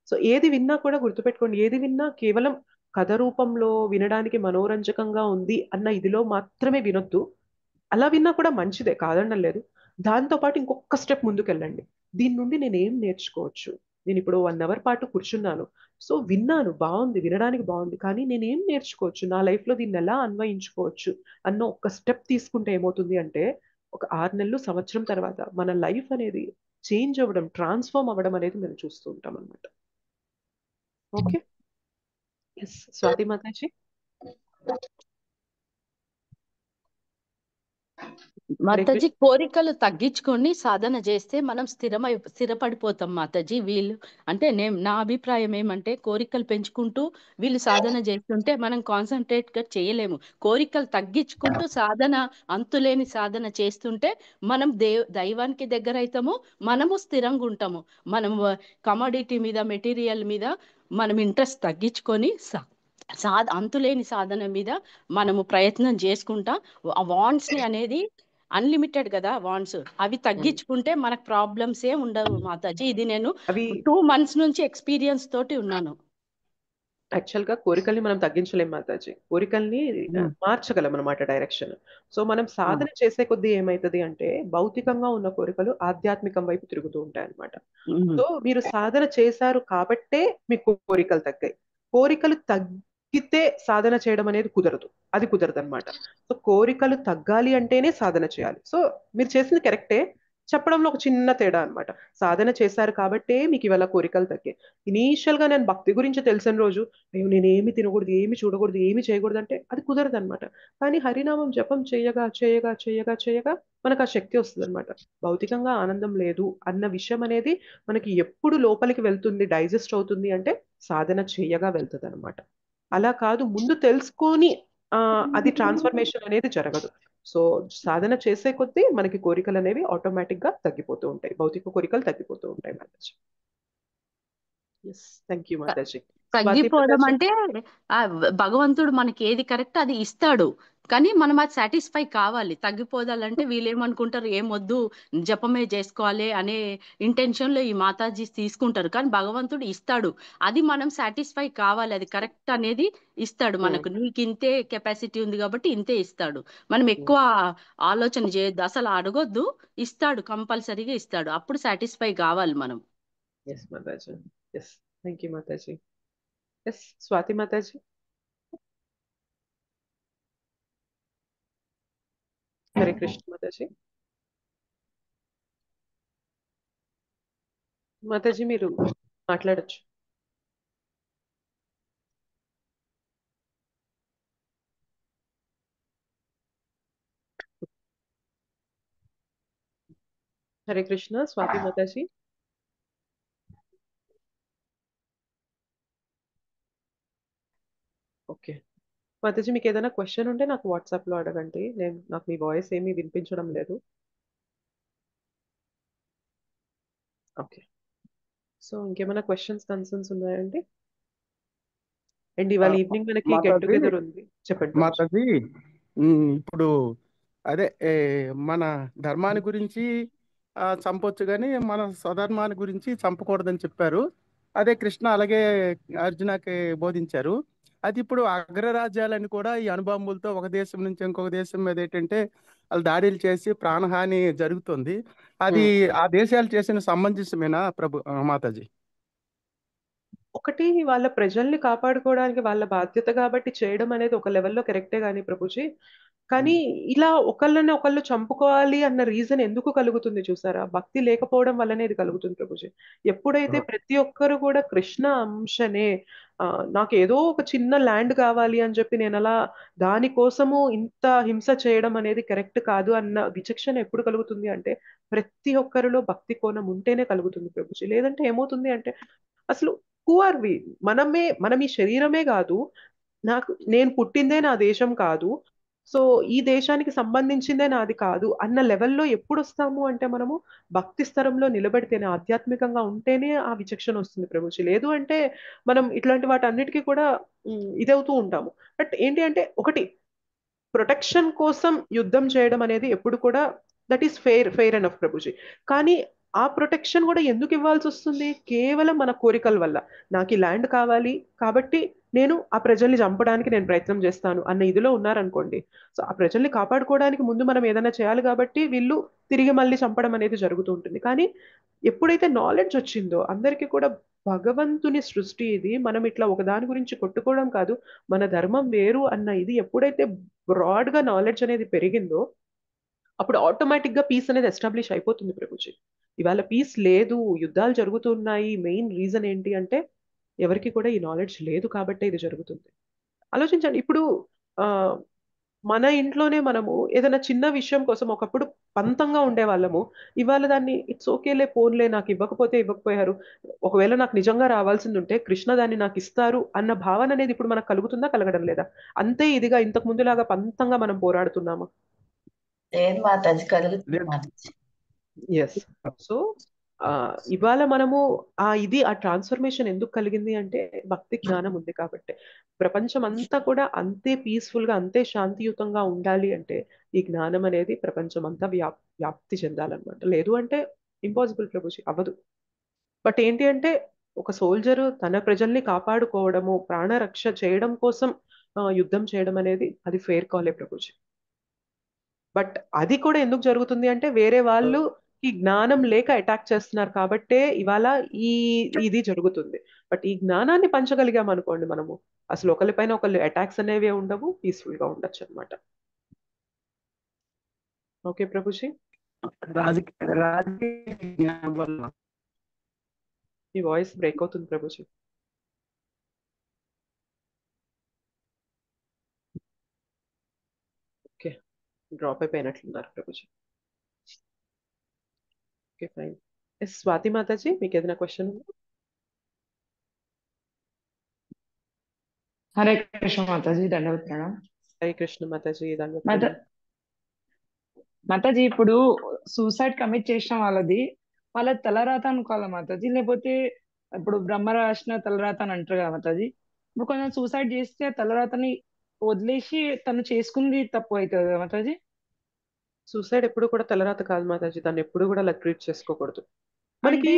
సో ఏది విన్నా కూడా గుర్తుపెట్టుకోండి, ఏది విన్నా కేవలం కథ రూపంలో వినడానికి మనోరంజకంగా ఉంది అన్న ఇదిలో మాత్రమే వినొద్దు. అలా విన్నా కూడా మంచిదే, కాదనడం లేదు. దాంతోపాటు ఇంకొక స్టెప్ ముందుకు వెళ్ళండి. దీని నుండి నేను ఏం నేర్చుకోవచ్చు? నేను ఇప్పుడు 1 hour పాటు కూర్చున్నాను, సో విన్నాను, బాగుంది, వినడానికి బాగుంది, కానీ నేనేం నేర్చుకోవచ్చు, నా లైఫ్లో దీన్ని ఎలా అన్వయించుకోవచ్చు అన్న ఒక స్టెప్ తీసుకుంటే ఏమవుతుంది అంటే ఒక 6 నెలలు సంవత్సరం తర్వాత మన లైఫ్ అనేది చేంజ్ అవ్వడం, ట్రాన్స్ఫార్మ్ అవ్వడం అనేది మనం చూస్తూ ఉంటాం అనమాట. ఓకే, ఎస్ స్వాతి మాతాజీ. మాతాజీ, కోరికలు తగ్గించుకొని సాధన చేస్తే మనం స్థిరపడిపోతాం మాతాజీ. వీళ్ళు అంటే నా అభిప్రాయం ఏమంటే కోరికలు పెంచుకుంటూ వీళ్ళు సాధన చేస్తుంటే మనం కాన్సన్ట్రేట్ గా చేయలేము. కోరికలు తగ్గించుకుంటూ సాధన, అంతులేని సాధన చేస్తుంటే మనం దైవానికి దగ్గర అవుతాము, మనము స్థిరంగా ఉంటాము. మనం కమోడిటీ మీద, మెటీరియల్ మీద మనం ఇంట్రెస్ట్ తగ్గించుకొని అంతులేని సాధన మీద మనము ప్రయత్నం చేసుకుంటా ఆ వాంట్స్ ని అనేది అన్లిమిటెడ్ కదా వాంట్స్, అవి తగ్గించుకుంటే మనకు ప్రాబ్లమ్స్ ఏ ఉండవు మాతాజీ. ఇది నేను 2 months నుంచి ఎక్స్పీరియన్స్ తోటి ఉన్నాను. యాక్చువల్ గా కోరికల్ని మనం తగ్గించలేం మాతాజీ, కోరికల్ని మార్చగలం అనమాట డైరెక్షన్. సో మనం సాధన చేసే కొద్దీ ఏమైతుంది అంటే భౌతికంగా ఉన్న కోరికలు ఆధ్యాత్మికం వైపు తిరుగుతూ ఉంటాయి అనమాట. సో మీరు సాధన చేశారు కాబట్టే మీకు కోరికలు తగ్గాయి. కోరికలు తగ్గితే సాధన చేయడం అనేది కుదరదు, అది కుదరదు అనమాట. సో కోరికలు తగ్గాలి అంటేనే సాధన చేయాలి. సో మీరు చేసింది కరెక్టే, చెప్పడంలో ఒక చిన్న తేడా అనమాట. సాధన చేశారు కాబట్టే మీకు ఇవాళ కోరికలు తగ్గాయి. ఇనీషియల్ గా నేను భక్తి గురించి తెలిసిన రోజు అయ్యో నేను ఏమి తినకూడదు, ఏమి చూడకూడదు, ఏమి చేయకూడదు అంటే అది కుదరదు అనమాట. కానీ హరినామం జపం చేయగా చేయగా చేయగా చేయగా మనకు ఆ శక్తి వస్తుంది అనమాట. భౌతికంగా ఆనందం లేదు అన్న విషయం అనేది మనకి ఎప్పుడు లోపలికి వెళ్తుంది, డైజెస్ట్ అవుతుంది అంటే సాధన చేయగా వెళ్తుంది అనమాట. అలా కాదు ముందు తెలుసుకొని అది ట్రాన్స్ఫర్మేషన్ అనేది జరగదు. సో సాధన చేసే కొద్దీ మనకి కోరికలు అనేవి ఆటోమేటిక్ గా తగ్గిపోతూ ఉంటాయి, భౌతిక కోరికలు తగ్గిపోతూ ఉంటాయి mataji. Yes, thank you mataji. తగ్గిపోవడం అంటే భగవంతుడు మనకి ఏది కరెక్ట్ అది ఇస్తాడు, కానీ మనం అది సాటిస్ఫై కావాలి. తగ్గిపోదాలంటే వీళ్ళు ఏమనుకుంటారు, ఏమొద్దు జపమే చేసుకోవాలి అనే ఇంటెన్షన్ లో ఈ మాతాజీ తీసుకుంటారు, కానీ భగవంతుడు ఇస్తాడు, అది మనం సాటిస్ఫై కావాలి, అది కరెక్ట్ అనేది ఇస్తాడు మనకు. నీకు ఇంతే కెపాసిటీ ఉంది కాబట్టి ఇంతే ఇస్తాడు, మనం ఎక్కువ ఆలోచన చేయొద్దు, అసలు అడగొద్దు, ఇస్తాడు, కంపల్సరీగా ఇస్తాడు, అప్పుడు సాటిస్ఫై కావాలి మనం. Yes mataji, yes, thank you mataji. Yes Swathi mataji. Hare Krishna mataji. Mataji మీరు మాట్లాడచ్చు. హరే కృష్ణ స్వాతి మాతాజీ. ఓకే మాతాజీ, మీకు ఏదైనా క్వశ్చన్ ఉంటే నాకు వాట్సాప్ లో అడగండి. నాకు మీ వాయిస్ ఏమీ వినిపించడం లేదు. ఓకే, సో ఇంకేమైనా క్వశ్చన్స్ కన్సర్న్స్ ఉన్నాయండి? అండ్ ఇవాళ ఈవినింగ్ మనకి గెట్ టుగెదర్ ఉంది. చెప్పండి మాతాజీ. ఇప్పుడు అదే మన ధర్మాన్ని గురించి చంపొచ్చు కానీ మన స్వధర్మాన్ని గురించి చంపకూడదని చెప్పారు. అదే కృష్ణ అలాగే అర్జునకి బోధించారు. అది ఇప్పుడు అగ్రరాజ్యాలని కూడా ఈ అణుబాంబులతో ఒక దేశం నుంచి ఇంకొక దేశం మీద ఏంటంటే వాళ్ళు దాడులు చేసి ప్రాణహాని జరుగుతుంది. అది ఆ దేశాలు చేసిన సమంజసమేనా మాతాజీ? ఒకటి వాళ్ళ ప్రజల్ని కాపాడుకోవడానికి వాళ్ళ బాధ్యత కాబట్టి చేయడం అనేది ఒక లెవెల్లో కరెక్టే కానీ ప్రభుజీ, కానీ ఇలా ఒకళ్ళని ఒకళ్ళు చంపుకోవాలి అన్న రీజన్ ఎందుకు కలుగుతుంది చూసారా? భక్తి లేకపోవడం వల్లనే ఇది కలుగుతుంది ప్రభుజీ. ఎప్పుడైతే ప్రతి ఒక్కరు కూడా కృష్ణ అంశనే నాకు ఏదో ఒక చిన్న ల్యాండ్ కావాలి అని చెప్పి నేను అలా దానికోసము ఇంత హింస చేయడం అనేది కరెక్ట్ కాదు అన్న విచక్షణ ఎప్పుడు కలుగుతుంది అంటే ప్రతి ఒక్కరిలో భక్తి కోణం ఉంటేనే కలుగుతుంది ప్రభుజీ. లేదంటే ఏమవుతుంది అంటే అసలు హూ ఆర్ వి? మనం ఈ శరీరమే కాదు, నేను పుట్టిందే నా దేశం కాదు, సో ఈ దేశానికి సంబంధించిందే నాది కాదు అన్న లెవెల్లో ఎప్పుడు వస్తాము అంటే మనము భక్తి స్థరంలో నిలబడితేనే, ఆధ్యాత్మికంగా ఉంటేనే ఆ విచక్షణ వస్తుంది ప్రభుజీ. లేదు అంటే మనం ఇట్లాంటి వాటన్నిటికీ కూడా ఇదవుతూ ఉంటాము. బట్ ఏంటి అంటే ఒకటి ప్రొటెక్షన్ కోసం యుద్ధం చేయడం అనేది ఎప్పుడు కూడా that is fair enough Prabhuji. కానీ ఆ ప్రొటెక్షన్ కూడా ఎందుకు ఇవ్వాల్సి వస్తుంది? కేవలం మన కోరికల వల్ల. నాకు ఈ ల్యాండ్ కావాలి కాబట్టి నేను ఆ ప్రజల్ని చంపడానికి నేను ప్రయత్నం చేస్తాను అన్న ఇదిలో ఉన్నారనుకోండి, సో ఆ ప్రజల్ని కాపాడుకోవడానికి ముందు మనం ఏదైనా చేయాలి కాబట్టి వీళ్ళు తిరిగి మళ్ళీ చంపడం అనేది జరుగుతూ ఉంటుంది. కానీ ఎప్పుడైతే నాలెడ్జ్ వచ్చిందో అందరికీ కూడా భగవంతుని సృష్టి ఇది, మనం ఇట్లా ఒకదాని గురించి కొట్టుకోవడం కాదు, మన ధర్మం వేరు అన్న ఇది ఎప్పుడైతే బ్రాడ్ గా నాలెడ్జ్ అనేది పెరిగిందో అప్పుడు ఆటోమేటిక్ గా పీస్ అనేది ఎస్టాబ్లిష్ అయిపోతుంది ప్రభుజీ. ఇవాళ పీస్ లేదు, యుద్ధాలు జరుగుతున్నాయి, మెయిన్ రీజన్ ఏంటి అంటే ఎవరికి కూడా ఈ నాలెడ్జ్ లేదు కాబట్టే ఇది జరుగుతుంది. ఆలోచించండి, ఇప్పుడు ఆ మన ఇంట్లోనే మనము ఏదైనా చిన్న విషయం కోసం ఒకప్పుడు పంతంగా ఉండే వాళ్ళము, ఇవాళ దాన్ని ఇట్స్ ఓకేలే పోన్లే నాకు ఇవ్వకపోతే ఇవ్వకపోయారు, ఒకవేళ నాకు నిజంగా రావాల్సింది ఉంటే కృష్ణ దాన్ని నాకు ఇస్తారు అన్న భావన అనేది ఇప్పుడు మనకు కలుగుతుందా, కలగడం లేదా? అంతే ఇదిగా ఇంతకు ముందులాగా పంతంగా మనం పోరాడుతున్నామా? లేదు మాతాజీ, కలుగుతుంది మాతాజీ. ఎస్. సో ఇవాళ మనము ఆ ట్రాన్స్ఫర్మేషన్ ఎందుకు కలిగింది అంటే భక్తి జ్ఞానం ఉంది కాబట్టి. ప్రపంచం అంతా కూడా అంతే పీస్ఫుల్ గా అంతే శాంతియుతంగా ఉండాలి అంటే ఈ జ్ఞానం అనేది ప్రపంచం అంతా వ్యాప్తి చెందాలన్నమాట. లేదు అంటే ఇంపాసిబుల్ ప్రభుజీ, అవ్వదు. బట్ ఏంటి అంటే ఒక సోల్జరు తన ప్రజల్ని కాపాడుకోవడము, ప్రాణరక్ష చేయడం కోసం యుద్ధం చేయడం అనేది అది ఫెయిర్ కాలే ప్రభుజీ. బట్ అది కూడా ఎందుకు జరుగుతుంది అంటే వేరే వాళ్ళు ఈ జ్ఞానం లేక అటాక్ చేస్తున్నారు కాబట్టే ఇవాళ ఇది జరుగుతుంది. బట్ ఈ జ్ఞానాన్ని పంచగలిగాం అనుకోండి మనము, అసలు ఒకరిపైన ఒకళ్ళు అటాక్స్ అనేవి ఉండవు, పీస్ఫుల్ గా ఉండొచ్చు అనమాట. ఓకే ప్రభుజీ. ఈ వాయిస్ బ్రేక్ అవుతుంది Prabhuji. Okay, drop అయిపోయినట్లున్నారు Prabhuji. Okay fine. Swathi Mataji, మీకు ఏదైనా క్వశ్చన్ ఉందా? హరే కృష్ణ మాతాజీ, దండవత్ ప్రణామ్. హరే కృష్ణ మాతాజీ, దండవత్ మాతా ప్రణామ్. మాతాజీ, ఇప్పుడు సూసైడ్ కమిట్ చేసిన వాళ్ళ తలరాత అనుకోవాలా మాతాజీ, లేకపోతే ఇప్పుడు బ్రహ్మ రాసిన తలరాత అని అంటారు కదా మాతాజీ, ఇప్పుడు కొంచెం సూసైడ్ చేస్తే తలరాతని వదిలేసి తను చేసుకుంది తప్పు అవుతుంది కదా మాతాజీ? సూసైడ్ ఎప్పుడు కూడా తలరాత కాదు మాతాజీ, దాన్ని ఎప్పుడు కూడా అలా ట్రీట్ చేసుకోకూడదు. అంటే మనకి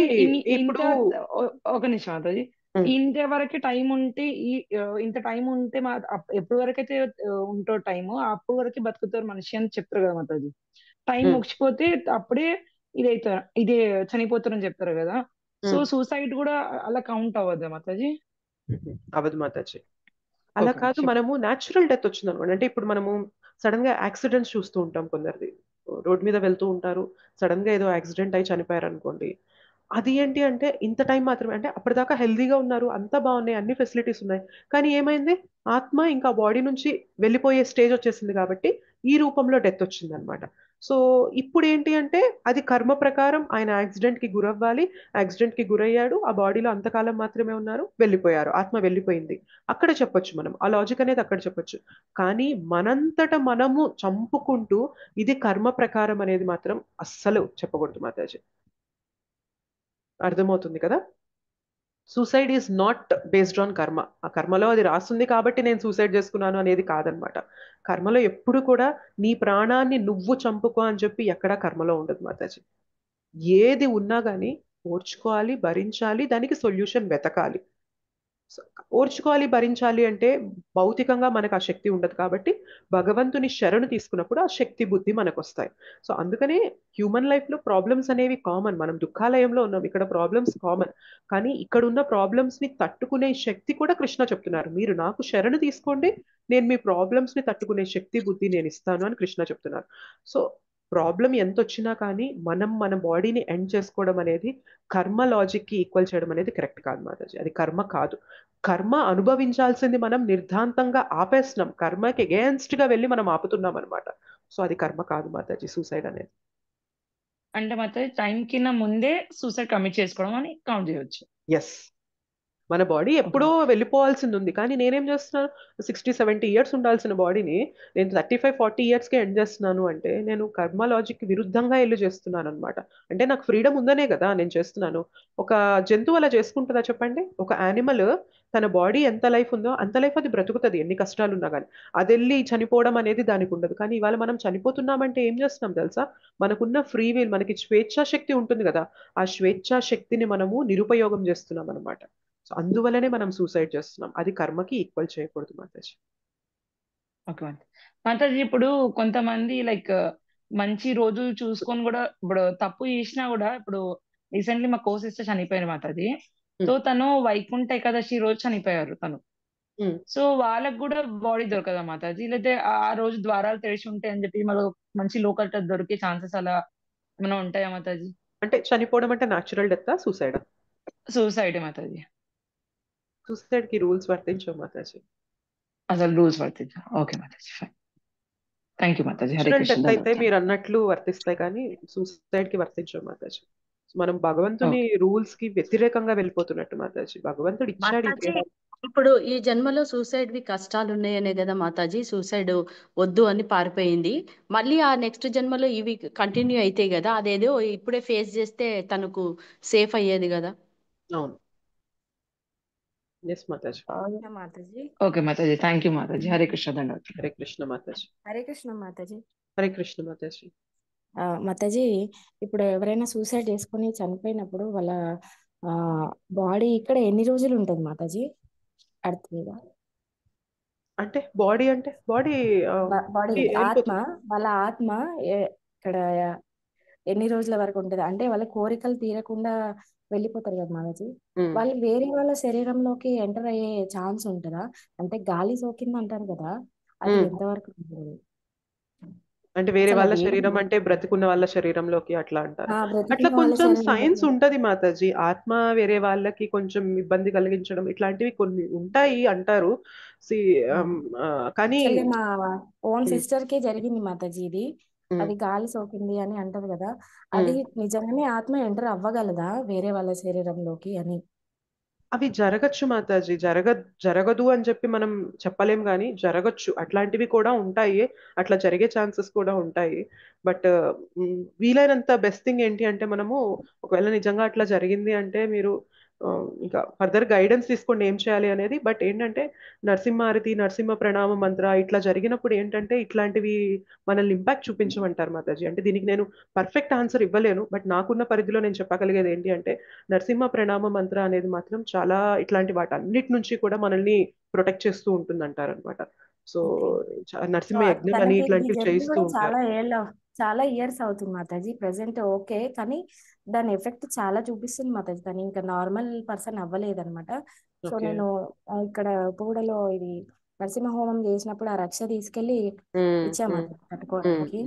ఇప్పుడు ఒక నిమిషం మాతాజీ, ఇంతవరకు టైం ఉంటే ఇంత టైం ఉంటే ఎప్పటి వరకు అయితే ఉంటో టైం అప్పటి వరకు బతుకుతారు మనిషి అని చెప్తారు కదా మాతాజీ. టైం ముగిసిపోతే అప్పుడే ఇదే చనిపోతారని చెప్తారు కదా. సో సూసైడ్ కూడా అలా కౌంట్ అవ్వద్దా మాతాజీ? అవ్వదు మాతాజీ, అలా కాదు. మనము న్యాచురల్ డెత్ వచ్చింది అనుకోండి, అంటే ఇప్పుడు మనము సడన్ గా యాక్సిడెంట్స్ చూస్తూ ఉంటాం, కొందరిది రోడ్ మీద వెళ్తూ ఉంటారు, సడన్ గా ఏదో యాక్సిడెంట్ అయి చనిపోయారు అనుకోండి, అది ఏంటి అంటే ఇంత టైం మాత్రమే, అంటే అప్పటిదాకా హెల్దీగా ఉన్నారు, అంతా బాగున్నాయి, అన్ని ఫెసిలిటీస్ ఉన్నాయి, కానీ ఏమైంది, ఆత్మ ఇంకా బాడీ నుంచి వెళ్ళిపోయే స్టేజ్ వచ్చేసింది కాబట్టి ఈ రూపంలో డెత్ వచ్చింది అనమాట. సో ఇప్పుడు ఏంటి అంటే అది కర్మ ప్రకారం ఆయన యాక్సిడెంట్ కి గురవ్వాలి, యాక్సిడెంట్ కి గురయ్యాడు, ఆ బాడీలో అంతకాలం మాత్రమే ఉన్నారు, వెళ్ళిపోయారు, ఆత్మ వెళ్ళిపోయింది, అక్కడ చెప్పొచ్చు మనం, ఆ లాజిక్ అనేది అక్కడ చెప్పొచ్చు. కానీ మనంతట మనము చంపుకుంటూ ఇది కర్మ ప్రకారం అనేది మాత్రం అస్సలు చెప్పకూడదు మాతాజీ. అర్థమవుతుంది కదా? Suicide is not based on కర్మ. ఆ కర్మలో అది రాస్తుంది కాబట్టి నేను సూసైడ్ చేసుకున్నాను అనేది కాదనమాట. కర్మలో ఎప్పుడు కూడా నీ ప్రాణాన్ని నువ్వు చంపుకో అని చెప్పి ఎక్కడా కర్మలో ఉండదు మాతాజీ. ఏది ఉన్నా కానీ ఓర్చుకోవాలి, భరించాలి, దానికి సొల్యూషన్ వెతకాలి. ఓర్చుకోవాలి, భరించాలి అంటే భౌతికంగా మనకు ఆ శక్తి ఉండదు కాబట్టి భగవంతుని శరణు తీసుకున్నప్పుడు ఆ శక్తి బుద్ధి మనకు వస్తాయి. సో అందుకనే హ్యూమన్ లైఫ్ లో ప్రాబ్లమ్స్ అనేవి కామన్. మనం దుఃఖాలయంలో ఉన్నాం, ఇక్కడ ప్రాబ్లమ్స్ కామన్. కానీ ఇక్కడ ఉన్న ప్రాబ్లమ్స్ ని తట్టుకునే శక్తి కూడా కృష్ణ చెప్తున్నారు. మీరు నాకు శరణు తీసుకోండి, నేను మీ ప్రాబ్లమ్స్ ని తట్టుకునే శక్తి బుద్ధి నేను ఇస్తాను అని కృష్ణ చెప్తున్నారు. సో ప్రాబ్లం ఎంత వచ్చినా కానీ మనం మన బాడీని ఎండ్ చేసుకోవడం అనేది కర్మ లాజిక్ కి ఈక్వల్ చేయడం అనేది కరెక్ట్ కాదు మాతాజీ. అది కర్మ కాదు. కర్మ అనుభవించాల్సింది మనం నిర్ధాంతంగా ఆపేస్తున్నాం, కర్మకి అగేన్స్ట్ గా వెళ్ళి మనం ఆపుతున్నాం అనమాట. సో అది కర్మ కాదు మాతాజీ, సూసైడ్ అనేది. అంటే మాత్రం టైం కింద ముందే సూసైడ్ కమిట్ చేసుకోవడం అని కౌంట్ చేయవచ్చు. ఎస్, మన బాడీ ఎప్పుడో వెళ్ళిపోవాల్సింది ఉంది, కానీ నేనేం చేస్తున్నాను, 60-70 ఇయర్స్ ఉండాల్సిన బాడీని నేను 35-40 ఇయర్స్కే ఎండ్ చేస్తున్నాను అంటే నేను కర్మ లాజిక్ విరుద్ధంగా వెళ్ళి చేస్తున్నాను అనమాట. అంటే నాకు ఫ్రీడమ్ ఉందనే కదా నేను చేస్తున్నాను. ఒక జంతువు అలా చేసుకుంటుందా చెప్పండి? ఒక యానిమల్ తన బాడీ ఎంత లైఫ్ ఉందో అంత లైఫ్ అది బ్రతుకుతుంది, ఎన్ని కష్టాలు ఉన్నా కానీ. అది వెళ్ళి చనిపోవడం అనేది దానికి ఉండదు. కానీ ఇవాళ మనం చనిపోతున్నామంటే ఏం చేస్తున్నాం తెలుసా? మనకున్న ఫ్రీ విల్, మనకి స్వేచ్ఛా శక్తి ఉంటుంది కదా, ఆ స్వేచ్ఛా శక్తిని మనము నిరుపయోగం చేస్తున్నాం అనమాట. సో అందువల్లనే మనం సూసైడ్ చేస్తున్నాం. అది కర్మకి ఈక్వల్ చేయకూడదు మాతాజీ. ఓకే మాతాజీ, ఇప్పుడు కొంతమంది లైక్ మంచి రోజులు చూసుకొని కూడా ఇప్పుడు తప్పు చేసినా కూడా, ఇప్పుడు రీసెంట్లీ మా కో సిస్టర్ చనిపోయారు మాతాజీ. సో తను వైకుంఠ ఏకాదశి రోజు చనిపోయారు తను. సో వాళ్ళకు కూడా బాడీ దొరకదా మాతాజీ? లేకపోతే ఆ రోజు ద్వారాలు తెరిచి ఉంటాయి అని చెప్పి మళ్ళీ మంచి లోకల్ దొరికే ఛాన్సెస్ అలా ఏమైనా ఉంటాయా మాతాజీ? అంటే చనిపోవడం అంటే న్యాచురల్ డెత్, సూసైడ్? సూసైడ్ మాతాజీ. సూసైడ్ కి రూల్స్ వర్తించవు మాతాజీ. అసలు రూల్స్ వర్తించా? ఓకే మాతాజీ, fine. Thank you Mataji. Hare natural Krishna. Death అయితే మీరు అన్నట్లు వర్తిస్తాయి, కానీ సూసైడ్ కి వర్తించవు మాతాజీ. మనం భగవంతుని రూల్స్ కి వ్యతిరేకంగా వెళ్ళిపోతున్నట్టు మాతాజీ. భగవంతుడు ఇచ్చాడు ఈ మాతాజీ, దేహాన్ని. ఇప్పుడు ఈ జన్మలో సూసైడ్ వి కష్టాలు ఉన్నాయనే కదా మాతాజీ సూసైడ్ వద్దు అని పారిపోయింది. మళ్ళీ ఆ నెక్స్ట్ జన్మలో ఇవి కంటిన్యూ అయితే కదా, అదేదో ఇప్పుడే ఫేస్ చేస్తే తనకు సేఫ్ అయ్యేది కదా. అవును, yes mataji. Mataji. Okay Mataji, thank you Mataji. Hare Krishna. ధన్యవాదాలు. హరే కృష్ణ మాతాజీ. హరే కృష్ణ మాతాజీ. హరే కృష్ణ మాతాజీ. మాతాజీ, ఇప్పుడు ఎవరైనా సూసైడ్ చేసుకుని చనిపోయినప్పుడు వాళ్ళ బాడీ ఇక్కడ ఎన్ని రోజులు ఉంటుంది మాతాజీ అర్త్ మీద? అంటే బాడీ అంటే బాడీ ఆత్మ, వాళ్ళ ఆత్మ ఇక్కడ ఎన్ని రోజుల వరకు ఉంటుంది? అంటే వాళ్ళ కోరికలు తీరకుండా వెళ్ళిపోతారు కదా మాతాజీ, వాళ్ళు వేరే వాళ్ళ శరీరంలోకి ఎంటర్ అయ్యే ఛాన్స్ ఉంటుందా? అంటే గాలి సోకింది అంటారు కదా, అది ఎంతవరకు ఉంటుంది? అంటే వేరే వాళ్ళ శరీరం అంటే బ్రతికున్న వాళ్ళ శరీరంలోకి అట్లా అంటారు. అట్లా కొంచెం సైన్స్ ఉంటది మాతాజీ. ఆత్మ వేరే వాళ్ళకి కొంచెం ఇబ్బంది కలిగించడం ఇట్లాంటివి కొన్ని ఉంటాయి అంటారు. కానీ మా ఓన్ సిస్టర్ కి జరిగింది మాతాజీ ఇది. అది గాలి సోకింది అని అంటారు కదా, అది నిజంగానే ఆత్మ ఎంటర్ అవ్వగలదా వేరే వాళ్ళ శరీరంలోకి అని? అవి జరగచ్చు మాతాజీ. జరగదు అని చెప్పి మనం చెప్పలేం, కానీ జరగచ్చు. అట్లాంటివి కూడా ఉంటాయి, అట్లా జరిగే ఛాన్సెస్ కూడా ఉంటాయి. బట్ వీలైనంత బెస్ట్ థింగ్ ఏంటి అంటే, మనము ఒకవేళ నిజంగా అట్లా జరిగింది అంటే మీరు ఇంకా ఫర్దర్ గైడెన్స్ తీసుకోండి ఏం చేయాలి అనేది. బట్ ఏంటంటే నరసింహారతి, నరసింహ ప్రణామ మంత్ర ఇట్లా జరిగినప్పుడు ఏంటంటే ఇట్లాంటివి మనల్ని ఇంపాక్ట్ చూపించమంటారు మాతాజీ. అంటే దీనికి నేను పర్ఫెక్ట్ ఆన్సర్ ఇవ్వలేను, బట్ నాకున్న పరిధిలో నేను చెప్పగలిగేది ఏంటి అంటే నరసింహ ప్రణామ మంత్ర అనేది మాత్రం చాలా ఇట్లాంటి వాటన్నిటి నుంచి కూడా మనల్ని ప్రొటెక్ట్ చేస్తూ ఉంటుంది అంటారు అనమాట. సో నరసింహ యజ్ఞం అని ఇట్లాంటివి చేయిస్తూ ఉంటారు. చాలా ఇయర్స్ అవుతుంది మాతాజీ. ప్రెసెంట్ ఓకే, కానీ దాని ఎఫెక్ట్ చాలా చూపిస్తుంది మాతాజీ. తను ఇంకా నార్మల్ పర్సన్ అవ్వలేదన్నమాట. సో నేను ఇక్కడ పూడలో ఇది నరసింహ హోమం చేసినప్పుడు ఆ రక్ష తీసుకెళ్లి ఇచ్చాము కట్టుకోవడానికి.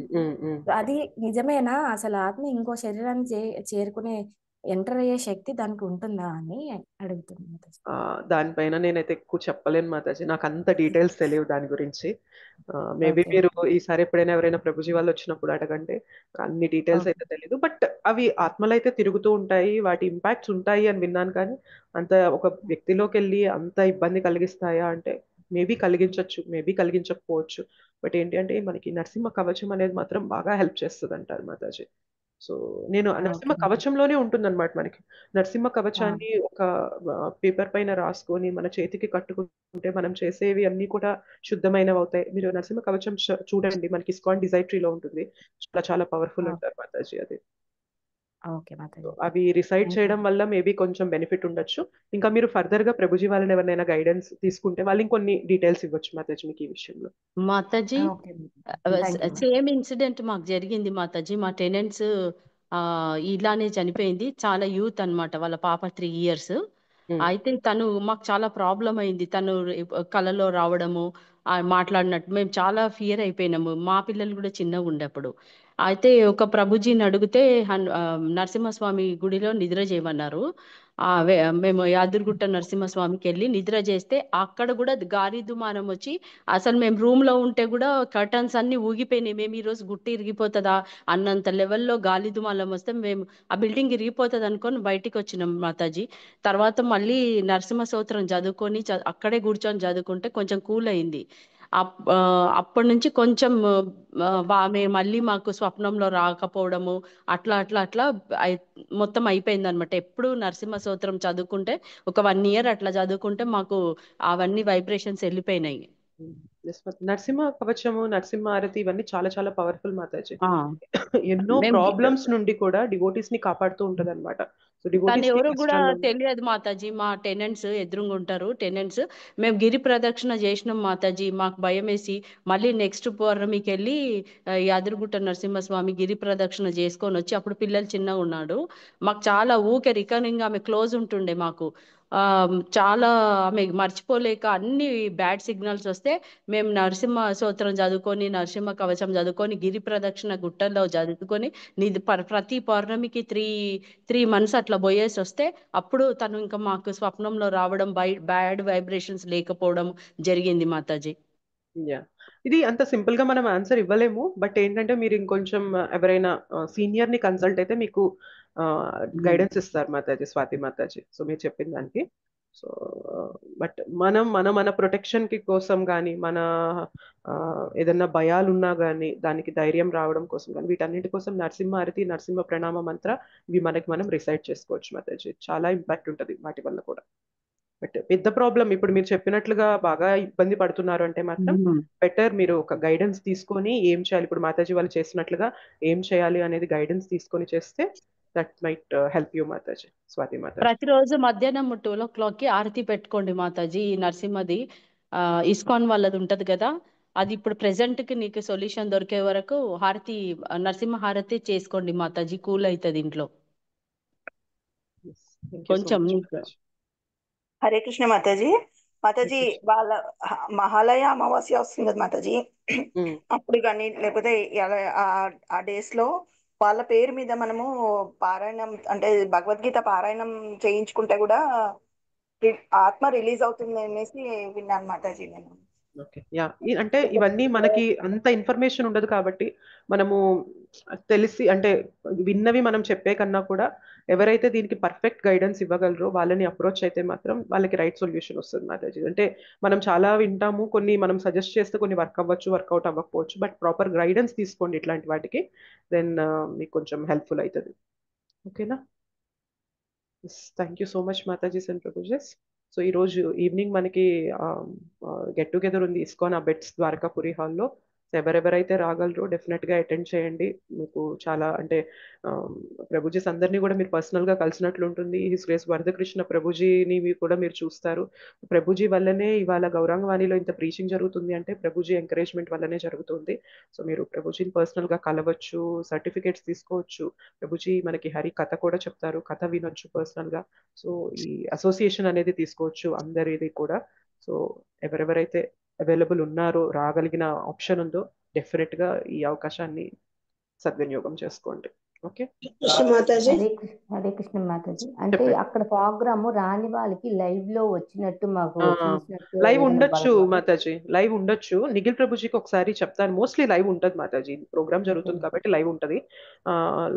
అది నిజమేనా? అసలు ఆత్మ ఇంకో శరీరాన్ని చేరుకునే ఎంటర్ అయ్యే శక్తి దానికి ఉంటుందా అని అడుగుతున్నాను. దానిపైన నేనైతే ఎక్కువ చెప్పలేను మాతాజీ, నాకు అంత డీటెయిల్స్ తెలియవు దాని గురించి. మేబీ మీరు ఈసారి ఎప్పుడైనా ఎవరైనా ప్రభుజీ వాళ్ళు వచ్చినప్పుడు అడగండి, అన్ని డీటెయిల్స్ అయితే తెలియదు. బట్ అవి ఆత్మలు అయితే తిరుగుతూ ఉంటాయి, వాటి ఇంపాక్ట్స్ ఉంటాయి అని విన్నాను. కానీ అంత ఒక వ్యక్తిలోకి వెళ్ళి అంత ఇబ్బంది కలిగిస్తాయా అంటే మేబీ కలిగించవచ్చు, మేబీ కలిగించకపోవచ్చు. బట్ ఏంటి అంటే మనకి నరసింహ కవచం అనేది మాత్రం బాగా హెల్ప్ చేస్తుంది అంటారు మాతాజీ. సో నేను నరసింహ కవచంలోనే ఉంటుందన్నమాట. మనకి నరసింహ కవచాన్ని ఒక పేపర్ పైన రాసుకొని మన చేతికి కట్టుకుంటే మనం చేసేవి అన్ని కూడా శుద్ధమైనవి అవుతాయి. మీరు నరసింహ కవచం చూడండి, మనకి ఇస్కాన్ డిజైట్రీలో ఉంటుంది. చాలా చాలా పవర్ఫుల్ అంటారు మాతాజీ అది. Okay so Mataji. అవి రిసైడ్ థ్యాంక్ యూ. చేయడం వల్ల మేబీ కొంచెం బెనిఫిట్ ఉండొచ్చు. ఇంకా మీరు ఫర్దర్ గా ప్రభుజీ వాళ్ళని ఎవరినైనా గైడెన్స్ తీసుకుంటే వాళ్ళు ఇంకొన్ని డీటెయిల్స్ ఇవ్వచ్చు మాతాజీ మీకు ఈ విషయంలో. Mataji okay thank you. Same incident మాకు జరిగింది మాతాజీ. మా టెనెంట్స్ ఇలానే చనిపోయింది. చాలా యూత్ అన్నమాట, వాళ్ళ పాప 3 years. అయితే తను మాకు చాలా ప్రాబ్లం అయింది. తను కలలో రావడము, మాట్లాడినట్టు మేము చాలా ఫియర్ అయిపోయినాము. మా పిల్లలు కూడా చిన్నగా ఉండేప్పుడు. అయితే ఒక ప్రభుజీని అడిగితే నరసింహస్వామి గుడిలో నిద్ర చేయమన్నారు. మేము యాదగిరిగుట్ట నరసింహస్వామికి వెళ్ళి నిద్ర చేస్తే అక్కడ కూడా గాలి దుమారం వచ్చి అసలు మేము రూమ్ లో ఉంటే కూడా కర్టన్స్ అన్ని ఊగిపోయినాయి. మేము ఈ రోజు గుట్ట ఇరిగిపోతుందా అన్నంత లెవెల్లో గాలి దుమారం వస్తే మేము ఆ బిల్డింగ్ ఇరిగిపోతుంది అనుకొని బయటికి వచ్చినాం మాతాజీ. తర్వాత మళ్ళీ నరసింహ స్తోత్రం చదువుకొని అక్కడే కూర్చొని చదువుకుంటే కొంచెం కూల్ అయింది. అప్పటి నుంచి కొంచెం మళ్ళీ మాకు స్వప్నంలో రాకపోవడము అట్లా అట్లా అట్లా మొత్తం అయిపోయింది అనమాట. ఎప్పుడు నరసింహ స్తోత్రం చదువుకుంటే ఒక 1 year అట్లా చదువుకుంటే మాకు అవన్నీ వైబ్రేషన్స్ వెళ్ళిపోయినాయి. నరసింహ కవచము, నరసింహ హారతి ఇవన్నీ చాలా చాలా పవర్ఫుల్ మాతాజీ. ఆ, ఎన్నో మేము ప్రాబ్లమ్స్ నుండి కూడా డివోటీస్ ని కాపాడుతూ ఉంటది అనమాట. సో కానీ డివోటీస్ కి ఎవరు కూడా కష్టాల్లో తెలియదు మాతాజీ. మా టెనెంట్స్ ఎదురుగా ఉంటారు టెనెంట్స్. మేము గిరి ప్రదక్షిణ చేసినాం మాతాజీ. మాకు భయం వేసి మళ్ళీ నెక్స్ట్ పౌర్ణమికి వెళ్ళి యాదగిరిగుట్ట నరసింహస్వామి గిరి ప్రదక్షిణ చేసుకొని వచ్చి, అప్పుడు పిల్లలు చిన్నగా ఉన్నాడు. మాకు చాలా ఊకే రికరింగ్ ఆమె క్లోజ్ ఉంటుండే మాకు. చాలా ఆమె మర్చిపోలేక అన్ని బ్యాడ్ సిగ్నల్స్ వస్తే మేము నరసింహ స్తోత్రం చదువుకొని నరసింహ కవచం చదువుకొని గిరి ప్రదక్షిణ గుట్టల్లో చదువుకొని ప్రతి పౌర్ణమికి 3 months అట్లా పోయేసి వస్తే అప్పుడు తను ఇంకా మాకు స్వప్నంలో రావడం, బ్యాడ్ వైబ్రేషన్స్ లేకపోవడం జరిగింది మాతాజీ. యా, ఇది అంత సింపుల్ గా మనం ఆన్సర్ ఇవ్వలేము. బట్ ఏంటంటే మీరు ఇంకొంచెం ఎవరైనా సీనియర్ ని కన్సల్ట్ అయితే మీకు గైడెన్స్ ఇస్తారు మాతాజీ, స్వాతి మాతాజీ. సో మీరు చెప్పిన దానికి. సో బట్ మనం మన ప్రొటెక్షన్ కి కోసం కానీ, మన ఏదన్నా భయాలు ఉన్నా కానీ దానికి ధైర్యం రావడం కోసం కానీ, వీటన్నిటి కోసం నరసింహ హారతి, నరసింహ ప్రణామ మంత్ర ఇవి మనకి మనం రిసైడ్ చేసుకోవచ్చు మాతాజీ. చాలా ఇంపాక్ట్ ఉంటుంది వాటి వల్ల కూడా. బట్ పెద్ద ప్రాబ్లం ఇప్పుడు మీరు చెప్పినట్లుగా బాగా ఇబ్బంది పడుతున్నారు అంటే మాత్రం బెటర్ మీరు ఒక గైడెన్స్ తీసుకొని ఏం చేయాలి, ఇప్పుడు మాతాజీ వాళ్ళు చేసినట్లుగా ఏం చేయాలి అనేది గైడెన్స్ తీసుకొని చేస్తే that might help you Mataji, Swathi Mataji. ప్రతిరోజు మధ్యాహ్నం 12 o'clock ఆరతి పెట్టుకోండి మాతాజీ. నరసింహది ఇస్కాన్ వాళ్ళది ఉంటది కదా, అది ఇప్పుడు ప్రెసెంట్ కి నీకు సొల్యూషన్ దొరికే వరకు హారతి, నరసింహ హారతి చేసుకోండి మాతాజీ. కూల్ అవుతుంది ఇంట్లో కొంచెం నీకు. హరే కృష్ణ మాతాజీ. మాతాజీ వాళ్ళ మహాలయ అమావాస్య వస్తుంది కదా మాతాజీ, అప్పుడు కానీ లేకపోతే ఆ డేస్ లో వాళ్ళ పేరు మీద మనము పారాయణం అంటే భగవద్గీత పారాయణం చేయించుకుంటే కూడా ఆత్మ రిలీజ్ అవుతుంది అనేసి విన్నాను మాతాజీ నేను. ఓకే, యా, అంటే ఇవన్నీ మనకి అంత ఇన్ఫర్మేషన్ ఉండదు కాబట్టి మనము తెలిసి అంటే విన్నవి మనం చెప్పే కన్నా కూడా ఎవరైతే దీనికి పర్ఫెక్ట్ గైడెన్స్ ఇవ్వగలరో వాళ్ళని అప్రోచ్ అయితే మాత్రం వాళ్ళకి రైట్ సొల్యూషన్ వస్తుంది మాతాజీ. అంటే మనం చాలా వింటాము, కొన్ని మనం సజెస్ట్ చేస్తే కొన్ని వర్క్ అవ్వచ్చు, వర్కౌట్ అవ్వకపోవచ్చు. బట్ ప్రాపర్ గైడెన్స్ తీసుకోండి ఇట్లాంటి వాటికి, దెన్ మీకు కొంచెం హెల్ప్ఫుల్ అవుతుంది. ఓకేనా? Thank you so much Matajis and prabhujis. So ఈరోజు ఈవినింగ్ మనకి గెట్ టుగెదర్ ఉంది ఇస్కాన్ అబెట్స్ ద్వారకాపురి హాల్లో. ఎవరెవరైతే రాగలరో డెఫినెట్గా అటెండ్ చేయండి. మీకు చాలా అంటే ప్రభుజీస్ అందరినీ కూడా మీరు పర్సనల్గా కలిసినట్లు ఉంటుంది. హిస్ గ్రేస్ వరదకృష్ణ ప్రభుజీని కూడా మీరు చూస్తారు. ప్రభుజీ వల్లనే ఇవాళ గౌరాంగవాణిలో ఇంత ప్రీచింగ్ జరుగుతుంది అంటే ప్రభుజీ ఎంకరేజ్మెంట్ వల్లనే జరుగుతుంది. సో మీరు ప్రభుజీని పర్సనల్గా కలవచ్చు, సర్టిఫికేట్స్ తీసుకోవచ్చు. ప్రభుజీ మనకి హరి కథ కూడా చెప్తారు, కథ వినొచ్చు పర్సనల్గా. సో ఈ అసోసియేషన్ అనేది తీసుకోవచ్చు అందరిది కూడా. సో ఎవరెవరైతే అవైలబుల్ ఉన్నారో, రాగలిగిన ఆప్షన్ ఉందో డెఫినెట్గా ఈ అవకాశాన్ని సద్వినియోగం చేసుకోండి. ఓకే, హరే కృష్ణ మాతాజీ. అంటే అక్కడ ప్రోగ్రామ్ రాని వాళ్ళకి లైవ్ లో వచ్చినట్టు మాకు చూసినట్టు లైవ్ ఉండొచ్చు మాతాజీ, లైవ్ ఉండొచ్చు. నిఖిల్ ప్రభుజీకి ఒకసారి చెప్తాను, మోస్ట్లీ లైవ్ ఉంటుంది మాతాజీ. ప్రోగ్రామ్ జరుగుతుంది కాబట్టి లైవ్ ఉంటుంది.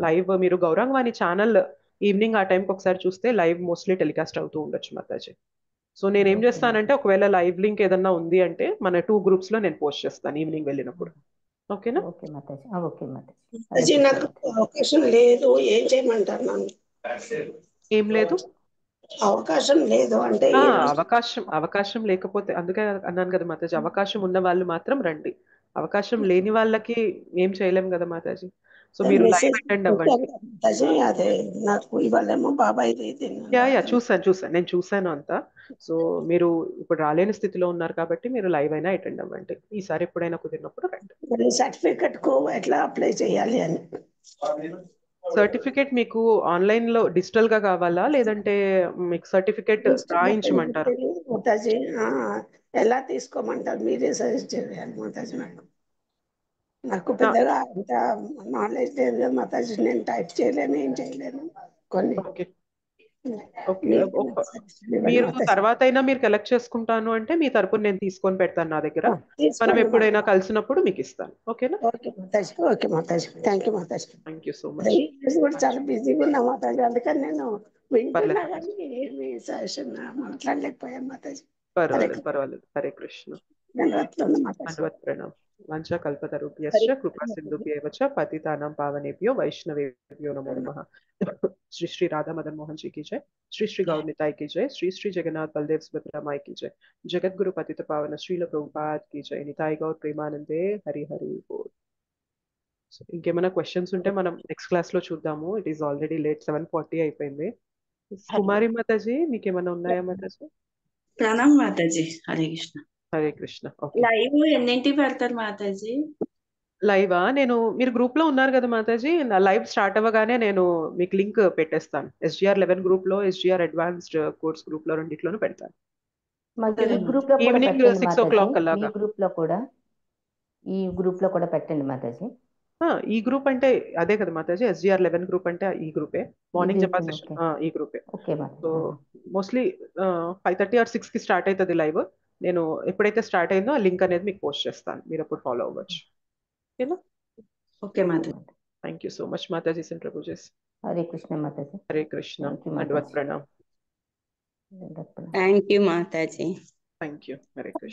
లైవ్ మీరు గౌరాంగవాణి ఛానల్ ఈవినింగ్ ఆ టైంకి ఒకసారి చూస్తే లైవ్ మోస్ట్లీ టెలికాస్ట్ అవుతూ ఉండొచ్చు మాతాజీ. సో నేను ఏం చేస్తానంటే ఒకవేళ లైవ్ లింక్ ఏదన్నా ఉంది అంటే మన 2 groups లో నేను పోస్ట్ చేస్తాను ఈవినింగ్ వెళ్ళినప్పుడు. ఓకేనా? ఓకే మాతాజీ. ఓకే మాతాజీ. మాతాజీ నాకు అవకాశం లేదు, ఏం చేయమంటారు నన్ను? ఏం లేదు, అవకాశం లేదు అంటే అవకాశం లేకపోతే అందుకే అన్నాను కదా మాతాజీ, అవకాశం ఉన్న వాళ్ళు మాత్రం రండి. అవకాశం లేని వాళ్ళకి ఏం చేయలేం కదా మాతాజీ. సో మీరు లైవ్ మెసేజ్ అటెండ్ అవ్వండి. మాతాజీ అదే నాకు ఇవాళేమో బాబాయ్ చూసాను, నేను చూసాను అంతా. సో మీరు ఇప్పుడు రాలేని స్థితిలో ఉన్నారు కాబట్టి మీరు లైవ్ అయినా అటెండ్ అవ్వండి. ఈసారి ఎప్పుడైనా కుదిరినప్పుడు రండి. సర్టిఫికెట్ కు ఎట్లా అప్లై చేయాలి అని. సర్టిఫికేట్ మీకు ఆన్లైన్ లో డిజిటల్ గా కావాలా లేదంటే మీకు సర్టిఫికేట్ రాయించమంటారా? మాతాజీ ఎలా తీసుకోమంటారు, మీరే సజెస్ట్ చేయాలి మాతాజీ. నాకు పెద్దగా అంత నాలెడ్జ్ లేదు కదా మాతాజీ, నేను టైప్ చేయలేను, ఏం చేయలేను కొన్ని. మీరు తర్వాత అయినా మీరు కలెక్ట్ చేసుకుంటాను అంటే మీ తరపున నేను తీసుకొని పెడతాను నా దగ్గర. మనం ఎప్పుడైనా కలిసినప్పుడు మీకు ఇస్తాను. ఓకేనా? Okay Mataji, okay Mataji, thank you Mataji. Thank you so much. కూడా చాలా బిజీగా ఉన్నా మాతాజీ, అందుకని నేను వింటున్నా కానీ మీ సజెషన్ మాట్లాడలేకపోయాను మాతాజీ. పర్వాలేదు. హరే కృష్ణ. ధన్యవాద ప్రణామ్. వంచ కల్పతరుభ్యశ్చ కృపా సింధుభ్యవ చ పతితానాం పావనేభ్యో వైష్ణవేభ్యో నమో నమః. श्री श्री राधा मदन मोहन जी की जय, श्री श्री गौर निताई की जय, श्री श्री जगन्नाथ बलदेव सुभद्रा माई की जय, जगत गुरु पतित पावन श्रील प्रभुपाद की जय, निताई गौर प्रेमानंदे हरि हरि बोल. ఇంకేమైనా క్వశ్చన్స్ ఉంటే మనం నెక్స్ట్ క్లాస్ లో చూద్దాము. ఇట్ ఈస్ ఆల్రెడీ లేట్, 7:40 అయిపోయింది. కుమారి మాతాజీ మీకేమైనా ఉన్నాయా మాతాజీ? ప్రణామ్ మాతాజీ. హరే కృష్ణ. హరే కృష్ణ. లైవ్ ఎన్నింటికి పెడతారు మాతాజీ? లైవా? మీరు గ్రూప్ లో ఉన్నారు కదా మాతాజీ, నా లైవ్ స్టార్ట్ అవ్వగానే నేను మీకు లింక్ పెట్టేస్తాను. SGR 11 గ్రూప్ లో, SGR అడ్వాన్స్డ్ కోర్స్ గ్రూప్ లో రెండిట్లోనూ పెడతాను. ఈవినింగ్ 6 o'clock అలాగా. ఈ గ్రూప్ లో కూడా పెట్టండి మాతాజీ. ఈ గ్రూప్ అంటే అదే కదా మాతాజీ, SGR 11 గ్రూప్ అంటే ఈ గ్రూపే, మార్నింగ్ జపా సెషన్ ఈ గ్రూపే. సో మోస్ట్లీ 5:30 or 6 కి స్టార్ట్ అవుతుంది లైవ్. నేను ఎప్పుడైతే స్టార్ట్ అయిందో ఆ లింక్ అనేది మీకు పోస్ట్ చేస్తాను, మీరు అప్పుడు ఫాలో అవ్వచ్చు. Okay Mataji. Thank you so much Mataji. Centre pujas. Hare Krishna Mataji. Hare Krishna. ధన్యవాద ప్రణామ్. Thank you Mataji. Thank you. Hare Krishna.